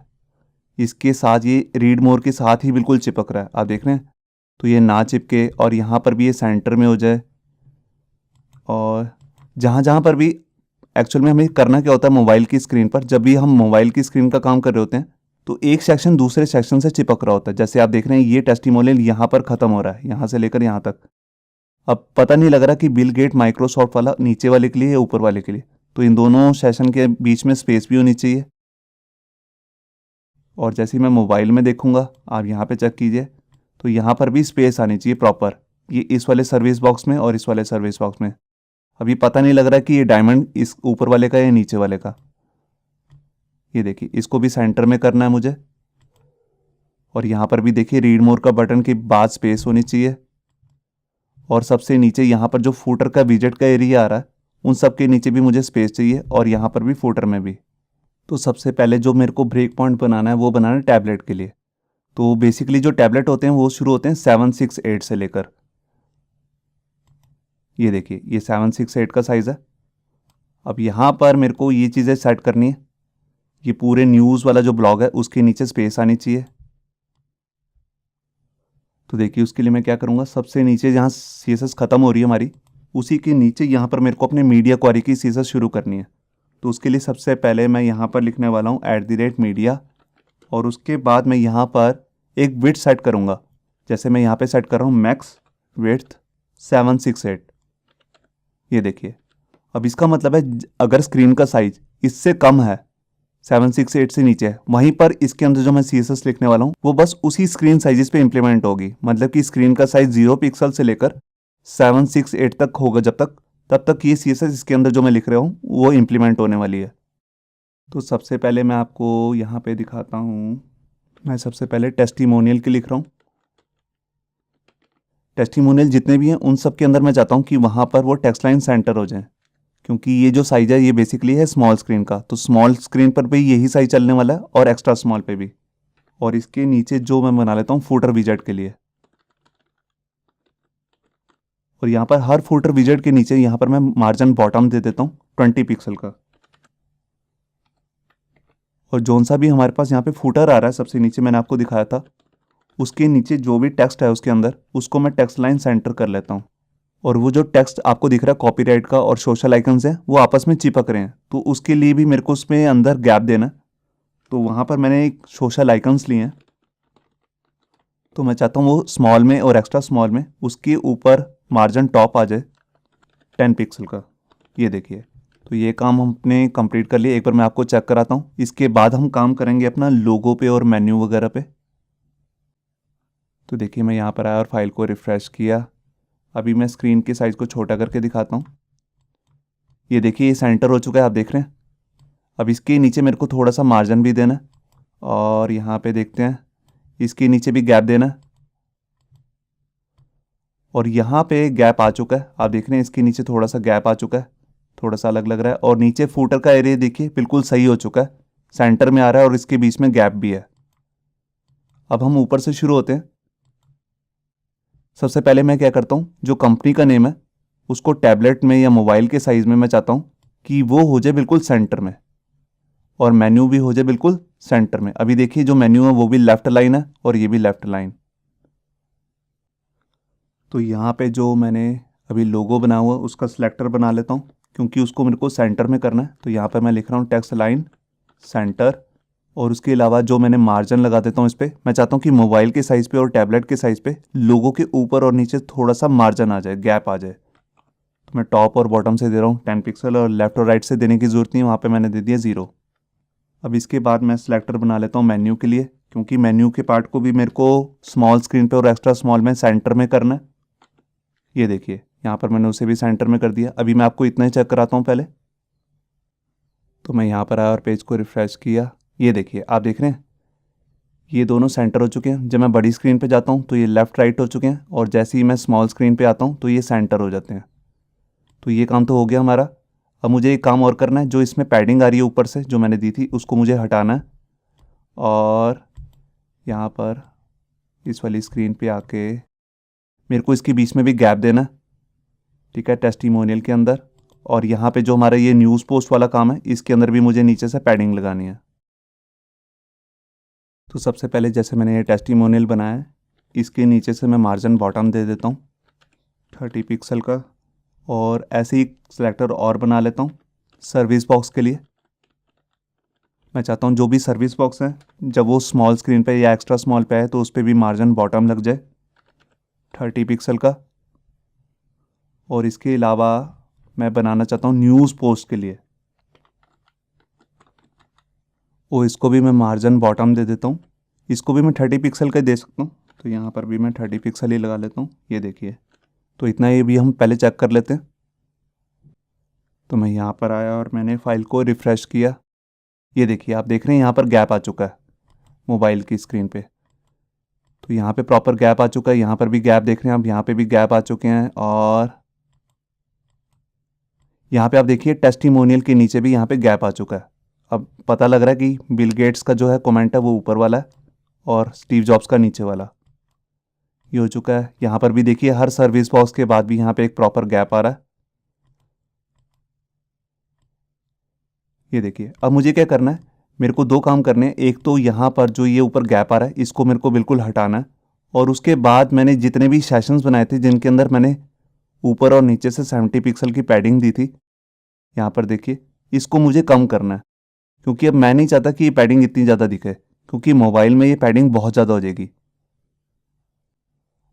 इसके साथ ये रीड मोर के साथ ही बिल्कुल चिपक रहा है। आप देख रहे हैं, तो ये ना चिपके और यहाँ पर भी ये सेंटर में हो जाए। और जहाँ जहाँ पर भी एक्चुअल में हमें करना क्या होता है, मोबाइल की स्क्रीन पर जब भी हम मोबाइल की स्क्रीन का काम कर रहे होते हैं तो एक सेक्शन दूसरे सेक्शन से चिपक रहा होता है। जैसे आप देख रहे हैं ये टेस्टिमोनियल यहाँ पर ख़त्म हो रहा है, यहाँ से लेकर यहाँ तक। अब पता नहीं लग रहा कि बिल गेट माइक्रोसॉफ्ट वाला नीचे वाले के लिए या ऊपर वाले के लिए। तो इन दोनों सेशन के बीच में स्पेस भी होनी चाहिए। और जैसे ही मैं मोबाइल में देखूंगा, आप यहाँ पे चेक कीजिए, तो यहाँ पर भी स्पेस आनी चाहिए प्रॉपर, ये इस वाले सर्विस बॉक्स में और इस वाले सर्विस बॉक्स में। अभी पता नहीं लग रहा कि ये डायमंड इस ऊपर वाले का या नीचे वाले का। ये देखिए, इसको भी सेंटर में करना है मुझे। और यहाँ पर भी देखिए रीड मोर का बटन के बाद स्पेस होनी चाहिए। और सबसे नीचे यहाँ पर जो फूटर का विजेट का एरिया आ रहा है उन सब के नीचे भी मुझे स्पेस चाहिए और यहाँ पर भी फूटर में भी। तो सबसे पहले जो मेरे को ब्रेक पॉइंट बनाना है वो बनाना है टैबलेट के लिए। तो बेसिकली जो टैबलेट होते हैं वो शुरू होते हैं 768 से लेकर। ये देखिए ये 768 का साइज़ है। अब यहाँ पर मेरे को ये चीज़ें सेट करनी है। ये पूरे न्यूज़ वाला जो ब्लॉग है उसके नीचे स्पेस आनी चाहिए। तो देखिए उसके लिए मैं क्या करूँगा, सबसे नीचे जहाँ CSS ख़त्म हो रही है हमारी उसी के नीचे यहाँ पर मेरे को अपने मीडिया क्वेरी की CSS शुरू करनी है। तो उसके लिए सबसे पहले मैं यहाँ पर लिखने वाला हूँ @media और उसके बाद मैं यहाँ पर एक विड्थ सेट करूँगा। जैसे मैं यहाँ पे सेट कर रहा हूँ मैक्स विड्थ 768। ये देखिए, अब इसका मतलब है अगर स्क्रीन का साइज इससे कम है, 768 से नीचे है, वहीं पर इसके अंदर जो मैं CSS लिखने वाला हूँ वो बस उसी स्क्रीन साइजेस पे इंप्लीमेंट होगी। मतलब कि स्क्रीन का साइज 0 पिक्सल से लेकर 768 तक होगा तब तक ये CSS इसके अंदर जो मैं लिख रहा हूँ वो इंप्लीमेंट होने वाली है। तो सबसे पहले मैं आपको यहाँ पे दिखाता हूँ। मैं सबसे पहले टेस्टिमोनियल के लिख रहा हूँ। टेस्टिमोनियल जितने भी हैं उन सब के अंदर मैं चाहता हूँ कि वहाँ पर वो टेक्स्ट लाइन सेंटर हो जाए, क्योंकि ये जो साइज है ये बेसिकली है स्मॉल स्क्रीन का। तो स्मॉल स्क्रीन पर भी यही साइज चलने वाला है और एक्स्ट्रा स्मॉल पे भी। और इसके नीचे जो मैं बना लेता हूँ फूटर विजेट के लिए, और यहाँ पर हर फूटर विजेट के नीचे यहाँ पर मैं मार्जिन बॉटम दे देता हूँ 20 पिक्सल का। और जोन सा भी हमारे पास यहाँ पे फूटर आ रहा है सबसे नीचे मैंने आपको दिखाया था, उसके नीचे जो भी टेक्स्ट है उसके अंदर उसको मैं टेक्स्ट लाइन सेंटर कर लेता हूँ। और वो जो टेक्स्ट आपको दिख रहा है कॉपीराइट का और सोशल आइकन्स हैं वो आपस में चिपक रहे हैं, तो उसके लिए भी मेरे को उसमें अंदर गैप देना है। तो वहाँ पर मैंने एक सोशल आइकन्स लिए हैं, तो मैं चाहता हूँ वो स्मॉल में और एक्स्ट्रा स्मॉल में उसके ऊपर मार्जिन टॉप आ जाए 10 पिक्सल का। ये देखिए, तो ये काम हमने कंप्लीट कर लिया। एक बार मैं आपको चेक कराता हूँ। इसके बाद हम काम करेंगे अपना लोगो पे और मेन्यू वगैरह पे। तो देखिए मैं यहाँ पर आया और फाइल को रिफ़्रेश किया। अभी मैं स्क्रीन की साइज़ को छोटा करके दिखाता हूँ। ये देखिए ये सेंटर हो चुका है, आप देख रहे हैं। अब इसके नीचे मेरे को थोड़ा सा मार्जिन भी देना है और यहाँ पे देखते हैं इसके नीचे भी गैप देना है और यहाँ पे गैप आ चुका है। आप देख रहे हैं इसके नीचे थोड़ा सा गैप आ चुका है, थोड़ा सा अलग लग रहा है। और नीचे फूटर का एरिया देखिए बिल्कुल सही हो चुका है, सेंटर में आ रहा है और इसके बीच में गैप भी है। अब हम ऊपर से शुरू होते हैं। सबसे पहले मैं क्या करता हूँ, जो कंपनी का नेम है उसको टैबलेट में या मोबाइल के साइज़ में मैं चाहता हूँ कि वो हो जाए बिल्कुल सेंटर में और मेन्यू भी हो जाए बिल्कुल सेंटर में। अभी देखिए जो मेन्यू है वो भी लेफ्ट लाइन है और ये भी लेफ्ट लाइन। तो यहाँ पे जो मैंने अभी लोगो बनाया हुआ उसका सिलेक्टर बना लेता हूँ क्योंकि उसको मेरे को सेंटर में करना है। तो यहाँ पे मैं लिख रहा हूँ टेक्स्ट लाइन सेंटर और उसके अलावा जो मैंने मार्जिन लगा देता हूँ इस पर। मैं चाहता हूँ कि मोबाइल के साइज़ पे और टैबलेट के साइज़ पे लोगो के ऊपर और नीचे थोड़ा सा मार्जिन आ जाए, गैप आ जाए। तो मैं टॉप और बॉटम से दे रहा हूँ 10 पिक्सल और लेफ्ट और राइट से देने की ज़रूरत नहीं है, वहाँ पे मैंने दे दिया 0। अब इसके बाद मैं सिलेक्टर बना लेता हूँ मेन्यू के लिए क्योंकि मेन्यू के पार्ट को भी मेरे को स्मॉल स्क्रीन पे और एक्स्ट्रा स्मॉल में सेंटर में करना है। ये देखिए यहाँ पर मैंने उसे भी सेंटर में कर दिया। अभी मैं आपको इतना ही चेक कराता हूँ पहले। तो मैं यहाँ पर आया और पेज को रिफ़्रेश किया। ये देखिए आप देख रहे हैं ये दोनों सेंटर हो चुके हैं। जब मैं बड़ी स्क्रीन पे जाता हूँ तो ये लेफ़्ट राइट हो चुके हैं और जैसे ही मैं स्मॉल स्क्रीन पे आता हूँ तो ये सेंटर हो जाते हैं। तो ये काम तो हो गया हमारा। अब मुझे एक काम और करना है, जो इसमें पैडिंग आ रही है ऊपर से जो मैंने दी थी उसको मुझे हटाना है और यहाँ पर इस वाली स्क्रीन पे आके मेरे को इसके बीच में भी गैप देना है, ठीक है, टेस्टिमोनियल के अंदर। और यहाँ पे जो हमारा ये न्यूज़ पोस्ट वाला काम है इसके अंदर भी मुझे नीचे से पैडिंग लगानी है। तो सबसे पहले जैसे मैंने ये टेस्टिमोनियल बनाया है इसके नीचे से मैं मार्जिन बॉटम दे देता हूँ 30 पिक्सल का और ऐसे ही सेलेक्टर और बना लेता हूँ सर्विस बॉक्स के लिए। मैं चाहता हूँ जो भी सर्विस बॉक्स है जब वो स्मॉल स्क्रीन पे या एक्स्ट्रा स्मॉल पे है तो उस पर भी मार्जिन बॉटम लग जाए 30 पिक्सल का। और इसके अलावा मैं बनाना चाहता हूँ न्यूज़ पोस्ट के लिए, और इसको भी मैं मार्जिन बॉटम दे देता हूँ। इसको भी मैं 30 पिक्सल का दे सकता हूँ, तो यहाँ पर भी मैं 30 पिक्सल ही लगा लेता हूँ। ये देखिए तो इतना ये भी हम पहले चेक कर लेते हैं। तो मैं यहाँ पर आया और मैंने फाइल को रिफ़्रेश किया। ये देखिए आप देख रहे हैं यहाँ पर गैप आ चुका है मोबाइल की स्क्रीन पे। तो यहाँ पे प्रॉपर गैप आ चुका है, यहाँ पर भी गैप देख रहे हैं आप, यहाँ पे भी गैप आ चुके हैं। और यहाँ पे आप देखिए टेस्टिमोनियल के नीचे भी यहाँ पे गैप आ चुका है। अब पता लग रहा है कि बिल गेट्स का जो है कमेंट है वो ऊपर वाला है और स्टीव जॉब्स का नीचे वाला। ये हो चुका है। यहाँ पर भी देखिए हर सर्विस बॉक्स के बाद भी यहाँ पे एक प्रॉपर गैप आ रहा है। ये देखिए अब मुझे क्या करना है, मेरे को दो काम करने हैं। एक तो यहाँ पर जो ये ऊपर गैप आ रहा है इसको मेरे को बिल्कुल हटाना है और उसके बाद मैंने जितने भी सेशंस बनाए थे जिनके अंदर मैंने ऊपर और नीचे से 70 पिक्सल की पैडिंग दी थी, यहाँ पर देखिए इसको मुझे कम करना है क्योंकि अब मैं नहीं चाहता कि ये पैडिंग इतनी ज़्यादा दिखे क्योंकि मोबाइल में ये पैडिंग बहुत ज़्यादा हो जाएगी।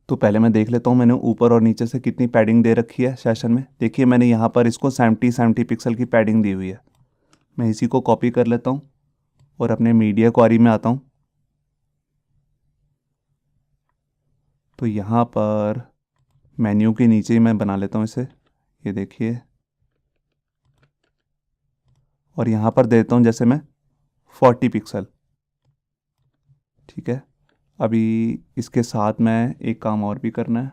तो पहले मैं देख लेता हूँ मैंने ऊपर और नीचे से कितनी पैडिंग दे रखी है सेशन में। देखिए मैंने यहाँ पर इसको 70 पिक्सल की पैडिंग दी हुई है। मैं इसी को कॉपी कर लेता हूँ और अपने मीडिया क्वेरी में आता हूँ। तो यहाँ पर मेन्यू के नीचे ही मैं बना लेता हूँ इसे, ये देखिए। और यहाँ पर देता हूँ जैसे मैं 40 पिक्सल, ठीक है। अभी इसके साथ मैं एक काम और भी करना है।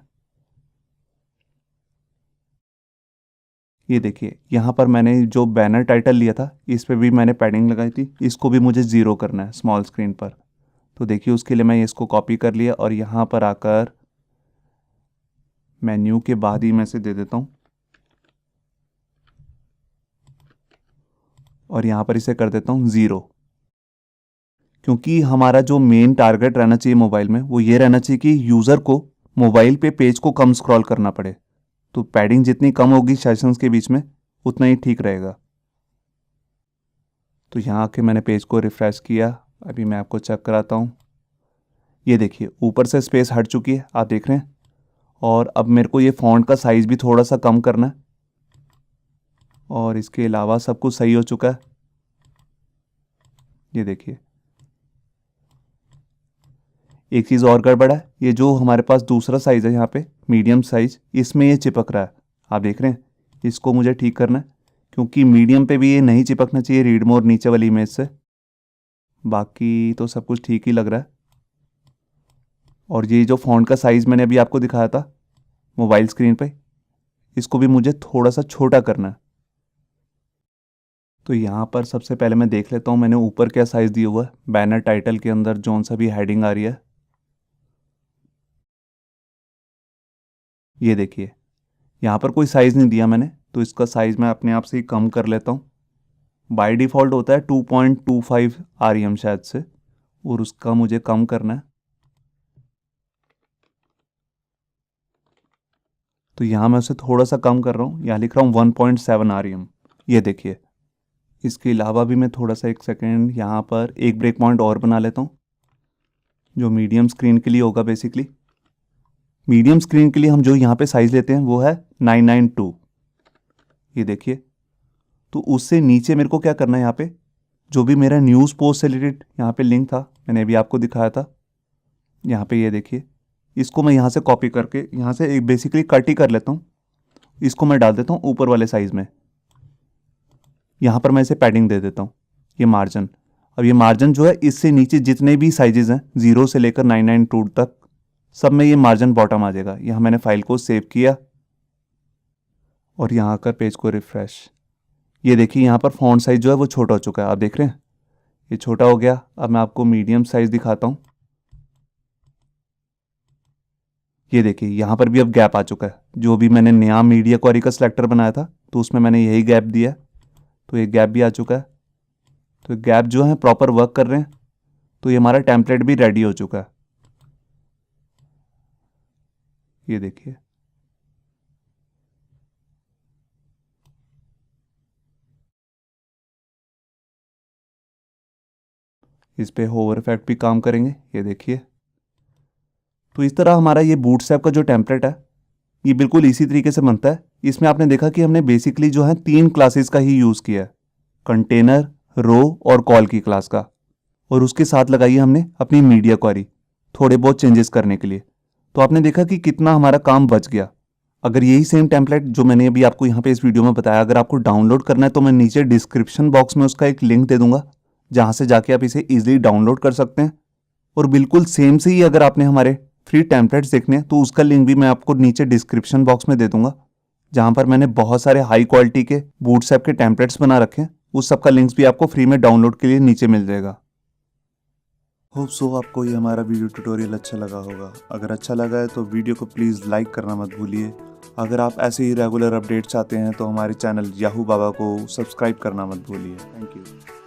ये देखिए यहाँ पर मैंने जो बैनर टाइटल लिया था इस पे भी मैंने पैडिंग लगाई थी, इसको भी मुझे 0 करना है स्मॉल स्क्रीन पर। तो देखिए उसके लिए मैं इसको कॉपी कर लिया और यहाँ पर आकर मेन्यू के बाद ही मैं इसे दे देता हूँ और यहाँ पर इसे कर देता हूँ 0, क्योंकि हमारा जो मेन टारगेट रहना चाहिए मोबाइल में वो ये रहना चाहिए कि यूज़र को मोबाइल पे पेज को कम स्क्रॉल करना पड़े। तो पैडिंग जितनी कम होगी सेशंस के बीच में उतना ही ठीक रहेगा। तो यहाँ आके मैंने पेज को रिफ़्रेश किया। अभी मैं आपको चेक कराता हूँ। ये देखिए ऊपर से स्पेस हट चुकी है, आप देख रहे हैं। और अब मेरे को ये फ़ॉन्ट का साइज़ भी थोड़ा सा कम करना है और इसके अलावा सब कुछ सही हो चुका है। ये देखिए, एक चीज़ और गड़बड़ है, ये जो हमारे पास दूसरा साइज़ है यहाँ पे मीडियम साइज़, इसमें ये चिपक रहा है। आप देख रहे हैं, इसको मुझे ठीक करना है क्योंकि मीडियम पे भी ये नहीं चिपकना चाहिए रीड मोर नीचे वाली इमेज से। बाकी तो सब कुछ ठीक ही लग रहा है। और ये जो फ़ॉन्ट का साइज़ मैंने अभी आपको दिखाया था मोबाइल स्क्रीन पे, इसको भी मुझे थोड़ा सा छोटा करना है। तो यहाँ पर सबसे पहले मैं देख लेता हूँ मैंने ऊपर क्या साइज़ दिया हुआ है बैनर टाइटल के अंदर जौन सा भी हेडिंग आ रही है। ये देखिए, यहाँ पर कोई साइज़ नहीं दिया मैंने, तो इसका साइज़ मैं अपने आप से ही कम कर लेता हूँ। बाय डिफ़ॉल्ट होता है 2.25 REM शायद से, और उसका मुझे कम करना है। तो यहाँ मैं उसे थोड़ा सा कम कर रहा हूँ, यहाँ लिख रहा हूँ 1.7 REM। ये देखिए, इसके अलावा भी मैं थोड़ा सा एक सेकेंड यहाँ पर एक ब्रेक पॉइंट और बना लेता हूँ जो मीडियम स्क्रीन के लिए होगा। बेसिकली मीडियम स्क्रीन के लिए हम जो यहाँ पे साइज़ लेते हैं वो है 992। ये देखिए, तो उससे नीचे मेरे को क्या करना है, यहाँ पे जो भी मेरा न्यूज़ पोस्ट से रिलेटेड यहाँ पे लिंक था मैंने अभी आपको दिखाया था, यहाँ पे ये देखिए, इसको मैं यहाँ से कॉपी करके यहाँ से एक बेसिकली कट ही कर लेता हूँ। इसको मैं डाल देता हूँ ऊपर वाले साइज़ में। यहाँ पर मैं इसे पैडिंग दे देता हूँ, ये मार्जिन। अब ये मार्जिन जो है इससे नीचे जितने भी साइजेस हैं 0 से लेकर 992 तक सब में ये मार्जिन बॉटम आ जाएगा। यहाँ मैंने फाइल को सेव किया और यहाँ आकर पेज को रिफ्रेश। ये देखिए, यहाँ पर फॉन्ट साइज जो है वो छोटा हो चुका है। आप देख रहे हैं, ये छोटा हो गया। अब मैं आपको मीडियम साइज दिखाता हूँ। ये देखिए, यहाँ पर भी अब गैप आ चुका है। जो भी मैंने नया मीडिया क्वेरी का सिलेक्टर बनाया था तो उसमें मैंने यही गैप दिया, तो ये गैप भी आ चुका है। तो गैप जो है प्रॉपर वर्क कर रहे हैं। तो ये हमारा टेम्पलेट भी रेडी हो चुका है। ये देखिए, इस पे होवर इफेक्ट भी काम करेंगे। ये देखिए, तो इस तरह हमारा ये बूटस्ट्रैप का जो टेम्पलेट है ये बिल्कुल इसी तरीके से बनता है। इसमें आपने देखा कि हमने बेसिकली जो है 3 क्लासेस का ही यूज़ किया है, कंटेनर, रो और कॉल की क्लास का, और उसके साथ लगाई है हमने अपनी मीडिया क्वेरी थोड़े बहुत चेंजेस करने के लिए। तो आपने देखा कि कितना हमारा काम बच गया। अगर यही सेम टेम्पलेट जो मैंने अभी आपको यहाँ पे इस वीडियो में बताया अगर आपको डाउनलोड करना है तो मैं नीचे डिस्क्रिप्शन बॉक्स में उसका एक लिंक दे दूंगा, जहाँ से जाके आप इसे ईजिली डाउनलोड कर सकते हैं। और बिल्कुल सेम से ही अगर आपने हमारे फ्री टेम्पलेट्स देखने हैं तो उसका लिंक भी मैं आपको नीचे डिस्क्रिप्शन बॉक्स में दे दूंगा, जहाँ पर मैंने बहुत सारे हाई क्वालिटी के बूटस्ट्रैप के टेम्पलेट्स बना रखे हैं। उस सब का लिंक्स भी आपको फ्री में डाउनलोड के लिए नीचे मिल जाएगा। होप सो आपको ये हमारा वीडियो ट्यूटोरियल अच्छा लगा होगा। अगर अच्छा लगा है तो वीडियो को प्लीज़ लाइक करना मत भूलिए। अगर आप ऐसे ही रेगुलर अपडेट चाहते हैं तो हमारे चैनल याहू बाबा को सब्सक्राइब करना मत भूलिए। Thank you.